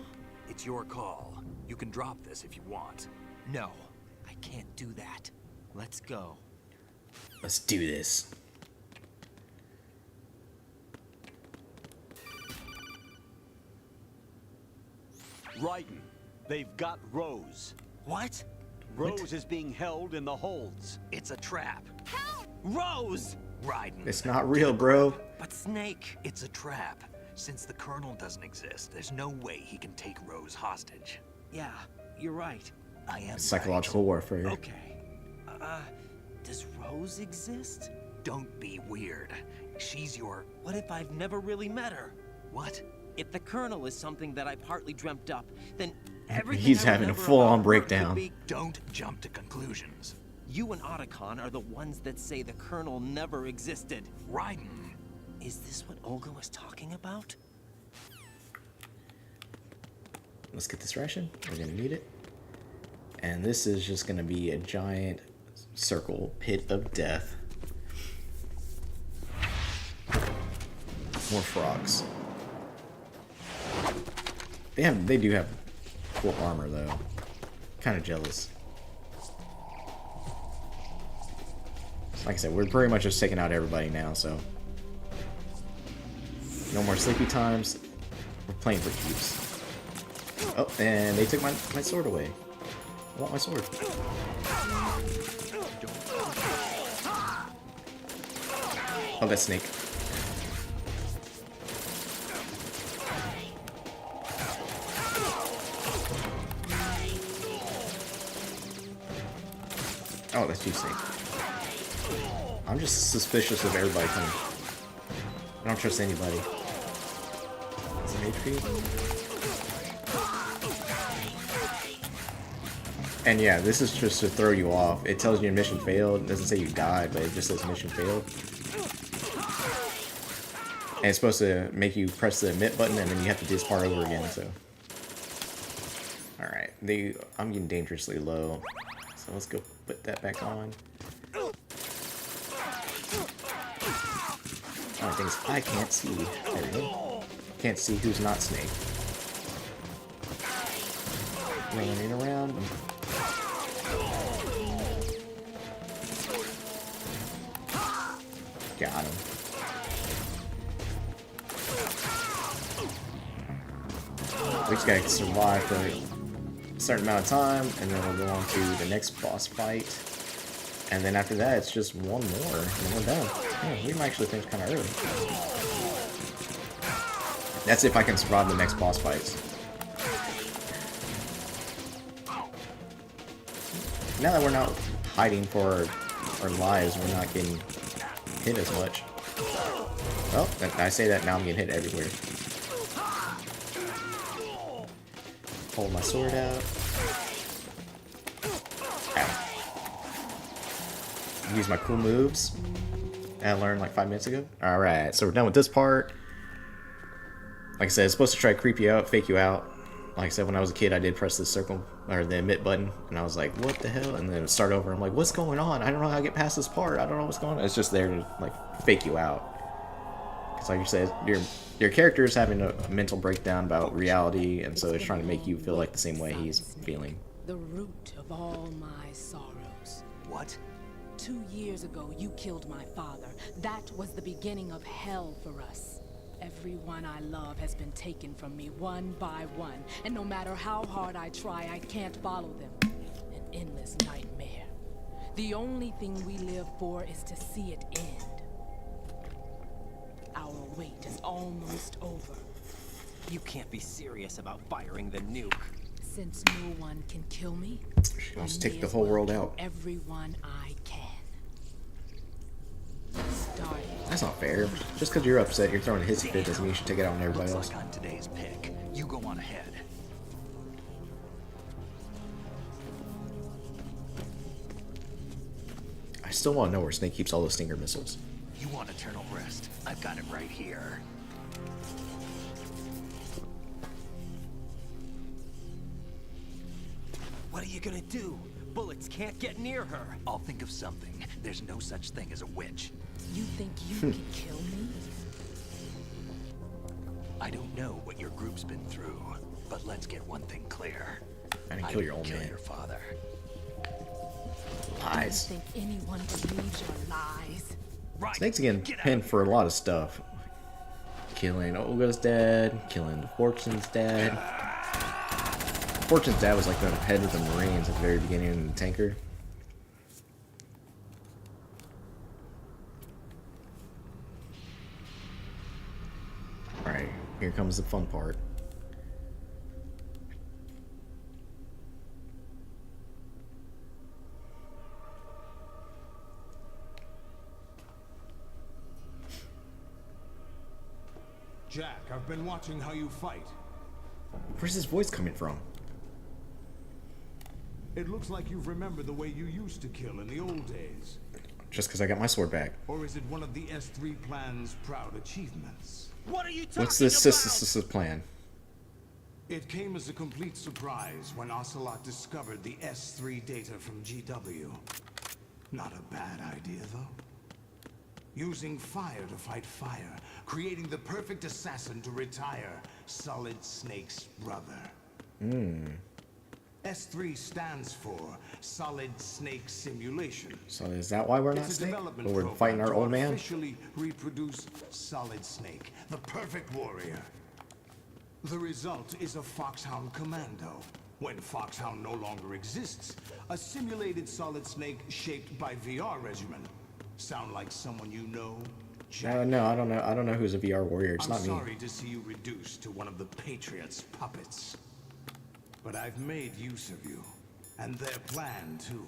It's your call. You can drop this if you want. No, I can't do that. Let's go. Let's do this. Raiden, they've got Rose. What? Rose is being held in the holds. It's a trap. Rose! Raiden. It's not real, bro. But Snake, it's a trap. Since the Colonel doesn't exist, there's no way he can take Rose hostage. Yeah, you're right. I am Psychological warfare. Okay. Does Rose exist? Don't be weird. She's your... What if I've never really met her? What? If the Colonel is something that I partly dreamt up, then everything He's I having a remember full-on about her breakdown. could be- Don't jump to conclusions. You and Otacon are the ones that say the Colonel never existed. Raiden. Is this what Olga was talking about? Let's get this ration. We're gonna need it. And this is just gonna be a giant circle pit of death. More frogs. They do have full armor though. Kind of jealous. Like I said, we're pretty much just taking out everybody now, so no more sleepy times. We're playing for keeps. Oh, and they took my sword away. I want my sword. Oh, that's Snake. Oh, that's you, Snake. I'm just suspicious of everybody coming. I don't trust anybody. Is it HP? And yeah, this is just to throw you off. It tells you your mission failed. It doesn't say you died, but it just says mission failed. And it's supposed to make you press the emit button, and then you have to do this part over again, so. Alright, I'm getting dangerously low. So let's go put that back on. Only thing is, I can't see. There we go. Can't see who's not Snake. Running around. Got him. We just gotta survive for a certain amount of time, and then we'll go on to the next boss fight. And then after that, it's just one more, and then we're done. Yeah, we might actually finish kind of early. That's if I can survive the next boss fights. Now that we're not hiding for our lives, we're not getting hit as much. Well, I say that now I'm getting hit everywhere. Pull my sword out. Ow. Use my cool moves that I learned like 5 minutes ago. Alright, so we're done with this part. Like I said, it's supposed to try to creep you out, fake you out. Like I said, when I was a kid, I did press the circle, or the emit button, and I was like, what the hell? And then it would start over. I'm like, what's going on? I don't know how to get past this part. I don't know what's going on. It's just there to, like, fake you out. Because like you said, your character is having a mental breakdown about reality, and so it's trying to make you feel like the same way he's feeling. The root of all my sorrows. What? 2 years ago, you killed my father. That was the beginning of hell for us. Everyone I love has been taken from me one by one, and no matter how hard I try, I can't follow them. An endless nightmare. The only thing we live for is to see it end. Our wait is almost over. You can't be serious about firing the nuke. Since no one can kill me, She wants to take the whole world out. everyone I can. Starting. That's not fair. Just because you're upset, you're throwing his fit doesn't mean you should take it out on everybody else. Looks like on today's pick. You go on ahead. I still want to know where Snake keeps all those Stinger missiles. You want eternal rest? I've got it right here. What are you gonna do? Bullets can't get near her. I'll think of something. There's no such thing as a witch. You think you can kill me? I don't know what your group's been through, but let's get one thing clear. I didn't kill your old kill man. your father. Lies. Do you think anyone believes your lies? Right. Snake's getting pinned for a lot of stuff. Killing Olga's dad, killing Fortune's dad. Fortune's dad was like the head of the Marines at the very beginning of the tanker. Here comes the fun part. Jack, I've been watching how you fight. Where's his voice coming from? It looks like you've remembered the way you used to kill in the old days. Just because I got my sword back. Or is it one of the S3 plan's proud achievements? What are you talking What's this plan? It came as a complete surprise when Ocelot discovered the S3 data from GW. Not a bad idea, though. Using fire to fight fire, creating the perfect assassin to retire Solid Snake's brother. S3 stands for Solid Snake Simulation. So is that why we're not It's a Snake? development Or we're program fighting our to old man? Officially reproduce Solid Snake, the perfect warrior. The result is a Foxhound Commando. When Foxhound no longer exists, a simulated Solid Snake shaped by VR regimen. Sound like someone you know? No, I don't know. I don't know who's a VR warrior. It's I'm not me. sorry to see you reduced to one of the Patriots' puppets. But I've made use of you. And their plan, too.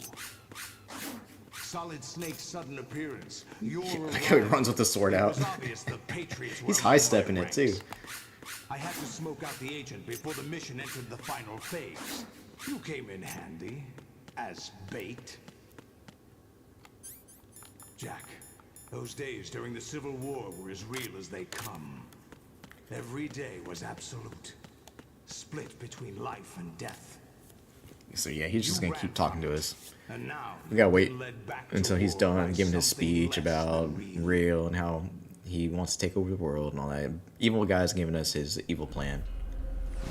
Solid Snake's sudden appearance. Your Look how he runs with the sword out. He's high-stepping it, too. I had to smoke out the agent before the mission entered the final phase. You came in handy. As bait. Jack, those days during the Civil War were as real as they come. Every day was absolute. Split between life and death. So yeah, he's just gonna keep talking to us. And now, We gotta wait until he's done giving his speech about real and how he wants to take over the world and all that. Evil guy's giving us his evil plan.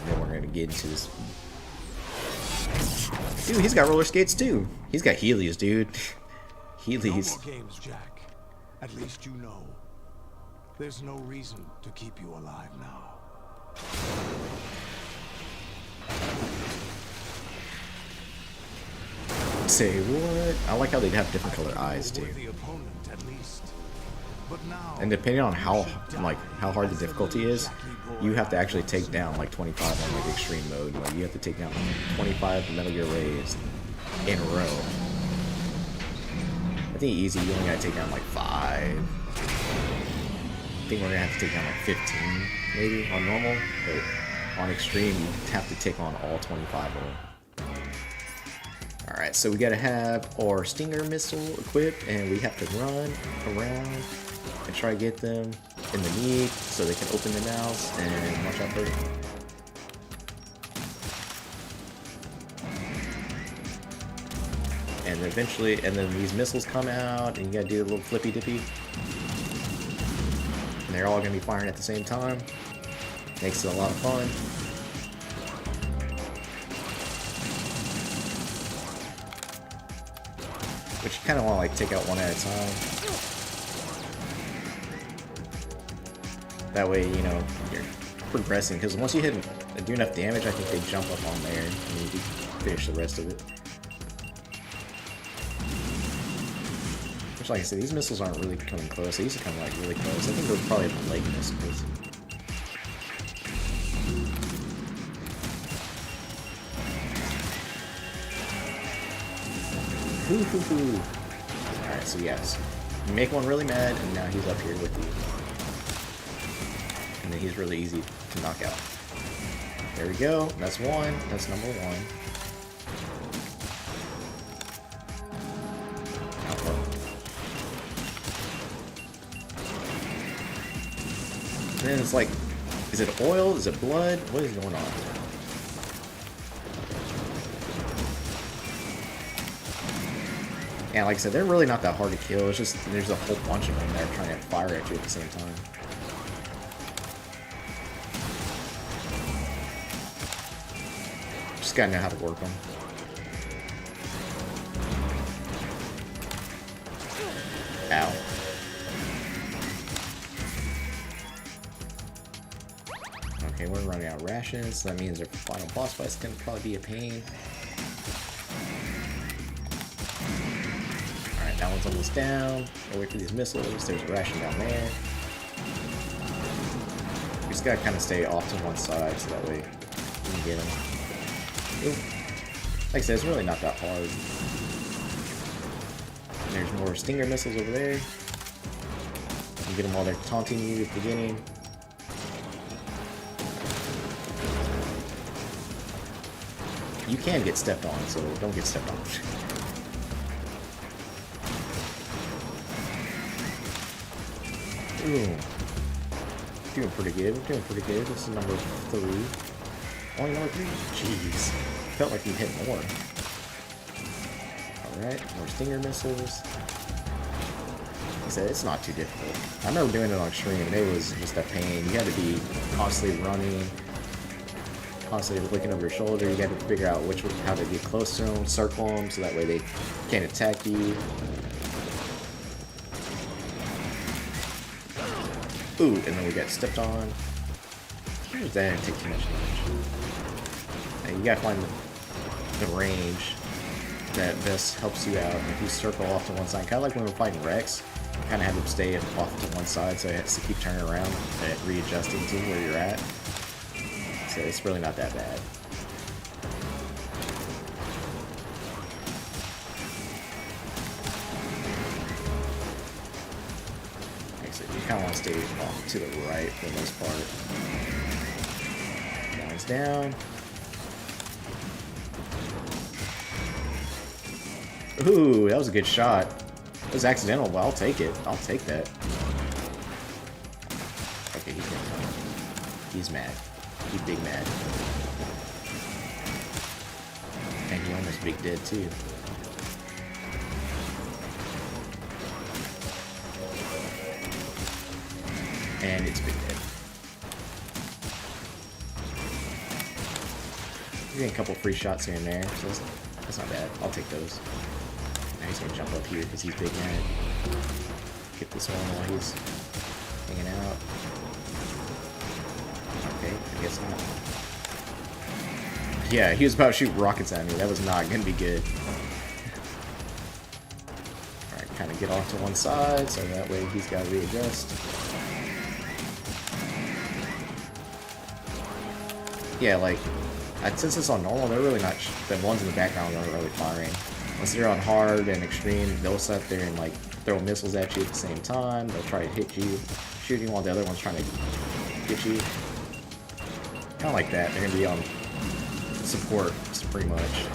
And then we're gonna get into this. Dude, he's got roller skates too. He's got Heelys, dude. Heelys. No more games, Jack. At least you know. There's no reason to keep you alive now. Say what? I like how they have different colored eyes too. And depending on how hard the difficulty is, you have to actually take down like 25 on like extreme mode. Like you have to take down 25 Metal Gear Rays in a row. I think easy you only gotta take down like 5. I think we're gonna have to take down like 15 maybe on normal, but on extreme you have to take on all 25 of them. Alright, so we gotta have our Stinger missile equipped, and we have to run around and try to get them in the knee so they can open their mouths and watch out for them. And eventually, and then these missiles come out, and you gotta do a little flippy dippy. And they're all gonna be firing at the same time. Makes it a lot of fun. But you kind of want to like take out one at a time. That way, you know, you're progressing. Because once you do enough damage, I think they jump up on there and you can finish the rest of it. Which, like I said, these missiles aren't really coming close. They used to come like really close. I think they're probably the leg missiles. Alright, so yes. You make one really mad, and now he's up here with you. And then he's really easy to knock out. There we go. That's one. That's number one. And then it's like, is it oil? Is it blood? What is going on? And like I said, they're really not that hard to kill. It's just there's a whole bunch of them that are trying to fire at you at the same time. Just gotta know how to work them. Ow. Okay, we're running out of rations, so that means our final boss fight's gonna probably be a pain. That one's almost down. I'll wait for these missiles. There's a ration down there. We just just gotta kind of stay off to one side so that way you can get them. Ooh. Like I said, it's really not that hard. And there's more stinger missiles over there. You get them while they're taunting you at the beginning. You can get stepped on, so don't get stepped on. Ooh. Doing pretty good. We're doing pretty good. This is number 3. Only number 3? Jeez. Felt like we hit more. Alright, more stinger missiles. Like I said, it's not too difficult. I remember doing it on stream, and it was just a pain. You had to be constantly running, constantly looking over your shoulder. You got to figure out how to get close to them, circle them, so that way they can't attack you. Ooh, and then we got stepped on. Here's that, didn't take too much damage. Now you gotta find the range that best helps you out. And if you circle off to one side, kind of like when we're fighting Rex, you kind of have them stay off to one side, so it has to keep turning around and readjusting to where you're at. So it's really not that bad. You kind of want to stay off to the right for the most part. Lines down. Ooh, that was a good shot. It was accidental, but I'll take it. I'll take that. Okay, he's gonna come. He's mad. He's big mad. And he almost big dead too. And it's big dead. We're getting a couple free shots here and there, so that's not bad. I'll take those. Now he's gonna jump up here because he's big mad. Get this one while he's hanging out. Okay, I guess not. Yeah, he was about to shoot rockets at me. That was not gonna be good. Alright, kind of get off to one side, so that way he's got to readjust. Yeah, like, since it's on normal, they're really not, the ones in the background aren't really firing. Once they're on hard and extreme, they'll sit there and like throw missiles at you at the same time. They'll try to hit you, shooting while the other one's trying to get you. Kind of like that. They're going to be on support, pretty much.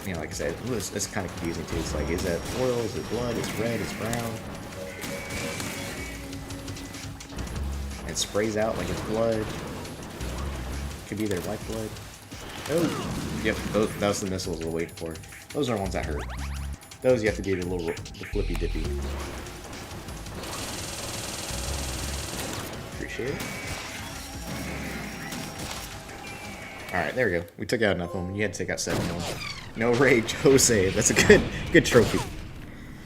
You know, like I said, it's kind of confusing too. It's like, is that oil? Is it blood? It's red? It's brown? It sprays out like it's blood. Could be their lifeblood. Oh, yep. That was the missiles we're waiting for. Those are the ones that hurt. Those you have to give it a little the flippy dippy. Appreciate it. All right, there we go. We took out enough of them. You had to take out 7 of them. No rage, Jose. That's a good trophy.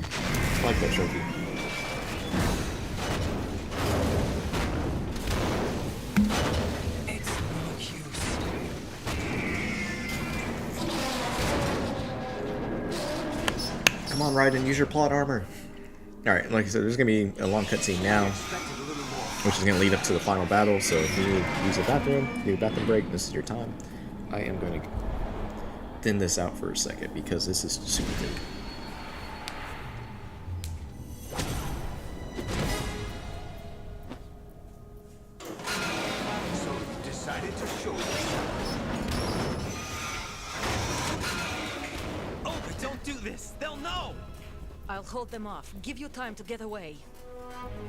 I like that trophy. Come on, Raiden, use your plot armor. Alright, like I said, there's going to be a long cutscene now, which is going to lead up to the final battle, so if you need to use the bathroom, need a bathroom break, this is your time. I am going to thin this out for a second, because this is super big. So you decided to show Oh, but don't do this! They'll know! I'll hold them off. Give you time to get away.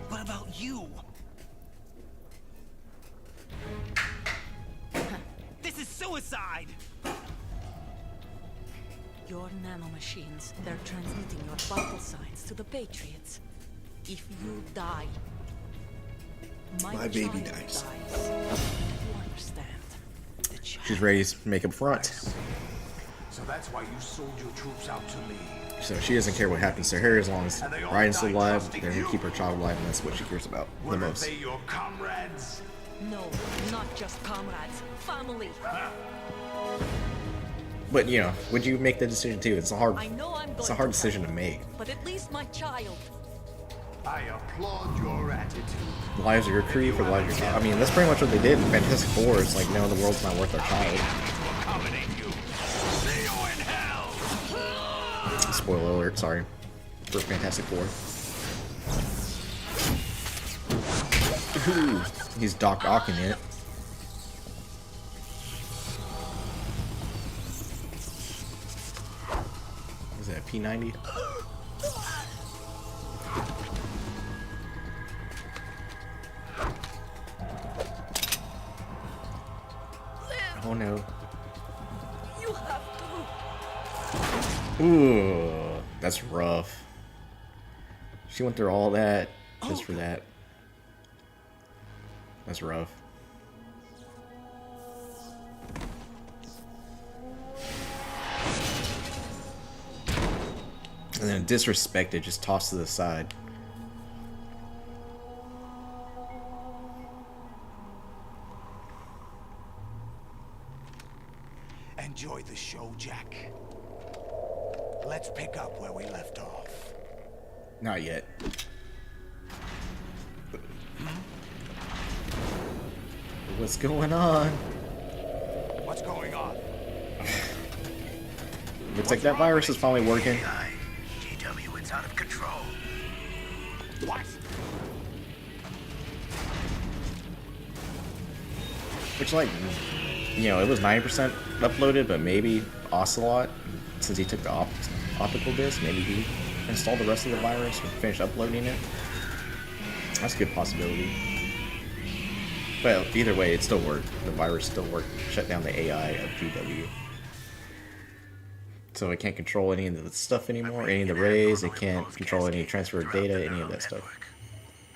What about you? This is suicide! Your nanomachines, they're transmitting your vital signs to the Patriots. If you die, my baby dies. You understand? She's ready to make up front. So that's why you sold your troops out to me. So she doesn't care what happens to her as long as Raiden's still alive. They're going to keep her child alive, and that's what she cares about the most. Were they your comrades? No, not just comrades. Family. But you know, would you make the decision too? It's a hard, I know I'm it's a going hard to decision fail, to make. but at least my child. I applaud your attitude. The lives of your crew for the lives of your child. I mean, that's pretty much what they did in Fantastic Four. It's like, no, the world's not worth our child. Spoiler alert, sorry. For Fantastic Four. Ooh, he's Doc Ocking it. Is that a P90? Oh no. You have to. Ooh, that's rough. She went through all that just for that. That's rough. And then disrespected, just tossed to the side. Enjoy the show, Jack. Let's pick up where we left off. Not yet. What's going on? What's going on? Looks like that virus is finally working. GW, it's out of control. What? Which, like, you know, it was 90% uploaded, but maybe Ocelot, since he took the optical disc, maybe he installed the rest of the virus and finished uploading it. That's a good possibility. But either way, it still worked. The virus still worked. Shut down the AI of GW. So it can't control any of the stuff anymore, any of the rays. It can't control any transfer of data, any of that stuff.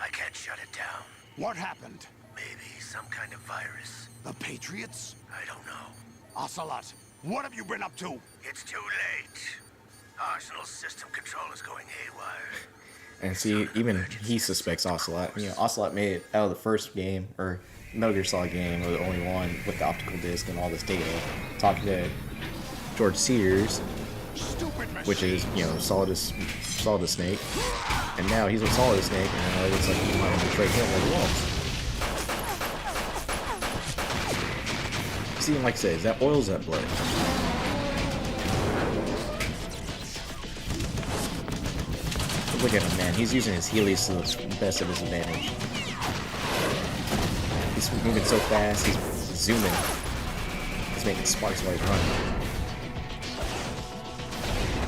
I can't shut it down. What happened? Maybe some kind of virus. The Patriots? I don't know. Ocelot, what have you been up to? It's too late. Arsenal's system control is going haywire. And see, even he suspects Ocelot. You know, Ocelot made it out of the first game, or Metal Gear Solid game, or the only one with the optical disc and all this data. Talking to George Sears, which is, you know, Solid Snake. And now he's with Solid Snake, and it looks like he might betray him like well. See, like I said, is that oil, is that blood? Look at him, man. He's using his Heelys to the best of his advantage. He's moving so fast, he's zooming. He's making sparks while he's running.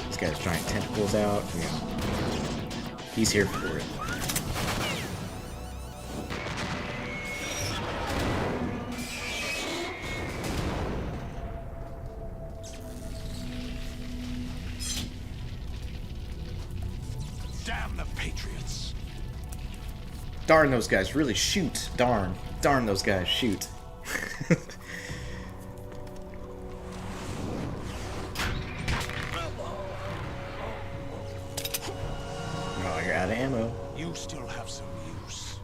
This guy's giant tentacles out. Yeah. He's here for it. Damn the Patriots. Darn those guys, really shoot. Darn those guys, shoot. Oh, you're out of ammo. You still have some use.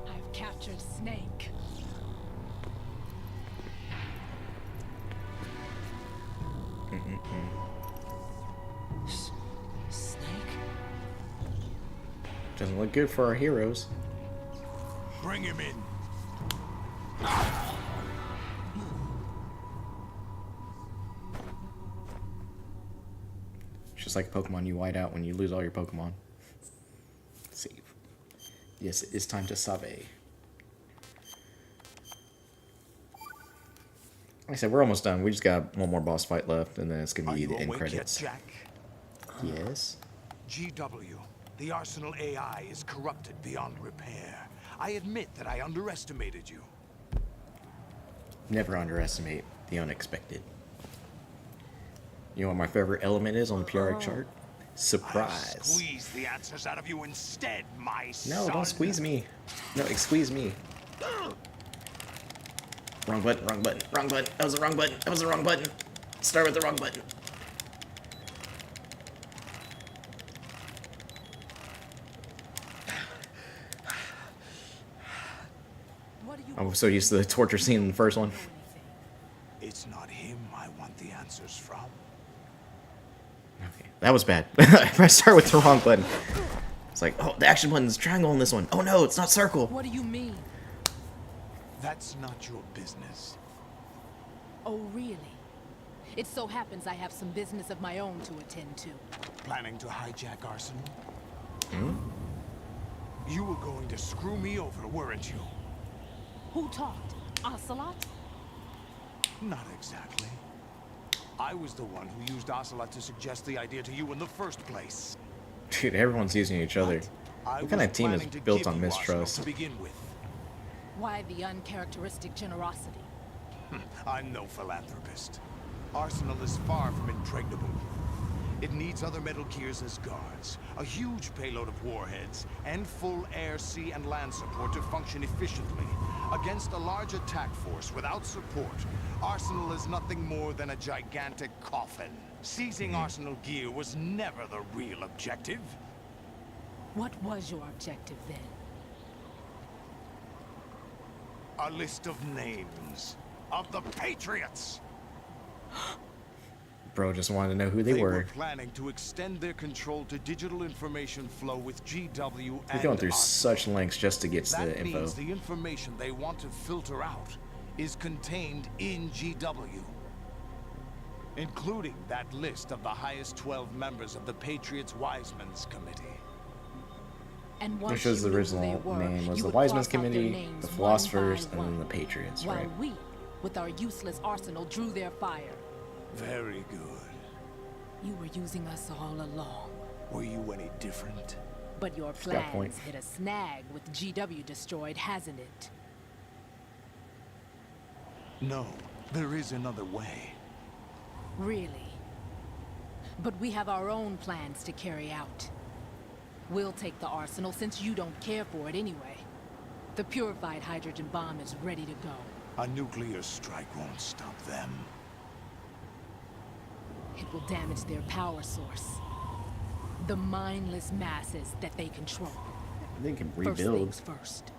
I've captured Snake. Doesn't look good for our heroes. Bring him in. It's just like a Pokemon you white out when you lose all your Pokemon. Save. Yes, it is time to save. Like I said, we're almost done. We just got one more boss fight left, and then it's gonna be the end credits. Jack? Yes. GW, the Arsenal AI is corrupted beyond repair. I admit that I underestimated you. Never underestimate the unexpected. You know what my favorite element is on the PRX chart? Surprise. Squeeze the answers out of you instead, my son. No, don't squeeze me. No, squeeze me. Wrong button, wrong button, wrong button. That was the wrong button. That was the wrong button. Start with the wrong button. I'm so used to the torture scene in the first one. answers from. Okay, that was bad. I started with the wrong button. It's like, oh, the action button is triangle on this one. Oh no, it's not circle. What do you mean? That's not your business. Oh, really? It so happens I have some business of my own to attend to. Planning to hijack Arsenal? Hmm? You were going to screw me over, weren't you? Who talked? Ocelot? Not exactly. I was the one who used Ocelot to suggest the idea to you in the first place. Dude, everyone's using each other. What kind of team is built on mistrust? To begin with. Why the uncharacteristic generosity? I'm no philanthropist. Arsenal is far from impregnable. It needs other Metal Gears as guards, a huge payload of warheads, and full air, sea, and land support to function efficiently. Against a large attack force without support, Arsenal is nothing more than a gigantic coffin. Seizing Arsenal gear was never the real objective. What was your objective then? A list of names of the Patriots. Bro just wanted to know who they were. Planning to extend their control to digital information flow with GW We're going through such lengths just to get to the That info. means the information they want to filter out is contained in GW, including that list of the highest 12 members of the Patriots Wiseman's Committee. And Which was the original name was the Wiseman's Committee, the Philosophers, and then the Patriots, while right? we, with our useless arsenal, drew their fire. Very good. You were using us all along. Were you any different? But your Got a point. plans hit a snag with GW destroyed, hasn't it? No, there is another way. Really? But we have our own plans to carry out. We'll take the arsenal since you don't care for it anyway. The purified hydrogen bomb is ready to go. A nuclear strike won't stop them. It will damage their power source. The mindless masses that they control. They can First rebuild. things first.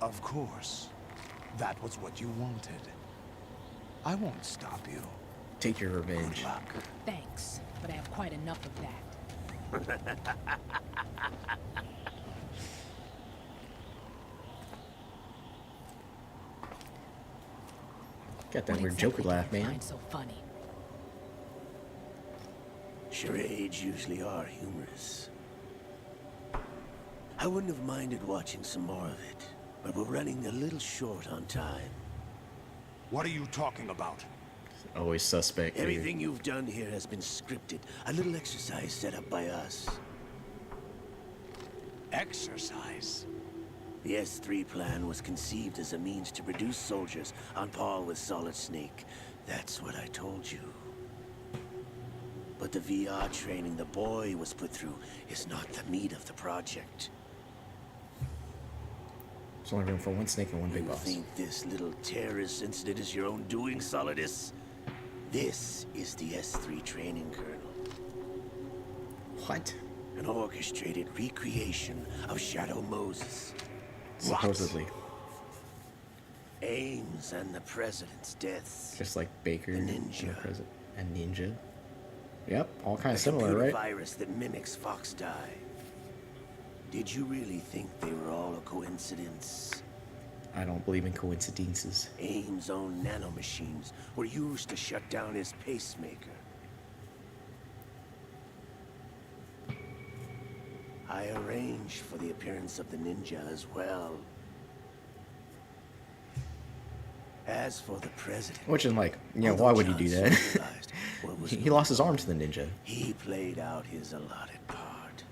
Of course. That was what you wanted. I won't stop you. Take your revenge. Good luck. Thanks, but I have quite enough of that. Got that What weird exactly Joker do laugh, you man. find so funny? Charades usually are humorous. I wouldn't have minded watching some more of it, but we're running a little short on time. What are you talking about? Always suspect. dude. Everything you've done here has been scripted. A little exercise set up by us. Exercise? The S3 plan was conceived as a means to produce soldiers on par with Solid Snake. That's what I told you. But the VR training the boy was put through is not the meat of the project. There's only room for one snake and one big You boss. think this little terrorist incident is your own doing, Solidus? This is the S3 training kernel. What? An orchestrated recreation of Shadow Moses. Supposedly. Ames and the president's deaths. Just like Baker and the ninja. president. And Ninja. Yep, all kind A of similar, computer right? virus that mimics Fox Die. Did you really think they were all a coincidence? I don't believe in coincidences. Ames' own nanomachines were used to shut down his pacemaker. I arranged for the appearance of the ninja as well. As for the president... Which is like, yeah, although why would you do Johnson that? realized what was He lost his arm to the ninja. He played out his allotted part.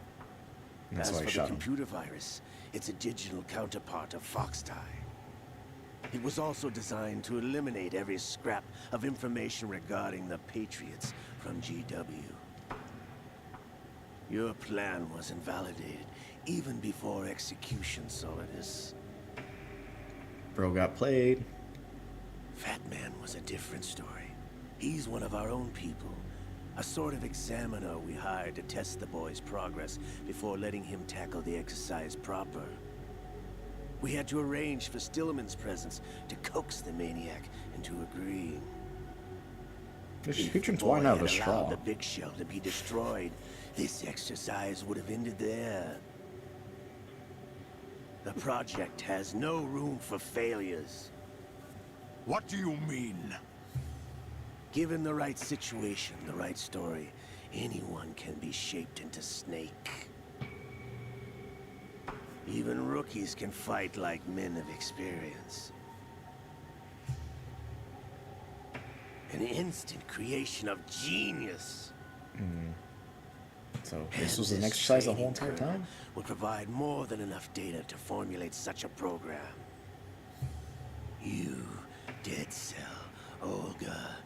And that's As why for he the shot him. computer virus, it's a digital counterpart of Fox Die. It was also designed to eliminate every scrap of information regarding the Patriots from GW. Your plan was invalidated even before execution, Solidus. Bro got played. Fat Man was a different story. He's one of our own people. A sort of examiner we hired to test the boy's progress before letting him tackle the exercise proper. We had to arrange for Stillman's presence to coax the maniac into agreeing. Who drinks wine out of a straw? The big shell to be destroyed, this exercise would have ended there. The project has no room for failures. What do you mean? Given the right situation, the right story, anyone can be shaped into Snake. Even rookies can fight like men of experience. An instant creation of genius. So this was an exercise the whole entire time? Would provide more than enough data to formulate such a program. You, Dead Cell, Olga,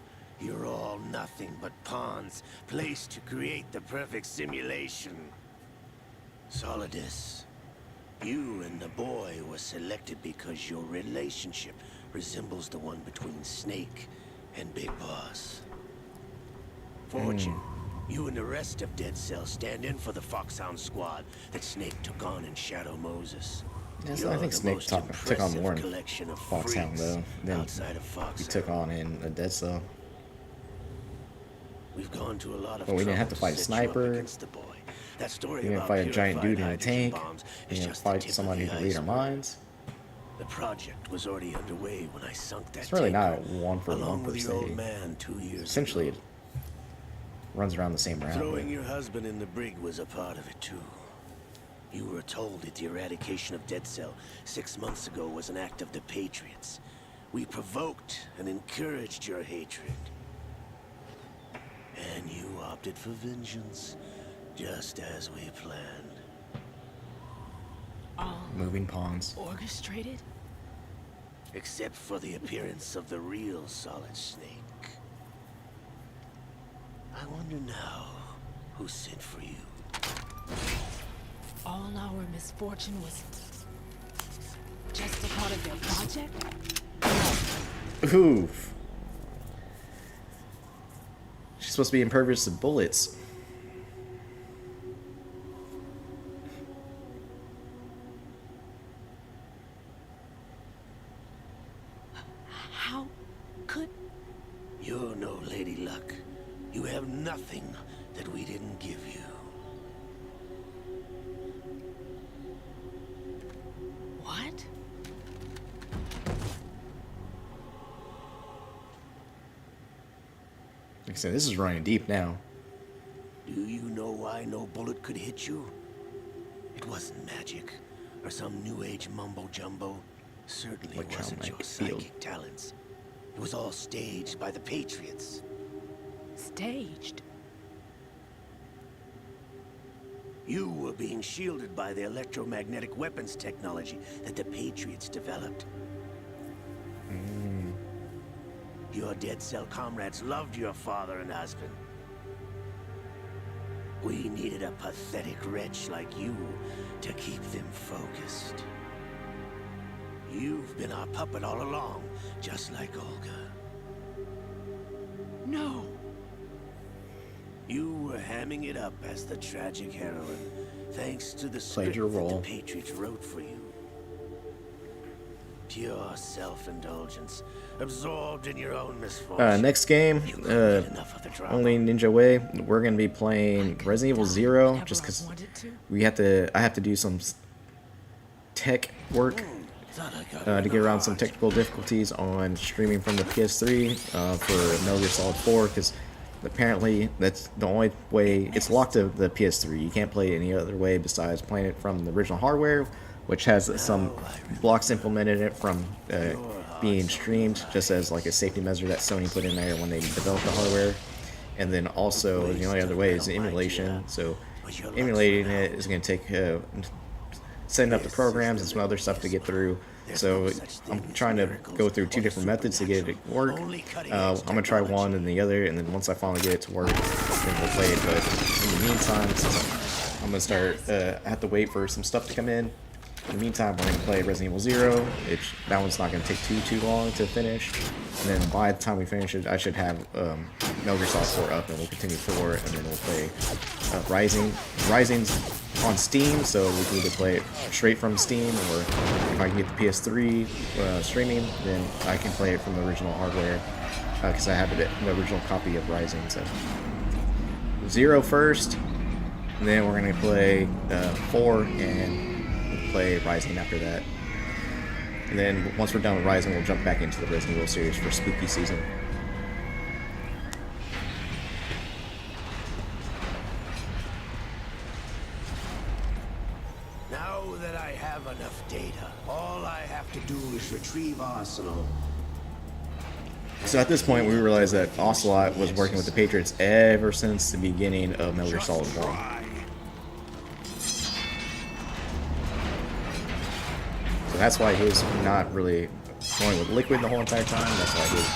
you're all nothing but pawns placed to create the perfect simulation. Solidus, you and the boy were selected because your relationship resembles the one between Snake and Big Boss. Fortune, you and the rest of Dead Cell stand in for the Foxhound squad that Snake took on in Shadow Moses. Yes, I think Snake took on more in Foxhound though than he took on in a Dead Cell. We've gone to a lot of But we didn't have to fight a sniper. That story We didn't fight a giant dude in a tank. We didn't fight somebody who could read our minds. The project was already underway when I sunk that. It's really tanker, not one for along one per with se. your old man 2 years Essentially, ago. it runs around the same route. Throwing your husband in the brig was a part of it too. You were told that the eradication of Dead Cell 6 months ago was an act of the Patriots. We provoked and encouraged your hatred. And you opted for vengeance, just as we planned. Moving pawns. Orchestrated? Except for the appearance of the real Solid Snake. I wonder now who sent for you. All our misfortune was just a part of their project? Oof. She's supposed to be impervious to bullets. How could... You're no Lady Luck. You have nothing that we didn't give you. What? Like I said, this is running deep now. Do you know why no bullet could hit you? It wasn't magic, or some new age mumbo-jumbo. Certainly wasn't your psychic talents. It was all staged by the Patriots. Staged? You were being shielded by the electromagnetic weapons technology that the Patriots developed. Your Dead Cell comrades loved your father and husband. We needed a pathetic wretch like you to keep them focused. You've been our puppet all along, just like Olga. No. You were hamming it up as the tragic heroine, thanks to the Played script your that role. the Patriots wrote for you. Pure self-indulgence, absorbed in your own misfortune. Next game, only Ninja Way. We're gonna be playing Resident Evil 0, just because I have to do some tech work to get around some technical difficulties on streaming from the PS3 for Metal Gear Solid 4, because apparently that's the only way. It's locked to the PS3. You can't play it any other way besides playing it from the original hardware, which has some blocks implemented in it from being streamed, just as like a safety measure that Sony put in there when they developed the hardware. And then also the only other way is emulation. So emulating it is going to take setting up the programs and some other stuff to get through. So I'm trying to go through two different methods to get it to work. I'm going to try one and the other, and then once I finally get it to work, then we'll play it. But in the meantime, since I'm going to start, I have to wait for some stuff to come in. In the meantime, we're going to play Resident Evil 0. That one's not going to take too long to finish. And then by the time we finish it, I should have Metal Gear Solid 4 up, and we'll continue 4, and then we'll play Rising. Rising's on Steam, so we can either play it straight from Steam, or if I can get the PS3 streaming, then I can play it from the original hardware. because I have the original copy of Rising. So 0 first, and then we're gonna play 4 and play Rising after that. And then once we're done with Rising, we'll jump back into the Resident Evil series for spooky season. Now that I have enough data, all I have to do is retrieve Arsenal. So at this point, we realized that Ocelot was working with the Patriots ever since the beginning of Metal Gear Solid 1. So that's why he was not really going with Liquid the whole entire time. That's why he was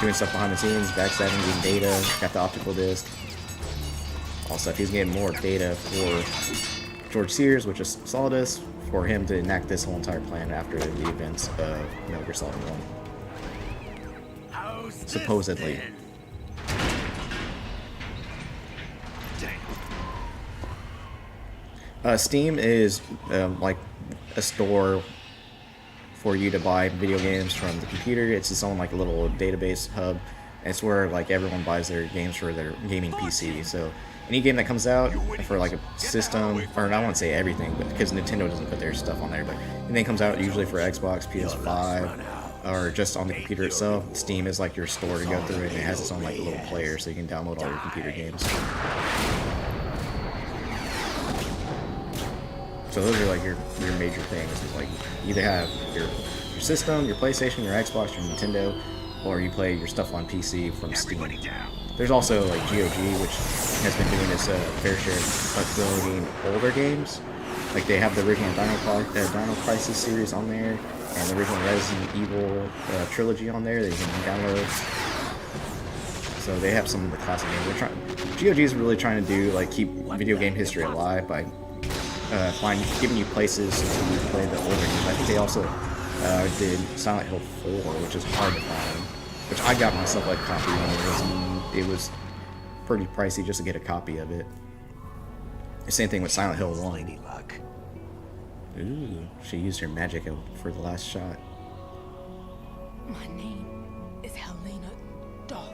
doing stuff behind the scenes, backstabbing, getting data, got the optical disc. Also, he's getting more data for George Sears, which is Solidus, for him to enact this whole entire plan after the events of Metal Gear Solid 1. Supposedly. Steam is like a store for you to buy video games from the computer. It's its own like a little database hub. And it's where like everyone buys their games for their gaming PC. So any game that comes out for like a system, or I won't say everything, but because Nintendo doesn't put their stuff on there, but anything comes out usually for Xbox, PS5, or just on the computer itself. Steam is like your store to go through it, and it has its own like little player, so you can download all your computer games. So those are like your major things. Like you either have your system, your PlayStation, your Xbox, your Nintendo, or you play your stuff on PC from Steam. There's also like GOG, which has been doing this fair share of uploading older games. Like they have the original Dino Crisis series on there, and the original Resident Evil trilogy on there that you can download. So they have some of the classic games. GOG is really trying to do like keep video game history alive by giving you places to play the older games. I think they also did Silent Hill 4, which is hard to find. Which I got myself like a copy when it was pretty pricey just to get a copy of it. The same thing with Silent Hill 1. Ooh, she used her magic for the last shot. My name is Helena Dolph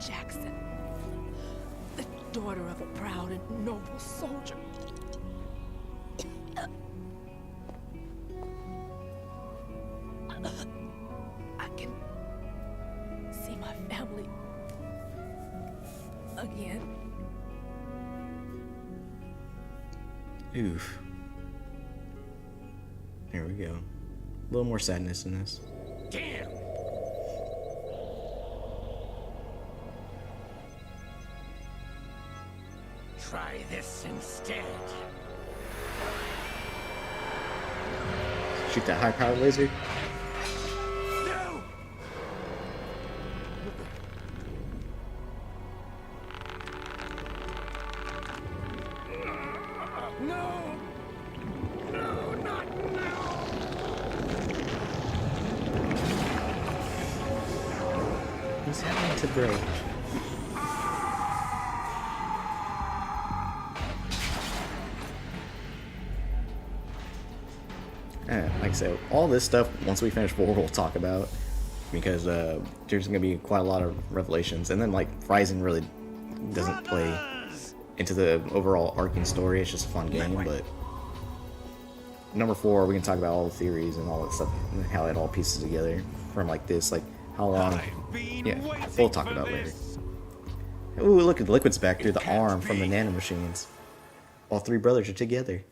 Jackson, the daughter of a proud and noble soldier. I can see my family again. Oof. There we go. A little more sadness in this. Damn! Try this instead. Shoot that high-powered laser. No! No! No, not now! What's happening to bro? Like I said, all this stuff, once we finish 4, we'll talk about, because there's going to be quite a lot of revelations, and then like Rising really doesn't play into the overall arcing story. It's just a fun game. But number 4, we can talk about all the theories and all that stuff, and how it all pieces together from like this, like how long. Yeah, we'll talk about it later. Ooh, look at the Liquid's back through the arm from the nanomachines. All 3 brothers are together.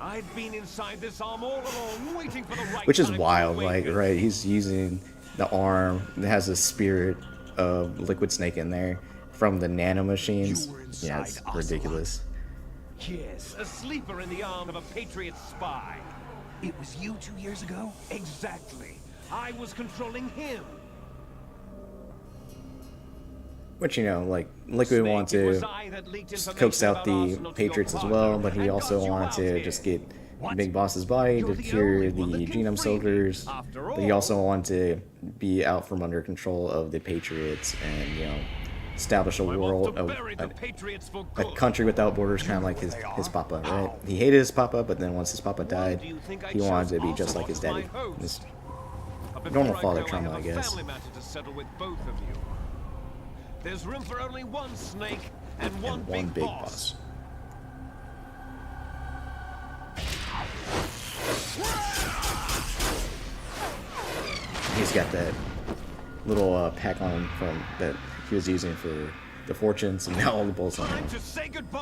I've been inside this arm all along, waiting for the right Which is time to wild, awaken. like, right, he's using the arm that has a spirit of Liquid Snake in there from the nanomachines. Yeah, it's ridiculous. Yes, a sleeper in the arm of a Patriot spy. It was you 2 years ago? Exactly. I was controlling him. Which, you know, like, Liquid wanted to coax out the Patriots as well, but he also wanted to just get Big Boss's body to cure the genome soldiers, but he also wanted to be out from under control of the Patriots and, you know, establish a world, a country without borders, kind of like his papa, right? He hated his papa, but then once his papa died, he wanted to be just like his daddy. normal Before father I go, trauma, I I have a guess. family matter to settle with both of you. There's room for only one snake and one One big boss. He's got that little pack on him from that he was using for the fortunes, and now all the bolts on him. Time to say goodbye.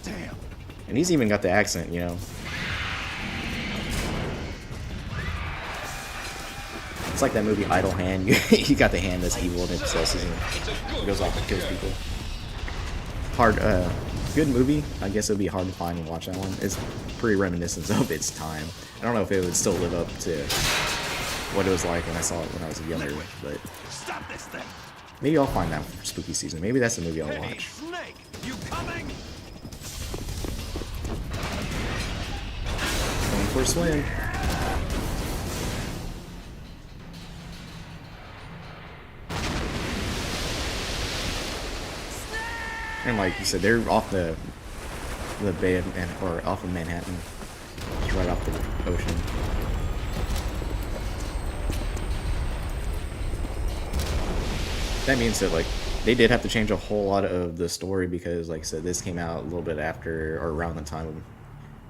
Damn. And he's even got the accent, you know. It's like that movie Idle Hand. You got the hand that's evil and it possesses him. It goes off and kills people. Hard, good movie. I guess it would be hard to find and watch that one. It's pretty reminiscent of its time. I don't know if it would still live up to what it was like when I saw it when I was younger, but Stop this thing. maybe I'll find that for spooky season. Maybe that's the movie I'll Hey, watch. Snake, you coming? Going for a swim. And like you said, they're off the bay of or off of Manhattan, just right off the ocean. That means that like they did have to change a whole lot of the story because, like I said, this came out a little bit after or around the time of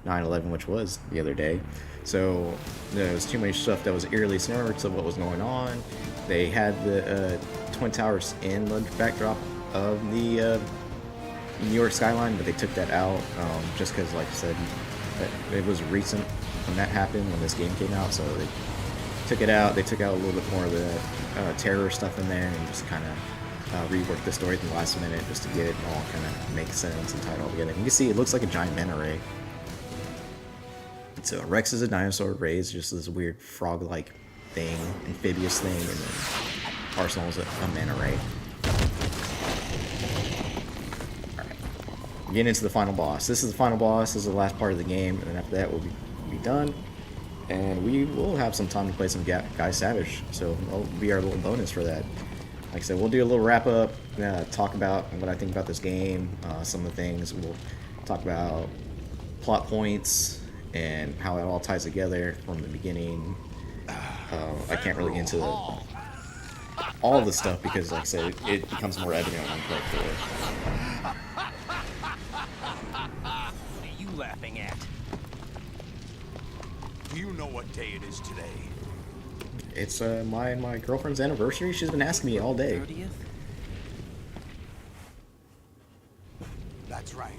9/11, which was the other day. So there was too much stuff that was eerily similar to what was going on. They had the Twin Towers in the backdrop of the New York skyline, but they took that out just because, like I said, it was recent when that happened, when this game came out, so they took it out. They took out a little bit more of the terror stuff in there and just kind of reworked the story at the last minute just to get it all kind of make sense and tie it all together. And you can see it looks like a giant manta ray. So Rex is a dinosaur, Ray is just this weird frog-like thing, amphibious thing, and then Arsenal is a manta ray. Getting into the final boss. This is the final boss. This is the last part of the game, and then after that we'll be done. And we will have some time to play some Guy Savage, so that'll be our little bonus for that. Like I said, we'll do a little wrap up, talk about what I think about this game, some of the things. We'll talk about plot points and how it all ties together from the beginning. I can't really get into all of the stuff because, like I said, it becomes more evident when you play through it. What are you laughing at? Do you know what day it is today? It's my girlfriend's anniversary. She's been asking me all day. 30th? That's right.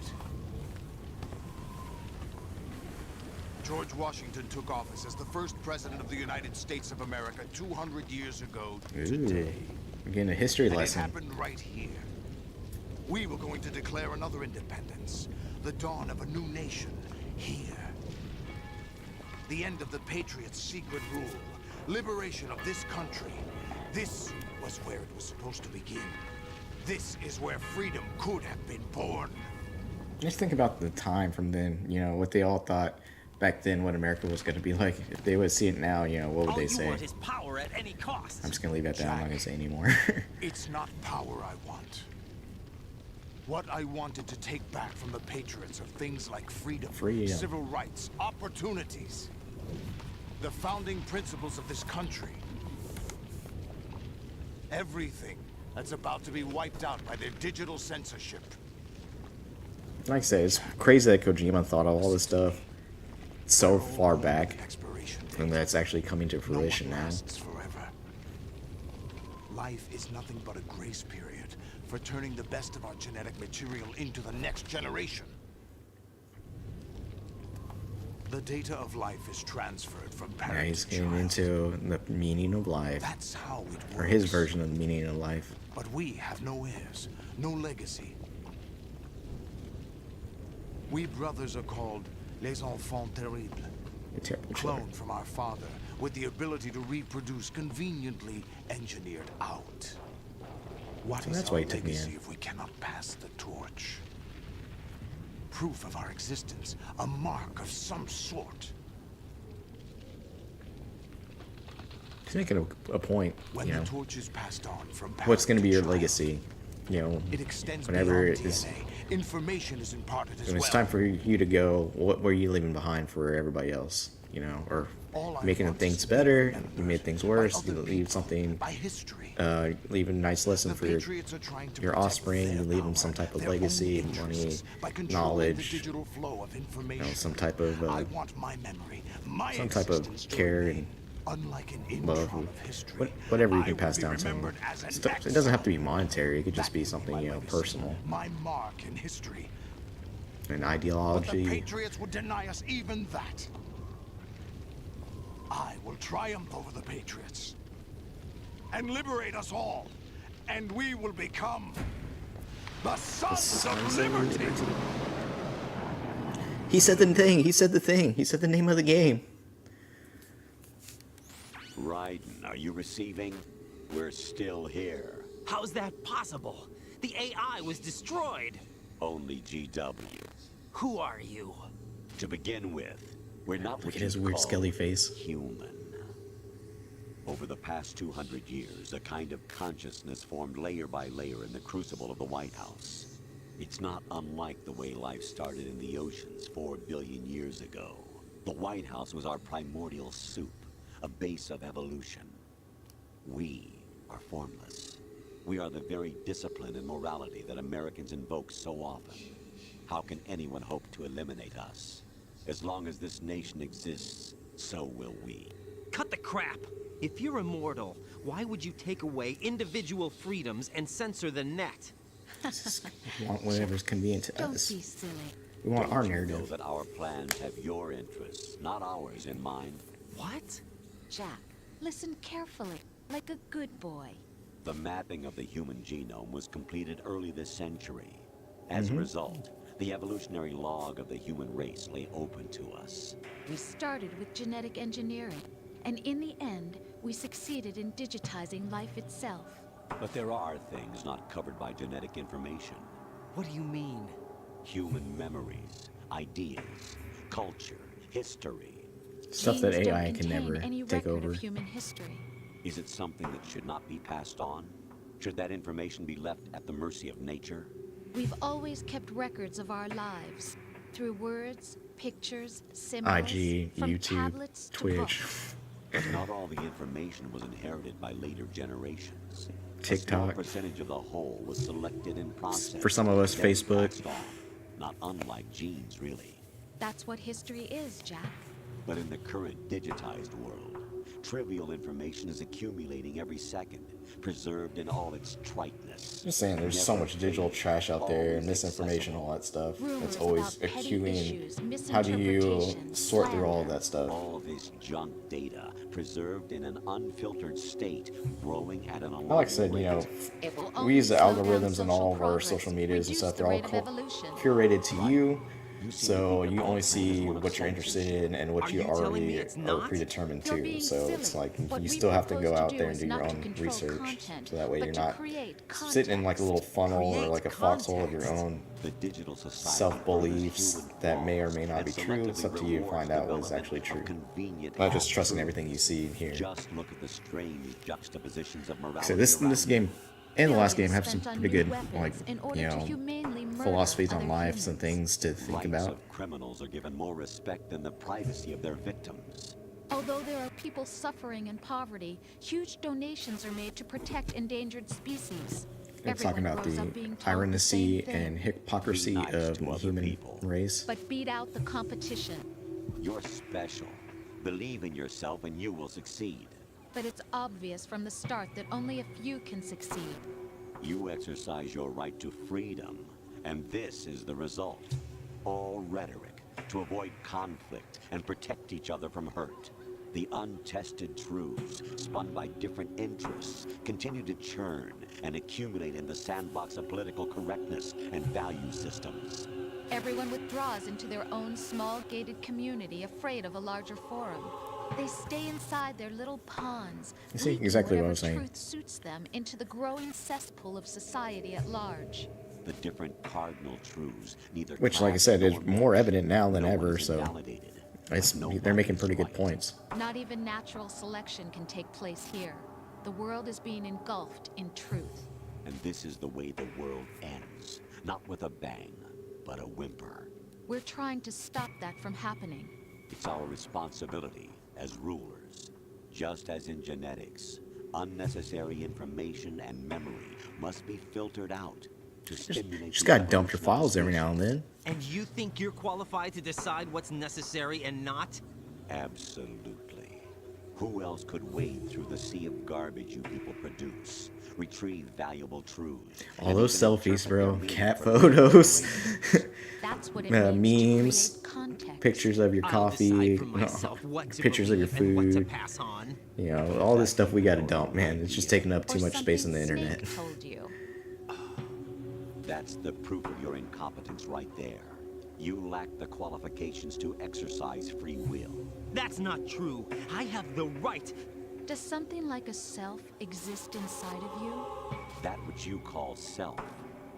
George Washington took office as the first president of the United States of America 200 years ago today. We're getting a history And lesson. it happened right here. We were going to declare another independence, the dawn of a new nation here. The end of the Patriots' secret rule, liberation of this country. This was where it was supposed to begin. This is where freedom could have been born. Just think about the time from then, you know, what they all thought back then what America was going to be like. If they would see it now, you know, what would they say? Want his power at any cost. I'm just going to leave that there. I'm not going to say anymore. It's not power I want. What I wanted to take back from the Patriots are things like freedom, civil rights, opportunities. The founding principles of this country. Everything that's about to be wiped out by their digital censorship. Like I say, it's crazy that Kojima thought of all this stuff so far back, and that's actually coming to fruition now. Forever. Life is nothing but a grace period for turning the best of our genetic material into the next generation. The data of life is transferred from Now parent he's to getting child. into the meaning of life. That's how it works. Or his version of the meaning of life. But we have no heirs, no legacy. We brothers are called les enfants terribles. Cloned from our father, with the ability to reproduce conveniently engineered out. What So is that's our why he took me legacy in. if we cannot pass the torch? Proof of our existence, a mark of some sort. He's making a point, When you the know. torch is passed on from What's going to be your child, legacy? you know, It extends whenever beyond it is, DNA. Information is imparted as when it's well. time for you to go, what were you leaving behind for everybody else? You know, or All I making want things is to be better, you remembered made things by worse, other you leave people, something, by history. leave a nice lesson The for Patriots are trying to your protect offspring, their you leave them power, some type of their legacy, own money, interests, by controlling the knowledge, digital flow of you information. know, some type of I want my memory, my some type of existence to care remain, and unlike an love, intron of history. whatever you I can will pass be down to them. remembered as an It doesn't have to be exile. monetary. It could just That be will something, my you know, legacy, personal, my mark in history. an But the ideology. Patriots would deny us even that. I will triumph over the Patriots and liberate us all, and we will become the Sons of Liberty. He said the thing. He said the thing. He said the name of the game. Raiden, are you receiving? We're still here. How's that possible? The AI was destroyed. Only GW. Who are you? To begin with, we're not Look what at his you'd weird call skelly face. human. Over the past 200 years, a kind of consciousness formed layer by layer in the crucible of the White House. It's not unlike the way life started in the oceans 4 billion years ago. The White House was our primordial soup, a base of evolution. We are formless. We are the very discipline and morality that Americans invoke so often. How can anyone hope to eliminate us? As long as this nation exists, so will we. Cut the crap! If you're immortal, why would you take away individual freedoms and censor the net? We want whatever's convenient to Don't us. be silly. We want our Don't you know narrative. that our plans have your interests, not ours, in mind? What? Jack, listen carefully, like a good boy. The mapping of the human genome was completed early this century. As a result, the evolutionary log of the human race lay open to us. We started with genetic engineering, and in the end, we succeeded in digitizing life itself. But there are things not covered by genetic information. What do you mean? Human memories, ideas, culture, history. Stuff that Genes don't AI can contain never any take record over. of human history. Is it something that should not be passed on? Should that information be left at the mercy of nature? We've always kept records of our lives through words, pictures, symbols, IG, from YouTube, tablets to Twitch, books. But not all the information was inherited by later generations. A small TikTok. percentage of the whole was selected and processed. For some of us, then Facebook. passed on. Not unlike genes, really. That's what history is, Jack. But in the current digitized world, trivial information is accumulating every second, preserved in all its triteness. Just saying, there's so Never much digital fading, trash out there, always misinformation, all that stuff. Rumors That's always about petty accumulating. issues, How do you misinterpretation, sort through all of slander. that stuff? All this junk data, preserved in an unfiltered state, growing at an alarming Like I said, you know, rate. It will we only use the slow down algorithms and social all of our progress, social medias and reduce stuff. the They're all rate of evolution. curated to you, You seem to so think you of only all see things as one of what you're interested in and what Are you you telling already me it's are not? predetermined You're to. being So silly. it's like What you we still have to propose go to out do there is and do your not to own control research, content, so that way but you're to not create sitting in like a little funnel or Create like a foxhole of your context. own The digital society self-beliefs furthers human that may or flaws may not and be true. It's selectively up to you to rewards find out what's development actually of true. convenient Not just trusting half-truths. everything you see here. Just look at the strange juxtapositions of morality. So this around game and the last game Billions have some spent on pretty new good, weapons like, in order you to know, humanely murder philosophies on other lives and humans. things to think Rights about. of criminals are given more respect than the privacy of their victims. Although there are people suffering in poverty, huge donations are made to protect endangered species. It's talking Everyone about grows the up being told the ironicity same thing. and hypocrisy Be nice of to the other human people. race. But beat out the competition. You're special. Believe in yourself and you will succeed. But it's obvious from the start that only a few can succeed. You exercise your right to freedom, and this is the result. All rhetoric to avoid conflict and protect each other from hurt. The untested truths, spun by different interests, continue to churn and accumulate in the sandbox of political correctness and value systems. Everyone withdraws into their own small gated community, afraid of a larger forum. They stay inside their little ponds, You see leaking exactly what I whatever was saying. truth suits them into the growing cesspool of society at large. The different cardinal truths, neither Which, like I class said, is nor more merit. evident now than No one ever, is so invalidated. it's, No they're making one pretty is good right. points. Not even natural selection can take place here. The world is being engulfed in truth. And this is the way the world ends. Not with a bang, but a whimper. We're trying to stop that from happening. It's our responsibility as rulers. Just as in genetics, unnecessary information and memory must be filtered out to stimulate. Just gotta dump your files every now and then. And you think you're qualified to decide what's necessary and not? Absolutely. Who else could wade through the sea of garbage you people produce, retrieve valuable truths? All those selfies, bro. Cat photos. That's what it memes. Pictures of your coffee. Pictures of your food. You know, all this stuff we gotta dump, man. It's just taking up too much space on the internet. That's the proof of your incompetence right there. You lack the qualifications to exercise free will. That's not true. I have the right. Does something like a self exist inside of you? That which you call self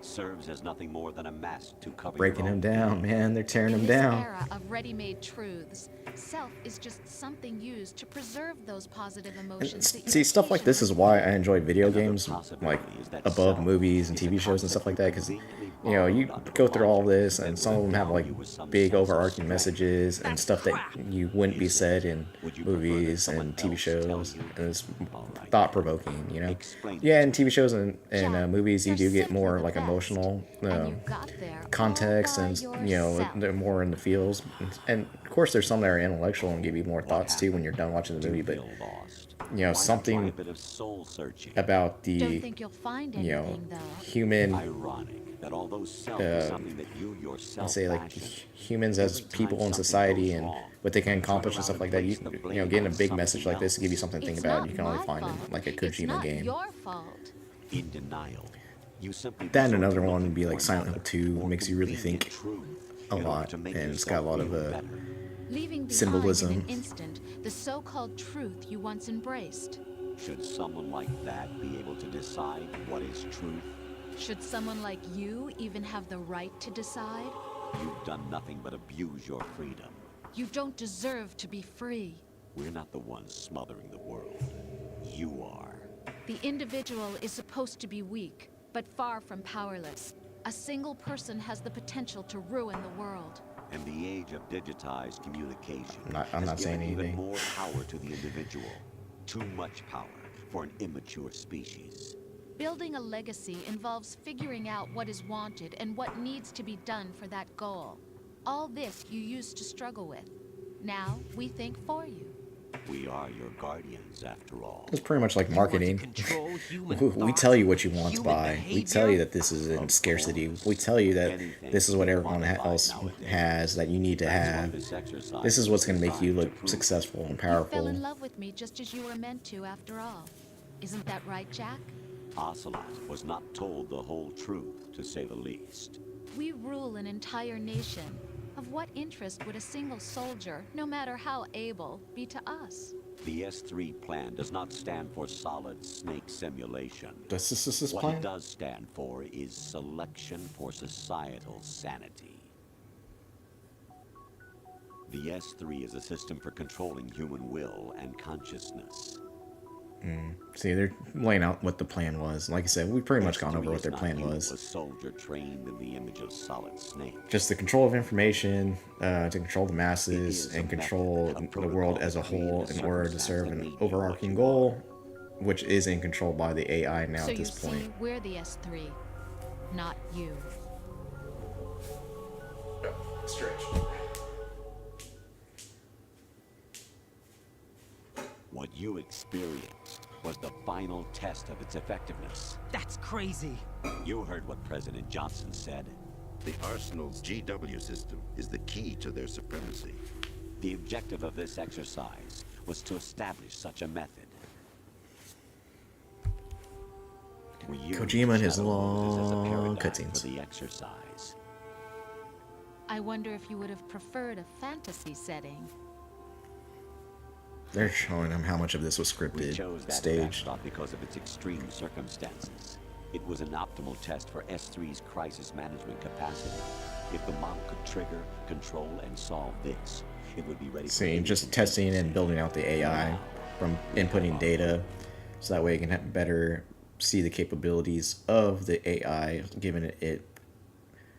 serves as nothing more than a mask to cover Breaking your him own down, man. They're tearing him In this down. era of ready-made truths, self is just something used to preserve those positive emotions. that you See, stuff like this is why I enjoy video games, like above movies and TV shows and stuff like that, because you know, you go through all this and some of them have like big overarching messages and stuff that you wouldn't be said in movies and TV shows, and it's thought-provoking, you know. Yeah, in TV shows and movies you do get more like emotional context, and you know, they're more in the feels, and of course there's some that are intellectual and give you more thoughts too when you're done watching the movie, but you know, something about the, you know, human, let's say like humans as people in society and what they can accomplish and stuff like that. You know, getting a big message like this to give you something to think about, you can only find in like a Kojima game. In denial. You simply That and another one would be like Silent Hill 2, makes you really think a lot, and it's got a lot of leaving behind symbolism. in an instant the so-called truth you once embraced. Should someone like that be able to decide what is truth? Should someone like you even have the right to decide? You've done nothing but abuse your freedom. You don't deserve to be free. We're not the ones smothering the world. You are. The individual is supposed to be weak, but far from powerless. A single person has the potential to ruin the world. And the age of digitized communication I'm not has saying given even anything. more power to the individual. Too much power for an immature species. Building a legacy involves figuring out what is wanted and what needs to be done for that goal. All this you used to struggle with. Now we think for you. We are your guardians, after all. It's pretty much like marketing. We tell you what you want to buy. We tell you that this is in scarcity. We tell you that this is what everyone else has that you need to have. This is what's going to make you look successful and You fell powerful. in love with me just as you were meant to, after all. Isn't that right, Jack? Ocelot was not told the whole truth, to say the least. We rule an entire nation. Of what interest would a single soldier, no matter how able, be to us? The S3 plan does not stand for solid snake simulation. Does this What plan? it does stand for is selection for societal sanity. The S3 is a system for controlling human will and consciousness. See, they're laying out what the plan was. Like I said, we've pretty much gone over what their plan A was. soldier trained in the image of solid snake. Just the control of information, to control the masses, and control the world as a whole in order to serve an overarching goal, which is in control by the AI now So at you this point. see, we're the S3, not you. Stretch. What you experienced was the final test of its effectiveness. That's crazy. You heard what President Johnson said. The Arsenal's GW system is the key to their supremacy. The objective of this exercise was to establish such a method. We used Kojima and his Shadow Moses as a long paradigm cutscenes. for the exercise. I wonder if you would have preferred a fantasy setting. They're showing them how much of this was We scripted, chose that staged. backstop because of its extreme circumstances. It was an optimal test for S3's crisis management capacity. If the model could trigger, control, and solve this, it would be ready for See, any just testing and building out the AI from inputting data, so that way it can have better see the capabilities of the AI, giving it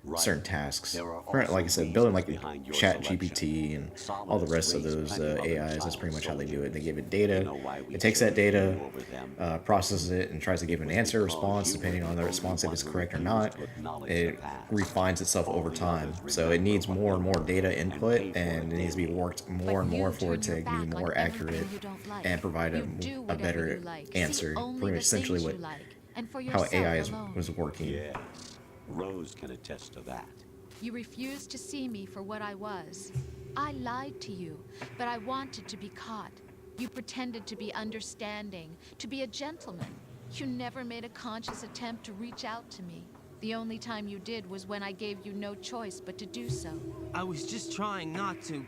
Right. certain tasks. There are Right, like I also said, building like reasons behind your Chat selection. GPT and all the Solidus rest of raised those plenty of other AIs. That's child pretty much how they do it. They soldiers. give it data. You know why we It takes that chose data, you over them? processes it, and tries to give an answer, because response, you were depending the on the only response if one it's who correct or refused not. to acknowledge It the past. refines itself All over the time. others So it needs remember more what and they more were data and input, pay for and it it needs to be daily. worked more But and more you for it turn to your be back more on accurate everything you don't like. and provide You do a whatever better you like. See answer. only Pretty the much essentially things what you like, and for how yourself AI alone. was working. Yes. Rose can attest to that. You refused to see me for what I was. I lied to you, but I wanted to be caught. You pretended to be understanding, to be a gentleman. You never made a conscious attempt to reach out to me. The only time you did was when I gave you no choice but to do so. I was just trying not to.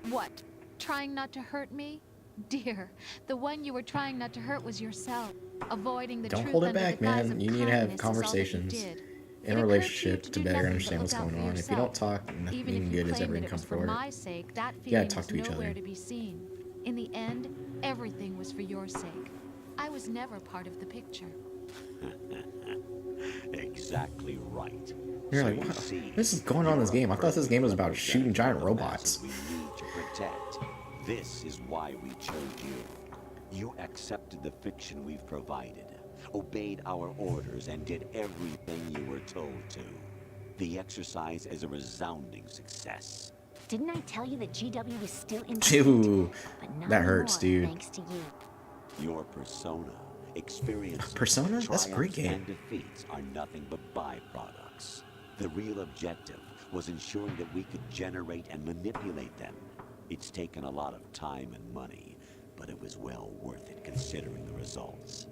What? Trying not to hurt me? Dear, the one you were trying not to hurt was yourself. Avoiding the Don't truth hold it under back, the guise man. of You need to have kindness is all that you conversations did. in It a occurred to you relationship to to do better nothing but understand what's look out going for on. If you don't yourself. talk, nothing Even if you good is claimed ever that gonna it come was for forward. my sake, that You gotta feeling talk was to each nowhere other. to be seen. In the end, everything was for your sake. I was never part of the picture. Exactly right. You're So like, you wow, see, this is going on in this you're a game. I thought this game was about perfect shooting giant representative of robots. the masses we need to protect. This is why we chose you. You accepted the fiction we've provided, obeyed our orders, and did everything you were told to. The exercise is a resounding success. Didn't I tell you that GW was still in Dude, but not that hurts, anymore, dude. thanks to you. Your persona, experiences, Persona? That's a great triumphs, game. and defeats are nothing but byproducts. The real objective was ensuring that we could generate and manipulate them. It's taken a lot of time and money, but it was well worth it considering the results.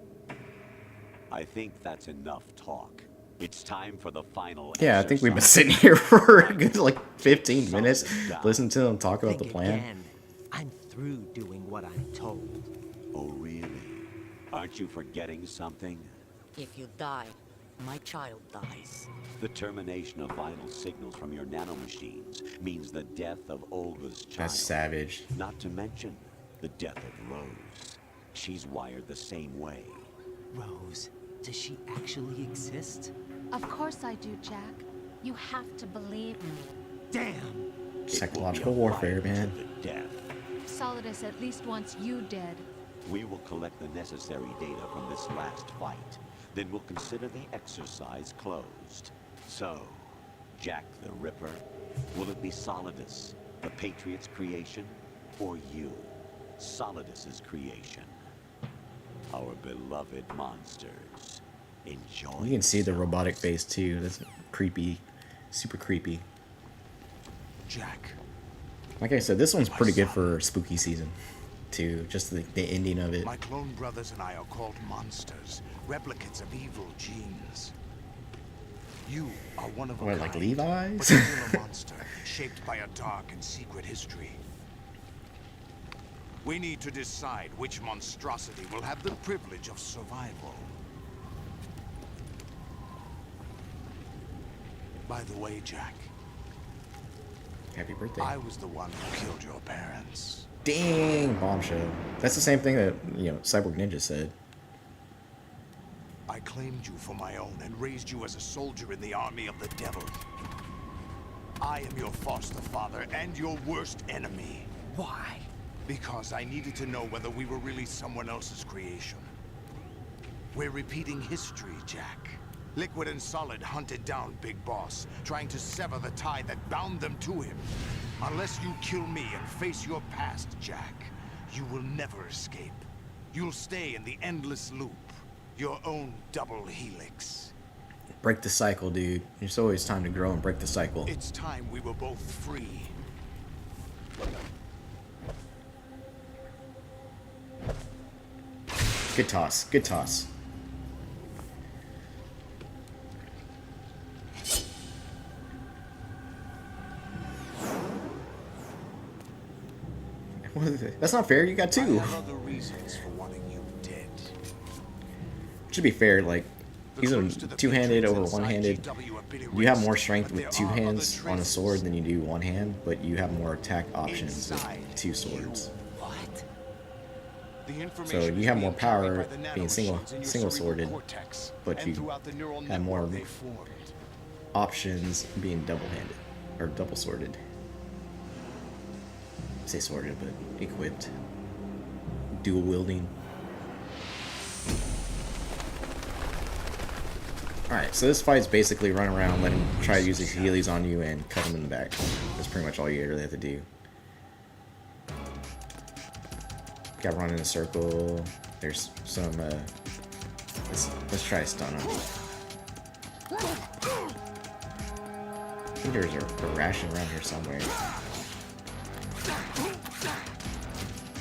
I think that's enough talk. It's time for the final Yeah, I think we've been exercise. sitting here for a good like 15 minutes, listening to them talk about the Think plan. again. I'm through doing what I'm told. Oh, really? Aren't you forgetting something? If you die, my child dies. The termination of vital signals from your nanomachines means the death of Olga's child. That's savage. Not to mention the death of Rose. She's wired the same way. Rose, does she actually exist? Of course I do, Jack. You have to believe me. Damn! Psychological warfare, man. Death. Solidus at least wants you dead. We will collect the necessary data from this last fight. Then we'll consider the exercise closed. So, Jack the Ripper, will it be Solidus, the Patriots' creation, or you, Solidus's creation? Our beloved monsters. Enjoy. You can see the robotic face too. That's creepy, super creepy. Jack. Like I said, this one's pretty good for spooky season, too. Just the ending of it. My clone brothers and I are called monsters, replicates of evil genes. You are one of a What, kind, like Levi's? but still a monster, shaped by a dark and secret history. We need to decide which monstrosity will have the privilege of survival. By the way, Jack, Happy birthday. I was the one who killed your parents. Dang, bombshell. That's the same thing that, Cyborg Ninja said. I claimed you for my own and raised you as a soldier in the army of the devil. I am your foster father and your worst enemy. Why? Because I needed to know whether we were really someone else's creation. We're repeating history, Jack. Liquid and Solid hunted down Big Boss, trying to sever the tie that bound them to him. Unless you kill me and face your past, Jack, you will never escape. You'll stay in the endless loop, your own double helix. Break the cycle, dude. It's always time to grow and break the cycle. It's time we were both free. Good toss. Good toss. That's not fair. You got two. I have other reasons for wanting you dead. Should be fair. Like, he's a two-handed over one-handed. You have more strength with two hands on a sword than you do one hand, but you have more attack options with two swords. What? So you have more power being single sworded, but you have more options being double-handed or double sworded. I say sworded, but equipped, dual wielding. Alright, so this fight's basically run around, let him try to use his Heelys on you, and cut him in the back. That's pretty much all you really have to do. Got run in a circle. There's some, let's try a stun on him. I think there's a ration around here somewhere.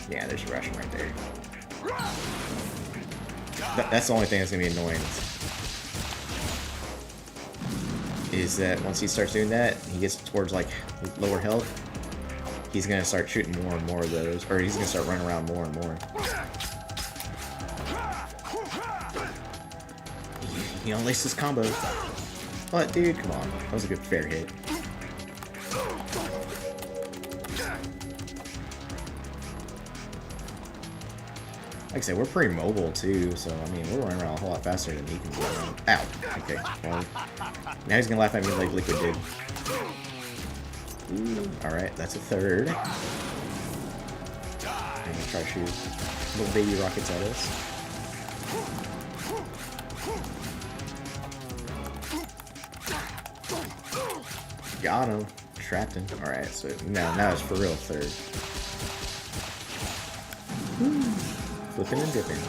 Yeah, there's a ration right there. That's the only thing that's gonna be annoying. Is that once he starts doing that, he gets towards like lower health, he's gonna start shooting more and more of those, or he's gonna start running around more and more. He unleashed his combo. But dude, come on, that was a good fair hit. Like I said, we're pretty mobile too, so I mean, we're running around a whole lot faster than he can run around. Ow! Okay, well, now he's gonna laugh at me like Liquid did. Alright, that's a third. I'm gonna try to shoot little baby rockets at us. Got him. Trapped him. Alright, so now it's for real third. Flipping and dipping.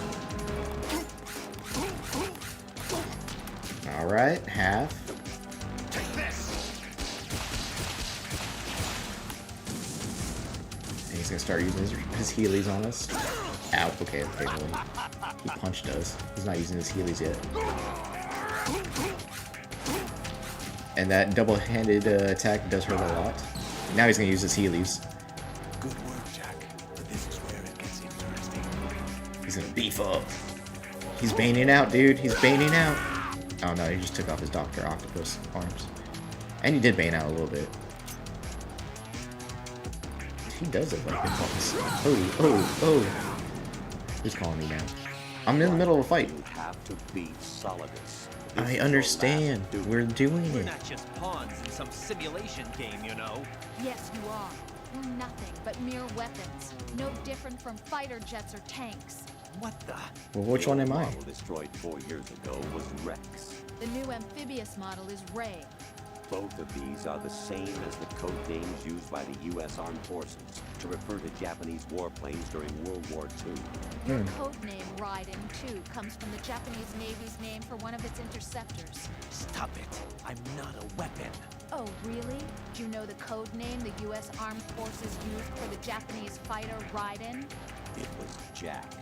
Alright, half. And he's gonna start using his Heelys on us. Ow, okay, well, he punched us. He's not using his Heelys yet. And that double-handed attack does hurt a lot. Now he's gonna use his Heelys. Good work, Jack. But this is where it gets interesting. He's gonna beef up. He's baiting out, dude. He's baiting out. Oh no, he just took off his Dr. Octopus arms. And he did bane out a little bit. He does it like it's oh. Who's calling me now? I'm in the middle of a fight. You have to beat Solidus. I understand. We're doing it. We're not just pawns in some simulation game, you know. Yes, you are. We're nothing but mere weapons. No different from fighter jets or tanks. What the? Well, which one am I? The model destroyed 4 years ago was Rex. The new amphibious model is Ray. Both of these are the same as the code names used by the U.S. Armed Forces to refer to Japanese warplanes during World War II. Your code name Raiden, too, comes from the Japanese Navy's name for one of its interceptors. Stop it. I'm not a weapon. Oh, really? Do you know the code name the U.S. Armed Forces used for the Japanese fighter Raiden? It was Jack.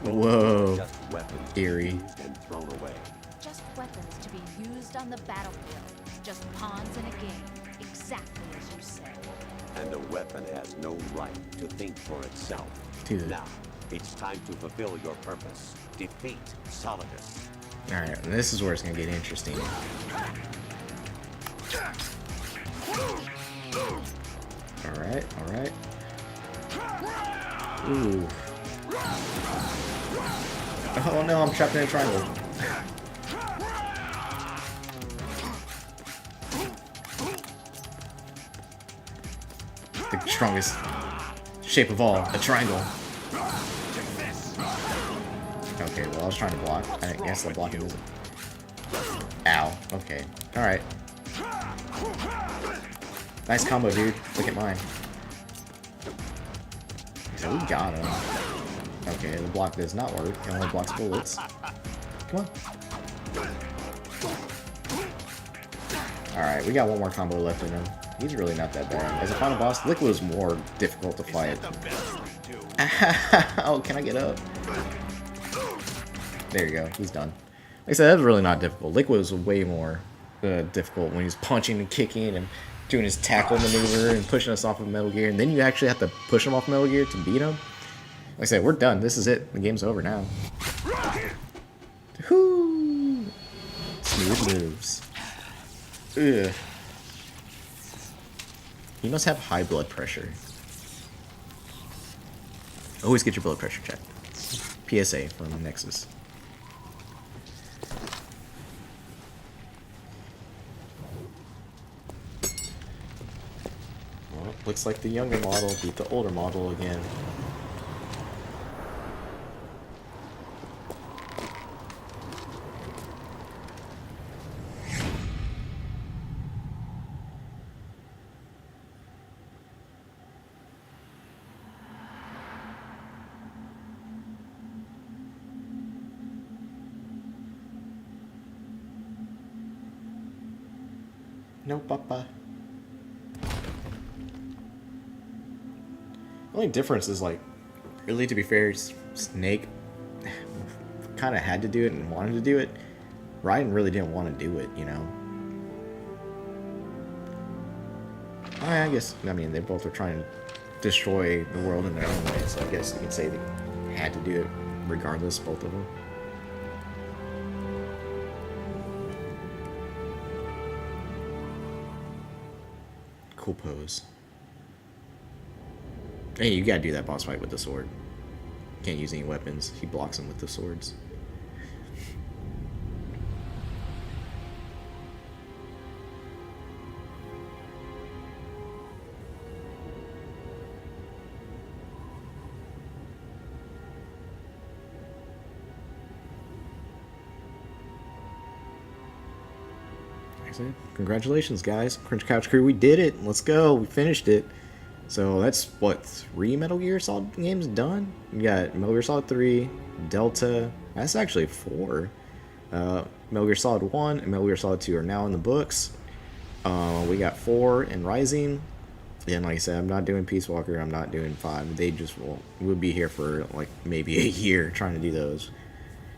Whoa. Just weapons eerie. used and thrown away. Just weapons to be used on the battlefield. Just pawns in a game. Exactly as you said. And a weapon has no right to think for itself. Dude. Now, it's time to fulfill your purpose. Defeat Solidus. Alright, this is where it's gonna get interesting. Alright. Ooh. Oh no, I'm trapped in a triangle. The strongest shape of all, a triangle. Okay, well I was trying to block. I guess the blocking isn't. Ow. Okay. Alright. Nice combo, dude. Look at mine. So we got him. Okay, the block does not work. It only blocks bullets. Come on. Alright, we got one more combo left in him. He's really not that bad. As a final boss, Liquid was more difficult to fight. Oh, can I get up? There you go. He's done. Like I said, that was really not difficult. Liquid was way more difficult when he's punching and kicking and doing his tackle maneuver and pushing us off of Metal Gear. And then you actually have to push him off Metal Gear to beat him. Like I said, we're done. This is it. The game's over now. Whoo! Smooth moves. Ugh. He must have high blood pressure. Always get your blood pressure checked. PSA from Nexus. Well, looks like the younger model beat the older model again. No, papa. The only difference is, like, really, to be fair, Snake kind of had to do it and wanted to do it. Ryan really didn't want to do it, you know? I guess, I mean, they both are trying to destroy the world in their own way, so I guess you can say they had to do it regardless, both of them. Cool pose. Hey, you gotta do that boss fight with the sword. Can't use any weapons. He blocks them with the swords. Congratulations, guys. Cringe Couch Crew, we did it. Let's go. We finished it. So that's, what, 3 Metal Gear Solid games done? We got Metal Gear Solid 3, Delta. That's actually 4. Metal Gear Solid 1 and Metal Gear Solid 2 are now in the books. We got 4 and Rising. And like I said, I'm not doing Peace Walker. I'm not doing 5. They just we'll be here for like maybe a year trying to do those.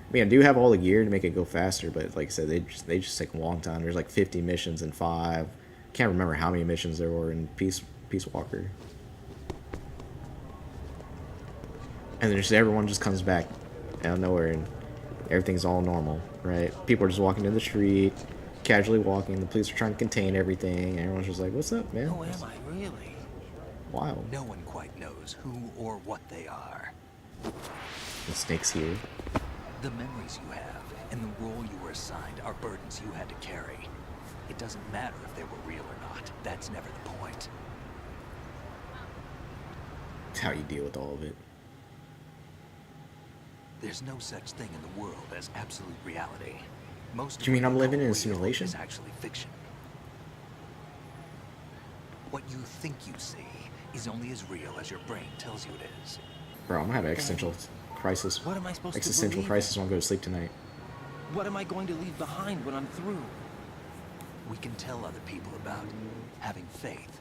I mean, I do have all the gear to make it go faster, but like I said, they just take a long time. There's like 50 missions in 5. Can't remember how many missions there were in Peace Walker. And then just everyone just comes back out of nowhere and everything's all normal, right? People are just walking down the street, casually walking. The police are trying to contain everything. And everyone's just like, "What's up, man?" Who am I really? Wild. No one quite knows who or what they are. The Snake's here. The memories you have and the role you were assigned are burdens you had to carry. It doesn't matter if they were real or not. That's never the point. It's how you deal with all of it. There's no such thing in the world as absolute reality. Most Do you mean I'm living in a simulation? Is actually fiction. What you think you see is only as real as your brain tells you it is. Bro, I'm gonna have an existential crisis. What am I supposed to Existential believe? crisis when I go to sleep tonight. What am I going to leave behind when I'm through? We can tell other people about having faith.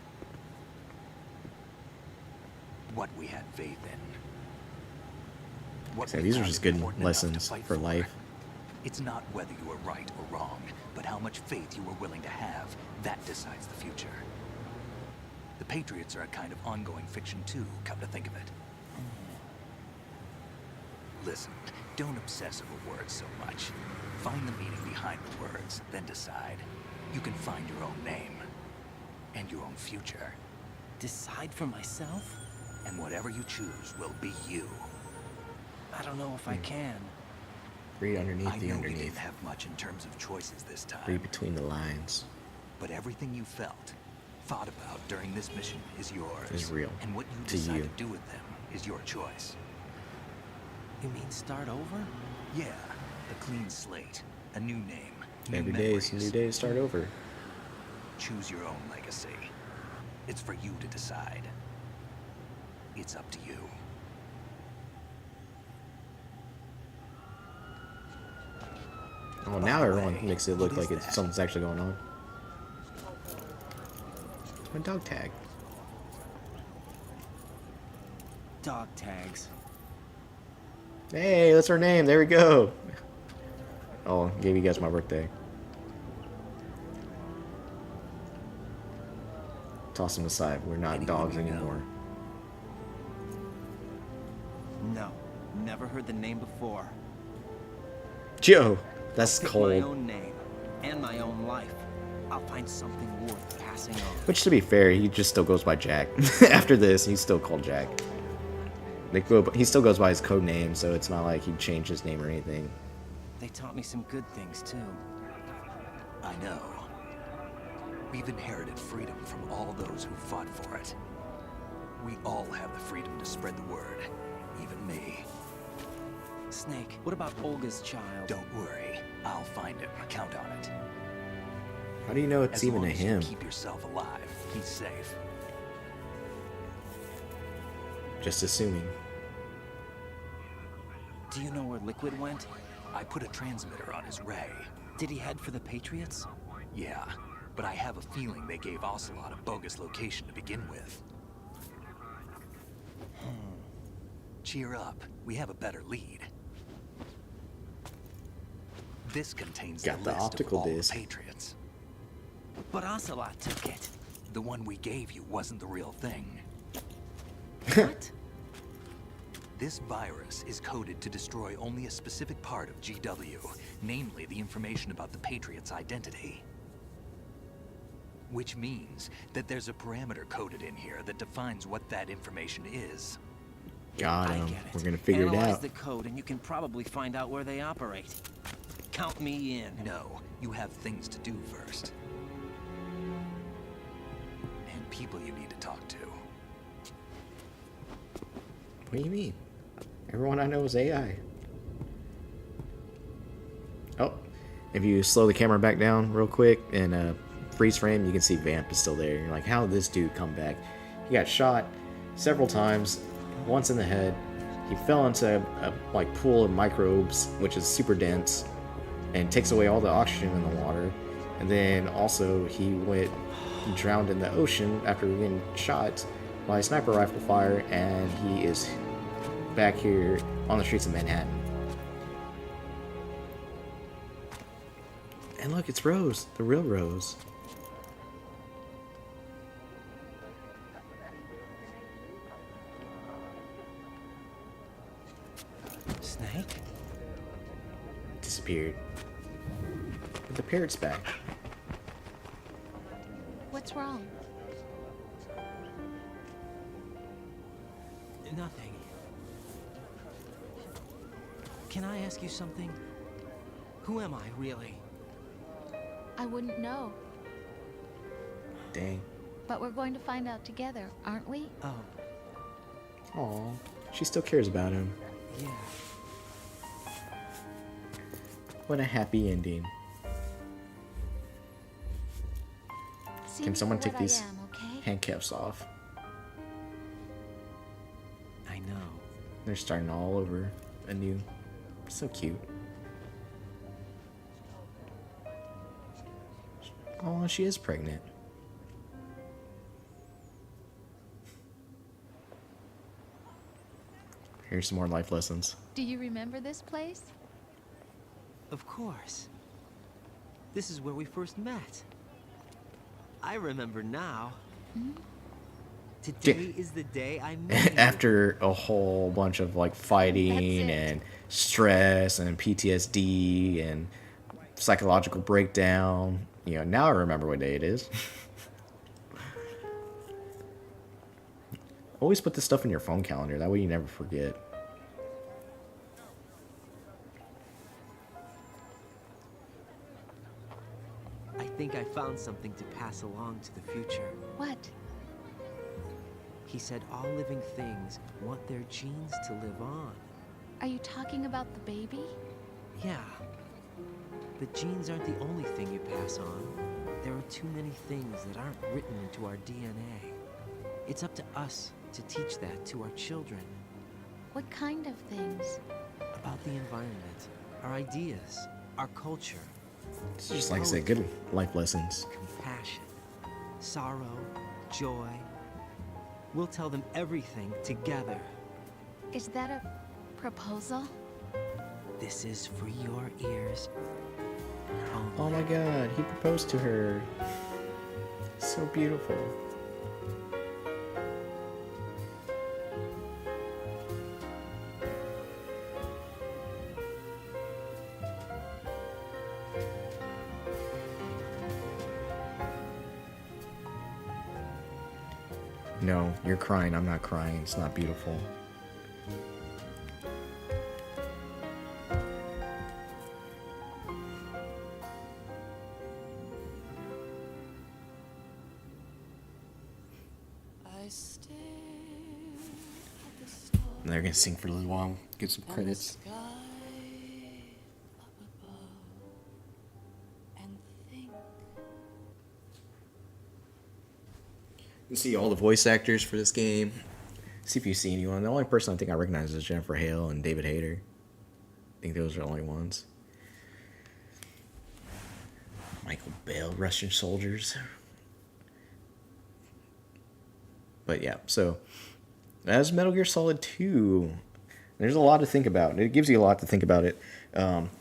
What we had faith in. So these are just good lessons for life. It's not whether you were right or wrong, but how much faith you were willing to have. That decides the future. The Patriots are a kind of ongoing fiction too, come to think of it. Listen, don't obsess over words so much. Find the meaning behind the words, then decide. You can find your own name. And your own future. Decide for myself? And whatever you choose will be you. I don't know if I can. Read underneath I the know underneath. You didn't have much in terms of choices this time. Read between the lines. But everything you felt, thought about during this mission is yours. Is real. And what you To decide you. to do with them is your choice. You mean start over? Yeah, a clean slate, a new name, new Every day is a new day to start over. Choose your own legacy. It's for you to decide. It's up to you. Oh, now everyone makes it look like something's actually going on. It's my dog tag. Dog tags. Hey, that's our name. There we go. Oh, gave you guys my birthday. Toss them aside. We're not dogs anymore. No, never heard the name before. Joe, that's Pick cold. my own name and my own life. I'll find something worth passing on. Which, to be fair, he just still goes by Jack. After this, he's still called Jack. He still goes by his code name, so it's not like he'd change his name or anything. They taught me some good things, too. I know. We've inherited freedom from all those who fought for it. We all have the freedom to spread the word, even me. Snake, what about Olga's child? Don't worry, I'll find him. Count on it. How do you know it's As even long a as you him? keep yourself alive, he's safe. Just assuming. Do you know where Liquid went? I put a transmitter on his ray. Did he head for the Patriots? Yeah, but I have a feeling they gave Ocelot a bogus location to begin with. Cheer up, we have a better lead. This contains Got the list optical of all disc. the Patriots. But Ocelot took it. The one we gave you wasn't the real thing. What? This virus is coded to destroy only a specific part of GW, namely the information about the Patriots' identity. Which means that there's a parameter coded in here that defines what that information is. Got I him. get it. We're gonna figure it Analyze out. the code and you can probably find out where they operate. Count me in. No, you have things to do first. And people you need to talk to. What do you mean? Everyone I know is AI. Oh, if you slow the camera back down real quick and freeze frame, you can see Vamp is still there. You're like, how did this dude come back? He got shot several times, once in the head. He fell into a like pool of microbes, which is super dense, and takes away all the oxygen in the water. And then also he drowned in the ocean after getting shot by sniper rifle fire, and he is back here on the streets of Manhattan. And look, it's Rose, the real Rose. Snake? Disappeared. But the parrot's back. What's wrong? Nothing. Can I ask you something? Who am I, really? I wouldn't know. Dang. But we're going to find out together, aren't we? Oh. Aw, she still cares about him. Yeah. What a happy ending. See Can me someone for take what I these am, okay? handcuffs off? I know. They're starting all over anew. So cute. Oh, she is pregnant. Here's some more life lessons. Do you remember this place? Of course. This is where we first met. I remember now. Today is the day I met you. After a whole bunch of like fighting and stress and PTSD and psychological breakdown, you know, now I remember what day it is. Always put this stuff in your phone calendar, that way you never forget. I think I found something to pass along to the future. What? He said all living things want their genes to live on. Are you talking about the baby? Yeah. But genes aren't the only thing you pass on. There are too many things that aren't written into our DNA. It's up to us to teach that to our children. What kind of things? About the environment, our ideas, our culture. It's just like I said, good life lessons. Compassion, sorrow, joy. We'll tell them everything together. Is that a proposal? This is for your ears. Oh my god, he proposed to her. So beautiful. No, you're crying. I'm not crying. It's not beautiful. And they're gonna sing for a little while, get some credits. You see all the voice actors for this game. See if you see anyone. The only person I think I recognize is Jennifer Hale and David Hayter. I think those are the only ones. Michael Bale, Russian soldiers. But yeah, so as Metal Gear Solid 2, there's a lot to think about. It gives you a lot to think about it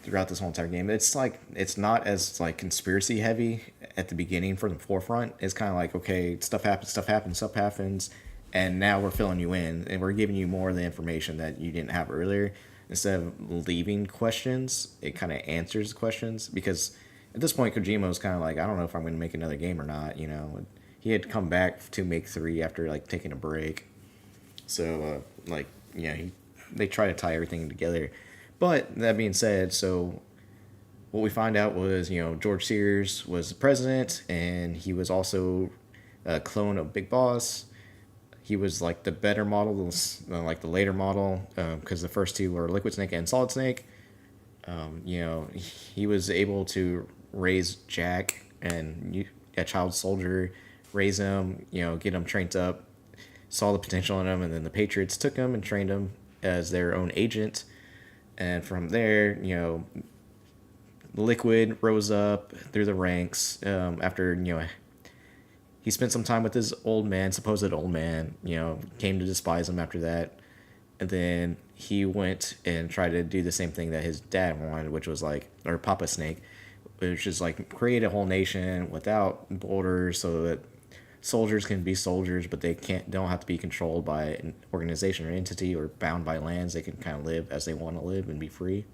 throughout this whole entire game. It's like it's not as like conspiracy heavy at the beginning from the forefront. It's kind of like, okay, stuff happens, and now we're filling you in, and we're giving you more of the information that you didn't have earlier. Instead of leaving questions, it kind of answers questions, because at this point, Kojima was kind of like, I don't know if I'm going to make another game or not, you know. He had come back to make 3 after, like, taking a break. So, like, yeah, they try to tie everything together. But, that being said, so what we find out was, you know, George Sears was the president, and he was also a clone of Big Boss. He was, like, the better model, like, the later model, because the first 2 were Liquid Snake and Solid Snake. You know, he was able to raise Jack and a child soldier, raise him, you know, get him trained up, saw the potential in him, and then the Patriots took him and trained him as their own agent. And from there, you know, Liquid rose up through the ranks after, you know, he spent some time with his supposed old man, you know, came to despise him after that. And then he went and tried to do the same thing that his dad wanted, which was like, or Papa Snake, which is like create a whole nation without borders so that soldiers can be soldiers, but they don't have to be controlled by an organization or entity or bound by lands. They can kind of live as they want to live and be free.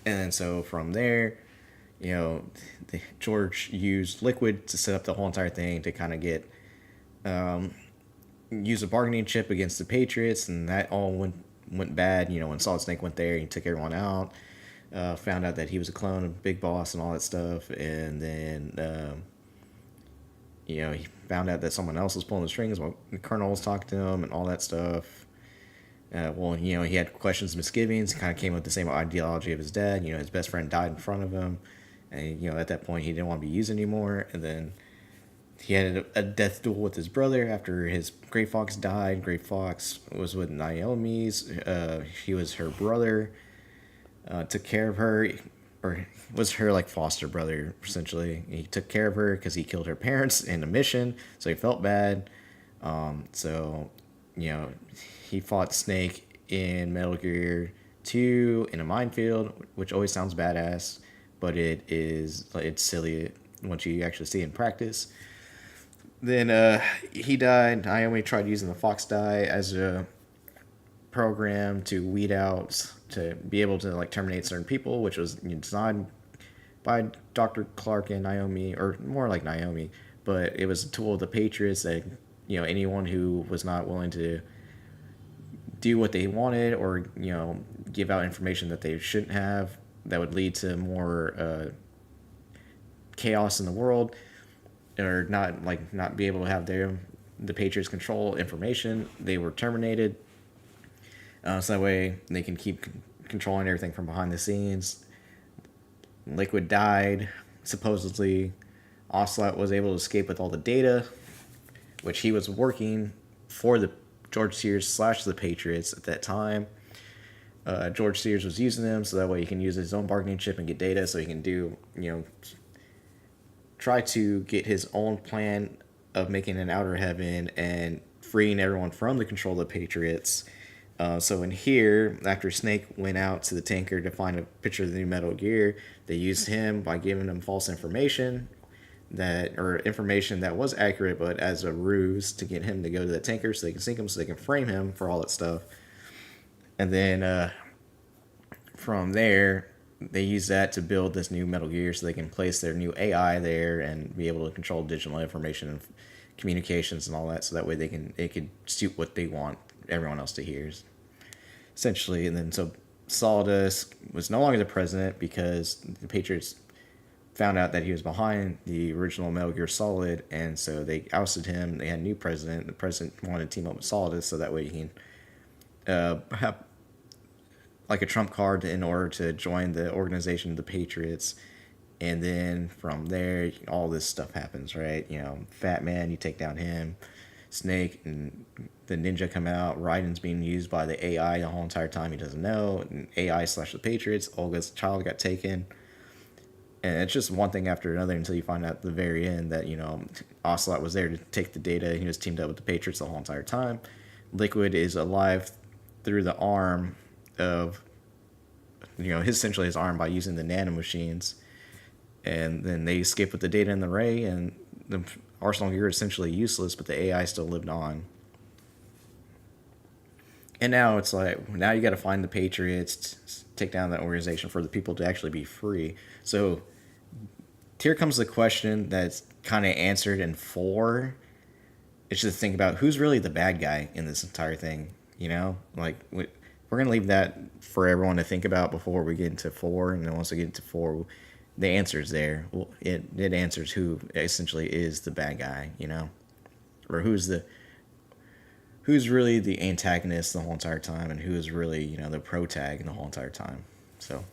And then so from there, you know, George used Liquid to set up the whole entire thing to kind of get use a bargaining chip against the Patriots, and that all went bad. You know, when Solid Snake went there, he took everyone out. Found out that he was a clone of Big Boss and all that stuff, and then you know, he found out that someone else was pulling the strings while the Colonel was talking to him and all that stuff. Well, you know, he had questions and misgivings. He kind of came with the same ideology of his dad. You know, his best friend died in front of him, and you know, at that point, he didn't want to be used anymore. And then he had a death duel with his brother after his Gray Fox died. Gray Fox was with Naomi's. He was her brother. Took care of her, or was her like foster brother, essentially. He took care of her because he killed her parents in a mission, so he felt bad. So, you know, he fought Snake in Metal Gear 2 in a minefield, which always sounds badass, but it's silly once you actually see it in practice. Then he died. Naomi tried using the Fox die as a program to weed out, to be able to like terminate certain people, which was designed by Dr. Clark and Naomi, or more like Naomi, but it was a tool of the Patriots that, you know, anyone who was not willing to do what they wanted, or, you know, give out information that they shouldn't have, that would lead to more chaos in the world, or not be able to have the Patriots control information, they were terminated. So that way they can keep controlling everything from behind the scenes. Liquid died. Supposedly, Ocelot was able to escape with all the data, which he was working for the George Sears / the Patriots at that time. George Sears was using them so that way he can use his own bargaining chip and get data, so he can do, you know, try to get his own plan of making an outer heaven and freeing everyone from the control of the Patriots. So in here, after Snake went out to the tanker to find a picture of the new Metal Gear, they used him by giving him false information, information that was accurate, but as a ruse to get him to go to the tanker so they can sink him, so they can frame him for all that stuff. And then from there, they use that to build this new Metal Gear so they can place their new AI there and be able to control digital information and communications and all that, so that way they could suit what they want everyone else to hear, essentially. And then so Solidus was no longer the president because the Patriots found out that he was behind the original Metal Gear Solid, and so they ousted him. They had a new president. The president wanted to team up with Solidus so that way he can have like a trump card in order to join the organization of the Patriots. And then from there, all this stuff happens, right? You know, Fat Man, you take down him. Snake and the ninja come out. Raiden's being used by the AI the whole entire time. He doesn't know. And AI / the Patriots. Olga's child got taken. And it's just one thing after another until you find out at the very end that, you know, Ocelot was there to take the data. He was teamed up with the Patriots the whole entire time. Liquid is alive through the arm of, you know, essentially his arm by using the nanomachines. And then they escape with the data in the ray, and the Arsenal gear is essentially useless, but the AI still lived on. And now it's like, now you got to find the Patriots, take down that organization for the people to actually be free. So here comes the question that's kind of answered in 4. It's just to think about who's really the bad guy in this entire thing, you know? Like, we're going to leave that for everyone to think about before we get into 4, and then once we get into 4, the answer's there. Well, it answers who essentially is the bad guy, you know? Or who's really the antagonist the whole entire time, and who is really, you know, the protag the whole entire time. So,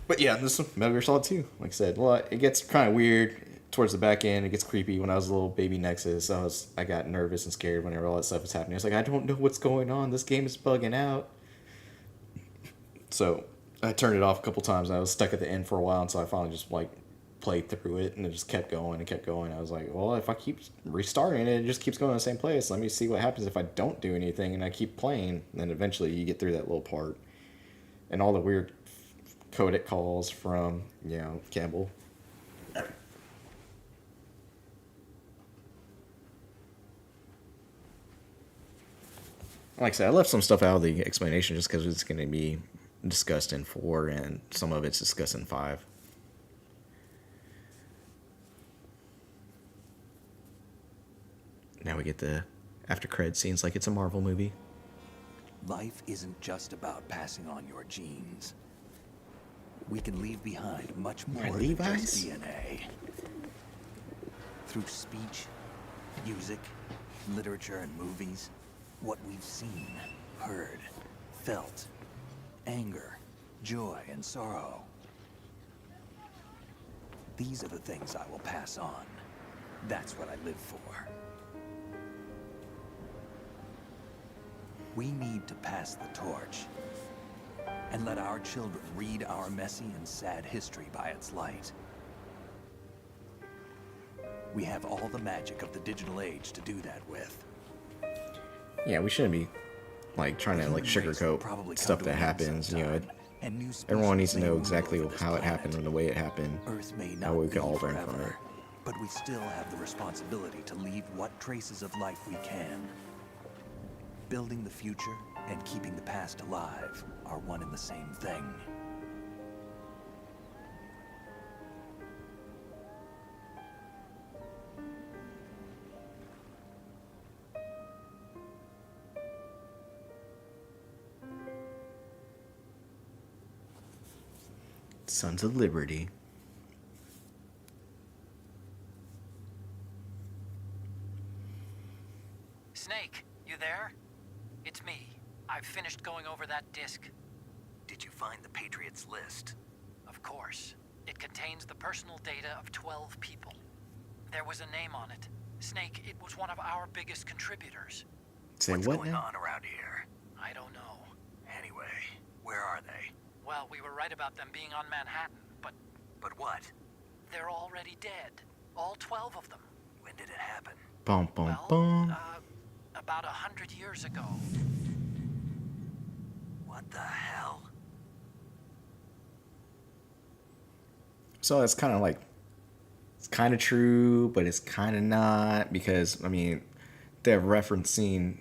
but yeah, this is Metal Gear Solid 2. Like I said, well, it gets kind of weird towards the back end. It gets creepy. When I was a little baby Nexus, I got nervous and scared whenever all that stuff was happening. I was like, I don't know what's going on. This game is bugging out. So I turned it off a couple times. I was stuck at the end for a while until I finally just like played through it, and it just kept going and kept going. I was like, well, if I keep restarting it, it just keeps going in the same place. Let me see what happens if I don't do anything and I keep playing. And then eventually you get through that little part. And all the weird codec calls from, you know, Campbell. Like I said, I left some stuff out of the explanation just because it's going to be discussed in 4 and some of it's discussed in 5. Now we get the after cred scenes like it's a Marvel movie. Life isn't just about passing on your genes. We can leave behind much more than just DNA. Through speech, music, literature, and movies, what we've seen, heard, felt, anger, joy, and sorrow. These are the things I will pass on. That's what I live for. We need to pass the torch and let our children read our messy and sad history by its light. We have all the magic of the digital age to do that with. Yeah, we shouldn't be like trying to like sugarcoat stuff that happens. You know, everyone needs to know exactly how it happened and the way it happened. How we can all learn from it. But we still have the responsibility to leave what traces of life we can. Building the future and keeping the past alive are one and the same thing. Sons of Liberty. Snake, you there? It's me. I've finished going over that disk. Did you find the Patriots list? Of course. It contains the personal data of 12 people. There was a name on it. Snake, it was one of our biggest contributors. What's going on around here? I don't know. Anyway, where are they? Well, we were right about them being on Manhattan, but... But what? They're already dead. All 12 of them. When did it happen? Bum, bum, bum. About 100 years ago. What the hell? So it's kind of like, it's kind of true, but it's kind of not, because, I mean, they're referencing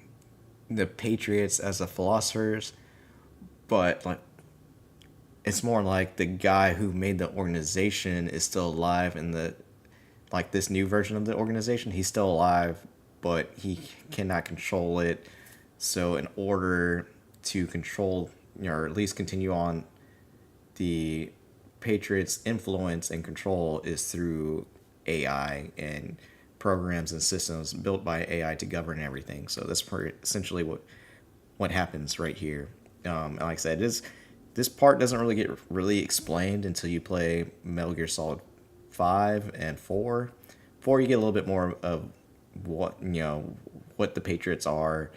the Patriots as the philosophers, but like, it's more like the guy who made the organization is still alive, and the, like this new version of the organization, he's still alive, but he cannot control it. So in order to control, you know, or at least continue on the Patriots' influence and control is through AI and programs and systems built by AI to govern everything. So that's essentially what happens right here. And like I said, this part doesn't really get really explained until you play Metal Gear Solid 5 and 4. 4, you get a little bit more of what the Patriots are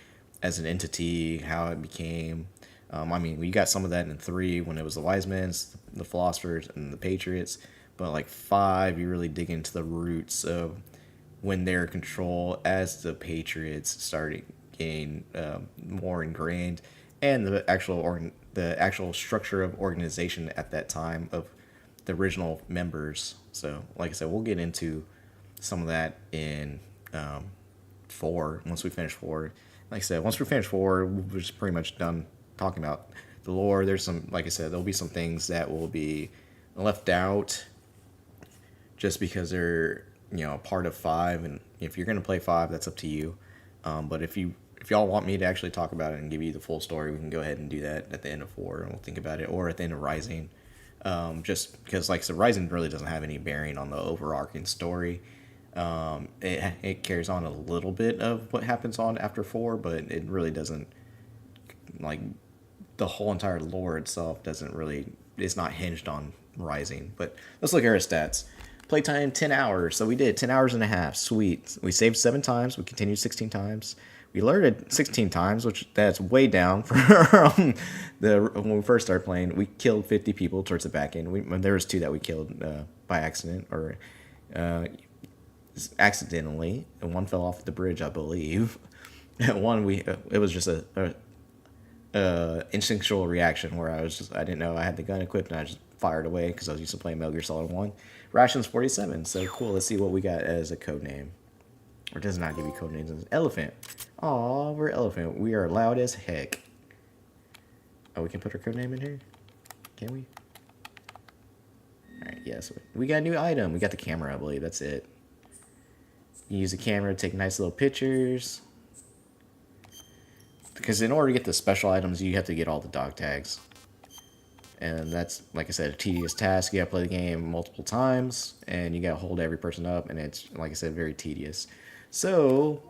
as an entity, how it became. I mean, you got some of that in 3 when it was the Wise Men, the Philosophers, and the Patriots. But like 5, you really dig into the roots of when their control as the Patriots started getting more ingrained, and the actual structure of organization at that time of the original members. So, like I said, we'll get into some of that in 4 once we finish 4. Like I said, once we finish 4, we're just pretty much done talking about the lore. There's some, like I said, there'll be some things that will be left out just because they're a part of 5, and if you're gonna play 5, that's up to you. But if y'all want me to actually talk about it and give you the full story, we can go ahead and do that at the end of 4, and we'll think about it, or at the end of Rising. Just because, like I said, Rising really doesn't have any bearing on the overarching story. It carries on a little bit of what happens on after 4, but it really doesn't, like, the whole entire lore itself doesn't really, it's not hinged on Rising. But let's look at our stats. Playtime 10 hours, so we did 10 hours and a half. Sweet. We saved 7 times, we continued 16 times. We alerted 16 times, which that's way down from when we first started playing. We killed 50 people towards the back end. There was 2 that we killed by accident, or accidentally, and 1 fell off the bridge, I believe. One, it was just a instinctual reaction where I didn't know I had the gun equipped, and I just fired away because I was used to playing Metal Gear Solid 1. Rations 47, so cool. Let's see what we got as a code name. Or it does not give you code names. It's Elephant. Aw, we're Elephant. We are loud as heck. Oh, we can put our code name in here? Can we? Alright, yes. We got a new item. We got the camera, I believe. That's it. You use the camera to take nice little pictures. Because in order to get the special items, you have to get all the dog tags. And that's, like I said, a tedious task. You gotta play the game multiple times, and you gotta hold every person up, and it's, like I said, very tedious. So,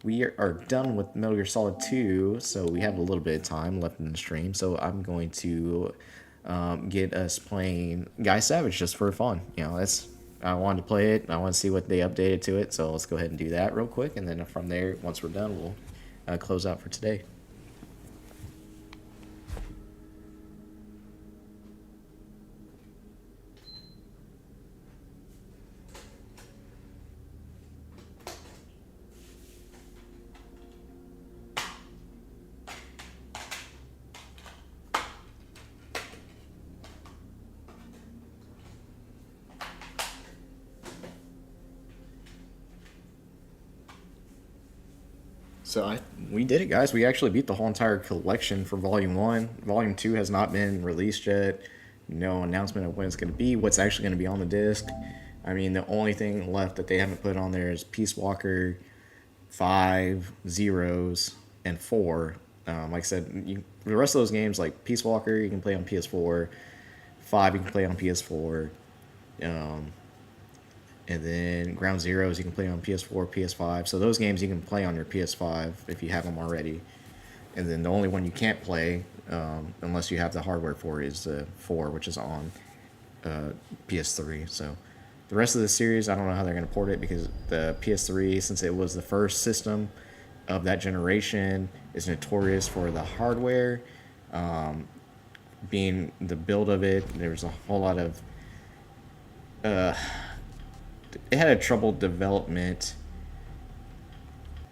we are done with Metal Gear Solid 2, so we have a little bit of time left in the stream. So I'm going to get us playing Guy Savage just for fun. I wanted to play it, and I want to see what they updated to it, so let's go ahead and do that real quick, and then from there, once we're done, we'll close out for today. So we did it, guys. We actually beat the whole entire collection for Volume 1. Volume 2 has not been released yet. No announcement of when it's going to be, what's actually going to be on the disc. I mean, the only thing left that they haven't put on there is Peace Walker 5, Zeros, and 4. Like I said, the rest of those games, like Peace Walker, you can play on PS4. 5, you can play on PS4. And then Ground Zeroes you can play on PS4, PS5. So those games you can play on your PS5 if you have them already. And then the only one you can't play, unless you have the hardware for it, is the 4, which is on PS3. So the rest of the series, I don't know how they're going to port it, because the PS3, since it was the first system of that generation, is notorious for the hardware. Being the build of it, there was a whole lot of... it had a troubled development,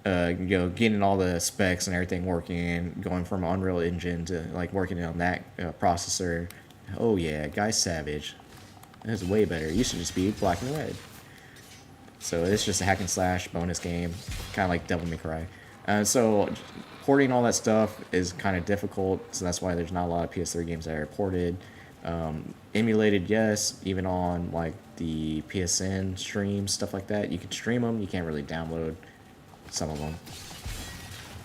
getting all the specs and everything working, going from Unreal Engine to like working on that processor. Oh yeah, Guy Savage. That's way better. It used to just be black and red. So it's just a hack and slash bonus game, kind of like Devil May Cry. So porting all that stuff is kind of difficult, so that's why there's not a lot of PS3 games that are ported. Emulated, yes, even on like the PSN streams, stuff like that. You can stream them, you can't really download some of them.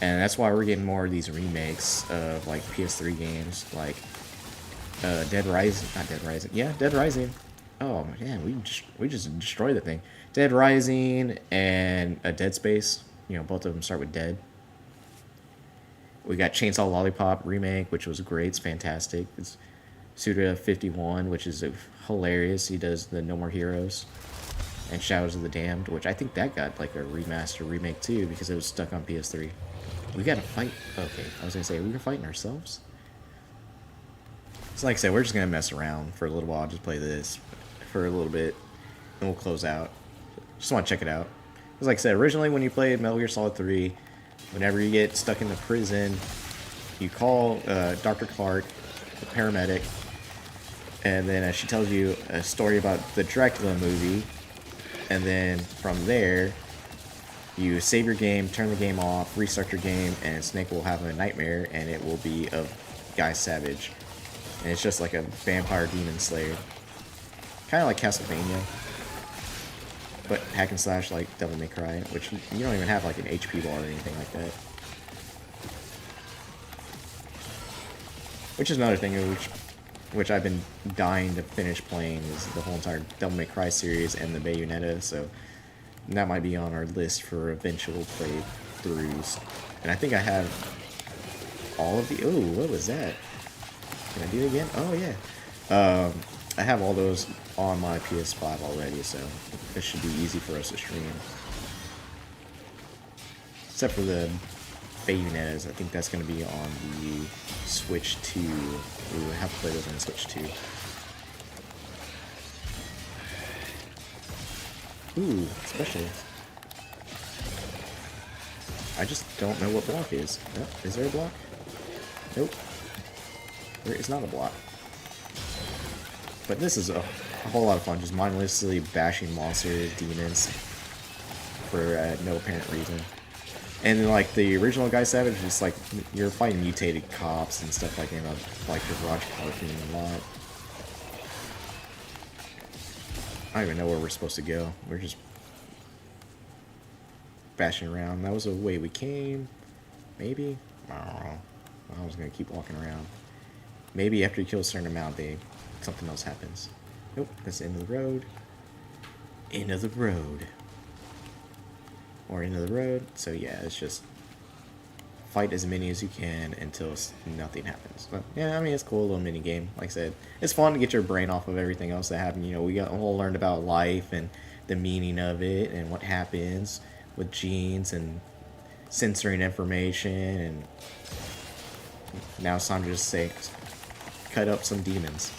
And that's why we're getting more of these remakes of like PS3 games, like Dead Rising, not Dead Rising. Yeah, Dead Rising. Oh man, we just destroyed the thing. Dead Rising and a Dead Space. You know, both of them start with Dead. We got Chainsaw Lollipop remake, which was great. It's fantastic. It's Suda 51, which is hilarious. He does the No More Heroes and Shadows of the Damned, which I think that got like a remaster remake too because it was stuck on PS3. We gotta fight. Okay, I was gonna say, we're fighting ourselves. So like I said, we're just gonna mess around for a little while, just play this for a little bit, and we'll close out. Just want to check it out. Because like I said, originally when you played Metal Gear Solid 3, whenever you get stuck in the prison, you call Dr. Clark, the paramedic, and then she tells you a story about the Dracula movie, and then from there, you save your game, turn the game off, restart your game, and Snake will have a nightmare, and it will be of Guy Savage. And it's just like a vampire demon slayer. Kind of like Castlevania. But hack and slash like Devil May Cry, which you don't even have like an HP bar or anything like that. Which is another thing which I've been dying to finish playing is the whole entire Devil May Cry series and the Bayonetta, so that might be on our list for eventual playthroughs. And I think I have all of the... Oh, what was that? Can I do it again? Oh, yeah. I have all those on my PS5 already, so it should be easy for us to stream. Except for the Bayonettas, I think that's going to be on the Switch 2. We would have to play those on the Switch 2. Ooh, specials. I just don't know what block is. Oh, is there a block? Nope. There is not a block. But this is a whole lot of fun, just mindlessly bashing monsters, demons, for no apparent reason. And then, like, the original Guy Savage, just like, you're fighting mutated cops and stuff like that, like your garage parking a lot. I don't even know where we're supposed to go. We're just bashing around. That was the way we came. Maybe? I don't know. I was gonna keep walking around. Maybe after you kill a certain amount, something else happens. Nope, that's the end of the road. End of the road. Or end of the road. So yeah, it's just fight as many as you can until nothing happens. But yeah, I mean, it's a cool little mini game. Like I said, it's fun to get your brain off of everything else that happened. You know, we all learned about life and the meaning of it and what happens with genes and censoring information, and now it's time to just say, cut up some demons.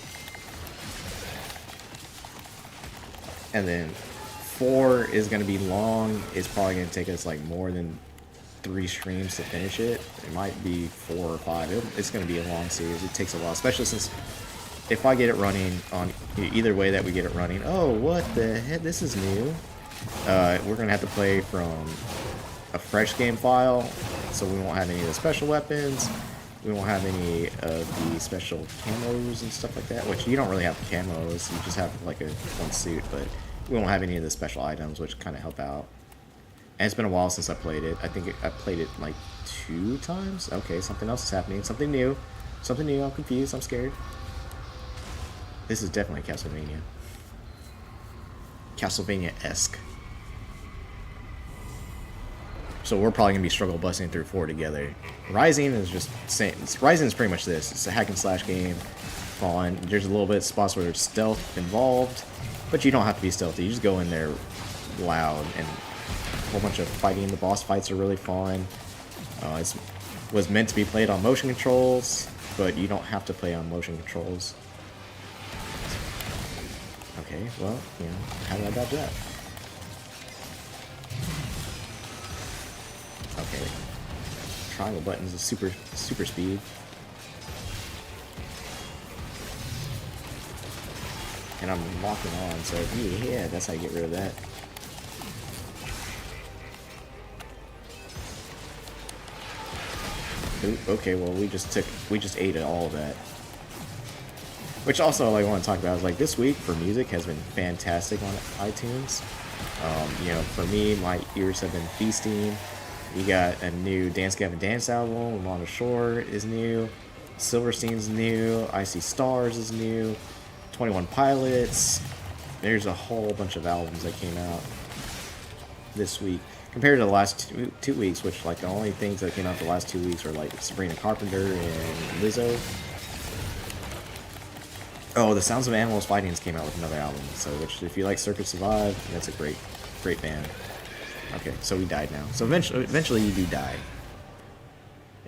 And then 4 is going to be long. It's probably going to take us like more than 3 streams to finish it. It might be 4 or 5. It's going to be a long series. It takes a while, especially since if I get it running on either way that we get it running. Oh, what the heck? This is new. We're going to have to play from a fresh game file, so we won't have any of the special weapons. We won't have any of the special camos and stuff like that, which you don't really have camos. You just have like one suit, but we won't have any of the special items, which kind of help out. And it's been a while since I played it. I think I played it like 2 times. Okay, something else is happening. Something new. Something new. I'm confused. I'm scared. This is definitely Castlevania. Castlevania-esque. So we're probably going to be struggle busting through 4 together. Rising is just same. Rising is pretty much this. It's a hack and slash game. Fun. There's a little bit of spots where there's stealth involved, but you don't have to be stealthy. You just go in there loud and a whole bunch of fighting. The boss fights are really fun. It was meant to be played on motion controls, but you don't have to play on motion controls. Okay, well, you know, how did I dodge that? Okay. Triangle buttons is super speed. And I'm locking on, so yeah, that's how you get rid of that. Ooh, okay, well we just ate all of that. Which also I want to talk about is like this week for music has been fantastic on iTunes. You know, for me, my ears have been feasting. We got a new Dance Gavin Dance album. Along the Shore is new. Silverstein's new. I See Stars is new. 21 Pilots. There's a whole bunch of albums that came out this week. Compared to the last two weeks, which like the only things that came out the last 2 weeks were like Sabrina Carpenter and Lizzo. Oh, the Sounds of Animals Fightings came out with another album. So, which if you like Circuit Survive, that's a great band. Okay, so we died now. So eventually you do die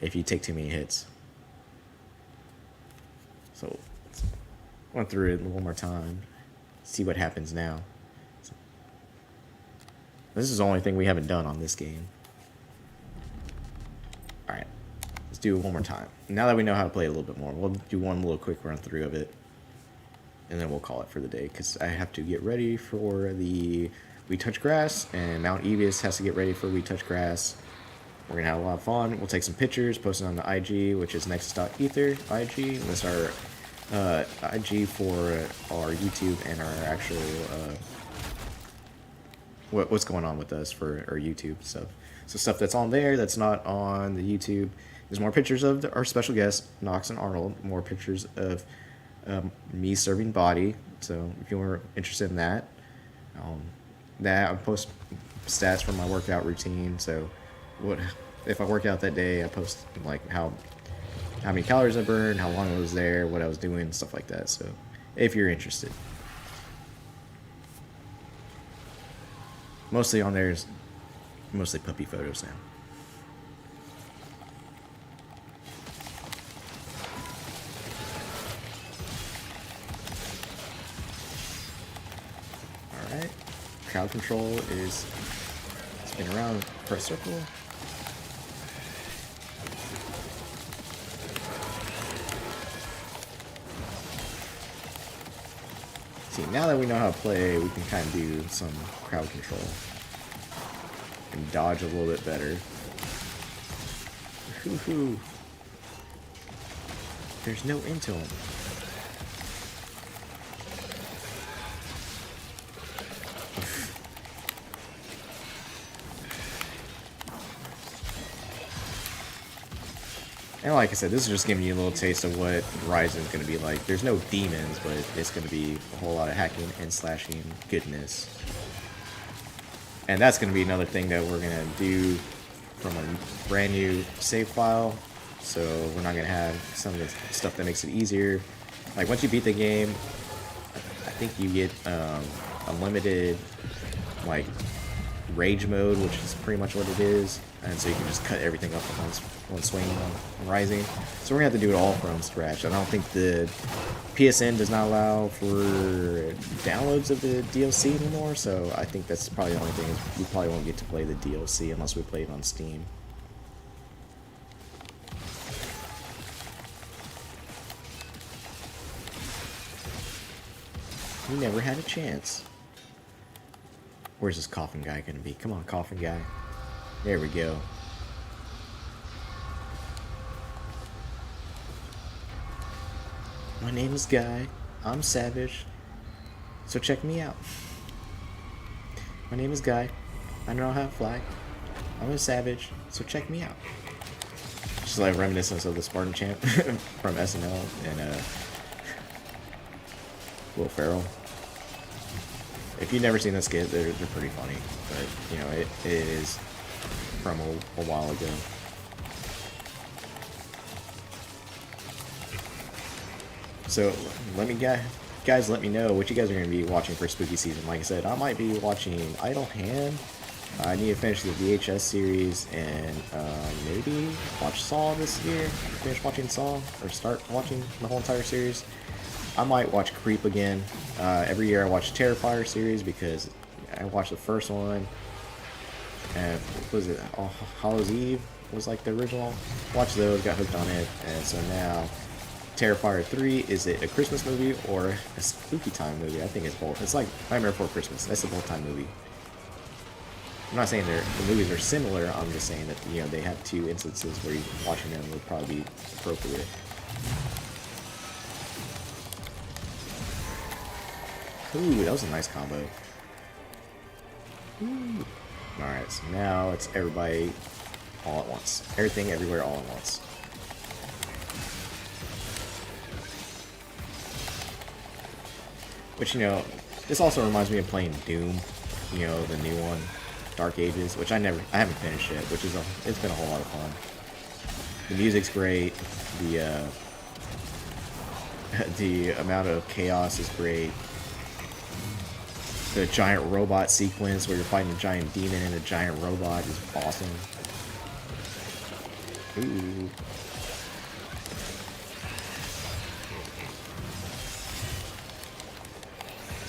if you take too many hits. So went through it one more time. See what happens now. So, this is the only thing we haven't done on this game. Alright, let's do it one more time. Now that we know how to play it a little bit more, we'll do one little quick run through of it. And then we'll call it for the day, because I have to get ready for the We Touch Grass, and Mount Evius has to get ready for We Touch Grass. We're going to have a lot of fun. We'll take some pictures, post it on the IG, which is nexus.ether, IG. And that's our IG for our YouTube and our actual, what's going on with us for our YouTube stuff. So stuff that's on there that's not on the YouTube. There's more pictures of our special guests, Knox and Arnold. More pictures of me serving body. So if you were interested in that, I post stats from my workout routine. So what if I work out that day, I post like how many calories I burned, how long I was there, what I was doing, stuff like that. So if you're interested, mostly on there is mostly puppy photos now. Alright, crowd control is spin around, press circle. See, now that we know how to play, we can kind of do some crowd control and dodge a little bit better. Hoo-hoo. There's no into him. And like I said, this is just giving you a little taste of what Horizon is going to be like. There's no demons, but it's going to be a whole lot of hacking and slashing goodness. And that's going to be another thing that we're going to do from a brand new save file. So we're not going to have some of the stuff that makes it easier. Like once you beat the game, I think you get unlimited like rage mode, which is pretty much what it is. And so you can just cut everything up in one swing on Rising. So we're going to have to do it all from scratch. I don't think the PSN does not allow for downloads of the DLC anymore. So I think that's probably the only thing. Is we probably won't get to play the DLC unless we play it on Steam. We never had a chance. Where's this coffin guy going to be? Come on, coffin guy. There we go. My name is Guy. I'm savage. So check me out. My name is Guy. I know how to fly. I'm a savage. So check me out. Just like reminiscence of the Spartan chant from SNL and Will Ferrell. If you've never seen this skit, they're pretty funny. But, you know, it is from a while ago. So guys, let me know what you guys are going to be watching for spooky season. Like I said, I might be watching Idle Hand. I need to finish the VHS series and maybe watch Saw this year. Finish watching Saw or start watching the whole entire series. I might watch Creep again. Every year I watch Terrifier series because I watched the first one. And what was it? Oh, Hallows Eve was like the original. Watched those, got hooked on it, and so now Terrifier 3, is it a Christmas movie or a spooky time movie? I think it's both. It's like Nightmare Before Christmas. That's a both time movie. I'm not saying the movies are similar. I'm just saying that, you know, they have two instances where watching them would probably be appropriate. Ooh, that was a nice combo. Ooh. Alright, so now it's everybody all at once. Everything, everywhere, all at once. Which, you know, this also reminds me of playing Doom, you know, the new one, Dark Ages, which I haven't finished yet, which is it's been a whole lot of fun. The music's great, the amount of chaos is great. The giant robot sequence where you're fighting a giant demon and a giant robot is awesome. Ooh.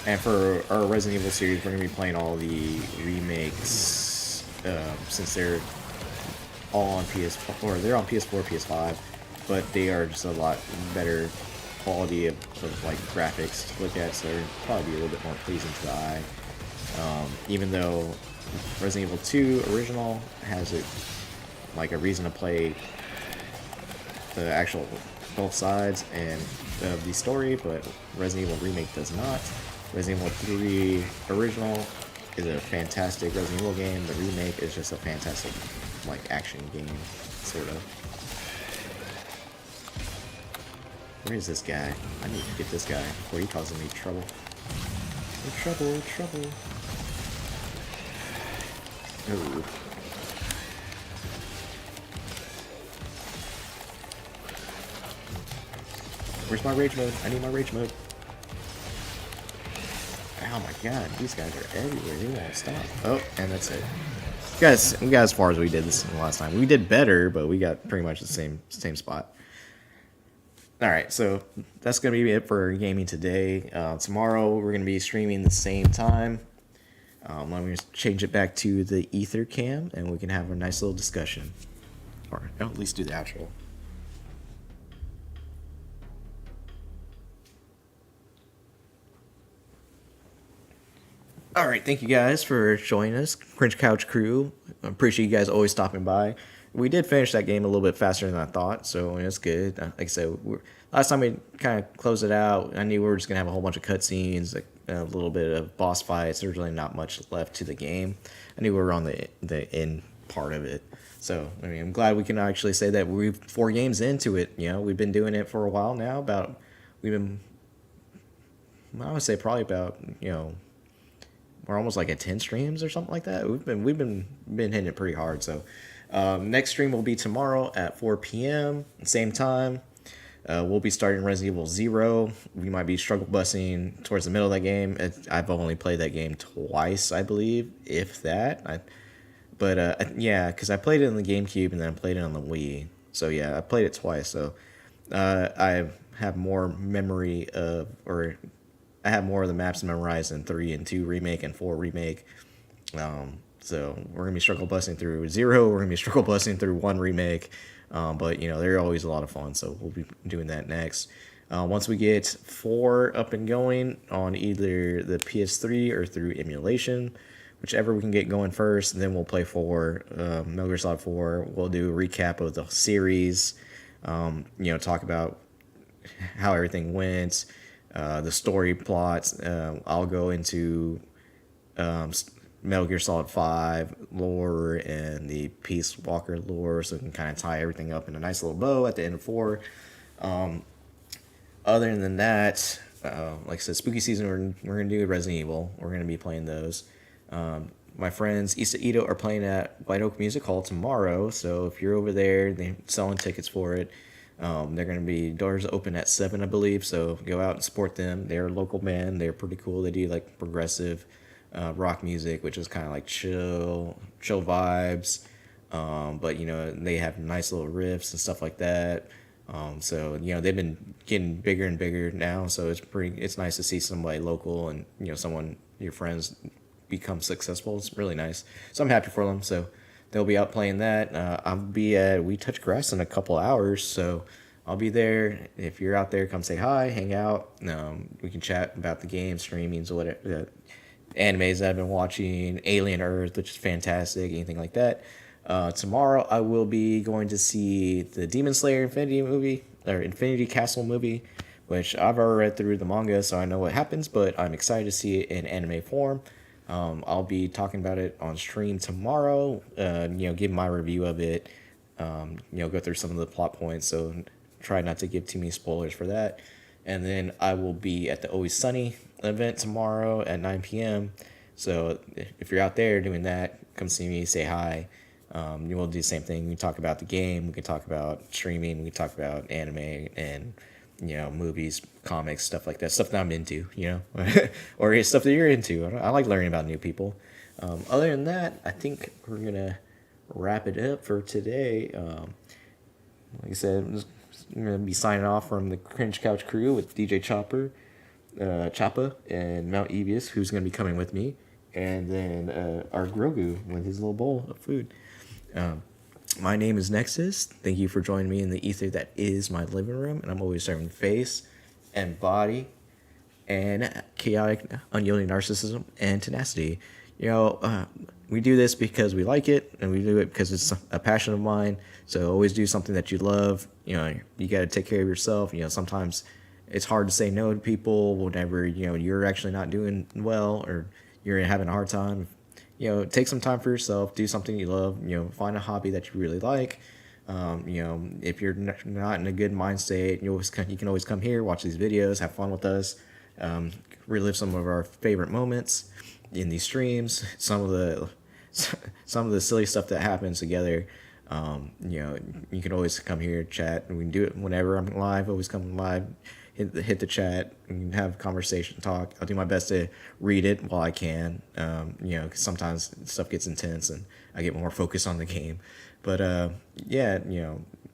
And for our Resident Evil series, we're going to be playing all the remakes, since they're all on PS4, or they're on PS4, PS5, but they are just a lot better quality of like graphics to look at, so they're probably be a little bit more pleasing to the eye. Even though Resident Evil 2 original has like a reason to play the actual both sides and of the story, but Resident Evil Remake does not. Resident Evil 3 original is a fantastic Resident Evil game. The remake is just a fantastic like action game, sort of. Where is this guy? I need to get this guy before he causes me trouble. Trouble, trouble. Ooh. Where's my rage mode? I need my rage mode. Oh my god, these guys are everywhere. They won't stop. Oh, and that's it. We got as far as we did this last time. We did better, but we got pretty much the same spot. Alright, so that's going to be it for gaming today. Tomorrow we're going to be streaming the same time. I'm going to change it back to the Ether cam, and we can have a nice little discussion. Or at least do the actual. Alright, thank you guys for joining us. Cringe Couch Crew. I appreciate you guys always stopping by. We did finish that game a little bit faster than I thought, so it's good. Like I said, last time we kind of closed it out, I knew we were just going to have a whole bunch of cutscenes, like a little bit of boss fights. There's really not much left to the game. I knew we were on the end part of it. So, I mean, I'm glad we can actually say that we're 4 games into it. You know, we've been doing it for a while now. I would say probably about, you know, we're almost like at 10 streams or something like that. We've been hitting it pretty hard. So next stream will be tomorrow at 4 p.m. same time. We'll be starting Resident Evil 0. We might be struggle busing towards the middle of that game. I've only played that game twice, I believe, if that. Yeah, because I played it on the GameCube and then I played it on the Wii. So yeah, I played it twice. So I have more memory of, or I have more of the maps memorized in 3 and 2 remake and 4 remake. So we're gonna be struggle busting through 0. We're gonna be struggle busting through 1 remake. But you know, they're always a lot of fun. So we'll be doing that next. Once we get 4 up and going on either the PS3 or through emulation, whichever we can get going first, and then we'll play 4, Metal Gear Solid 4. We'll do a recap of the series. You know, talk about how everything went. The story plots. I'll go into Metal Gear Solid 5 lore and the Peace Walker lore, so we can kind of tie everything up in a nice little bow at the end of 4. Other than that, like I said, spooky season, we're going to do Resident Evil. We're going to be playing those. My friends Issa Ito are playing at White Oak Music Hall tomorrow, so if you're over there, they're selling tickets for it. They're going to be doors open at 7, I believe, so go out and support them. They're a local band. They're pretty cool. They do like progressive rock music, which is kind of like chill vibes. But you know, they have nice little riffs and stuff like that. So you know, they've been getting bigger and bigger now, so it's nice to see somebody local and, you know, someone, your friends, become successful. It's really nice. So I'm happy for them. So they'll be out playing that. I'll be at We Touch Grass in a couple hours, so I'll be there. If you're out there, come say hi, hang out. We can chat about the game, streamings, whatever, animes that I've been watching, Alien Earth, which is fantastic, anything like that. Tomorrow I will be going to see the Demon Slayer Infinity Castle movie, which I've already read through the manga, so I know what happens, but I'm excited to see it in anime form. I'll be talking about it on stream tomorrow, you know, give my review of it, you know, go through some of the plot points, so try not to give too many spoilers for that. And then I will be at the Always Sunny event tomorrow at 9 p.m. So if you're out there doing that, come see me, say hi. You will do the same thing. We can talk about the game. We can talk about streaming. We can talk about anime and, movies, comics, stuff like that. Stuff that I'm into, or stuff that you're into. I like learning about new people. Other than that, I think we're going to wrap it up for today. Like I said, I'm going to be signing off from the Cringe Couch Crew with DJ Choppa, and Mount Evius, who's going to be coming with me. And then our Grogu with his little bowl of food. My name is Nexus. Thank you for joining me in the ether that is my living room. And I'm always serving face and body and chaotic, unyielding narcissism and tenacity. We do this because we like it, and we do it because it's a passion of mine. So always do something that you love. You got to take care of yourself. Sometimes it's hard to say no to people whenever, you're actually not doing well or you're having a hard time. Take some time for yourself, do something you love, find a hobby that you really like. If you're not in a good mind state, you can always come here, watch these videos, have fun with us, relive some of our favorite moments in these streams, some of the silly stuff that happens together. You can always come here, chat, and we can do it whenever I'm live. Always come live, hit the chat, and have a conversation, talk. I'll do my best to read it while I can. 'Cause sometimes stuff gets intense and I get more focused on the game. But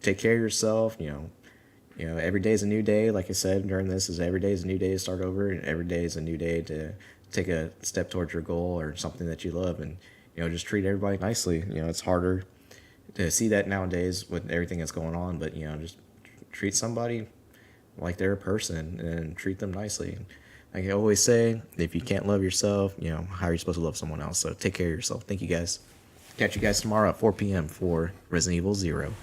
take care of yourself. Every day is a new day. Like I said during this, every day is a new day to start over, and every day is a new day to take a step towards your goal or something that you love, and just treat everybody nicely. It's harder to see that nowadays with everything that's going on, but just treat somebody like they're a person and treat them nicely. Like I always say, if you can't love yourself, how are you supposed to love someone else? So take care of yourself. Thank you guys. Catch you guys tomorrow at 4 p.m. for Resident Evil 0.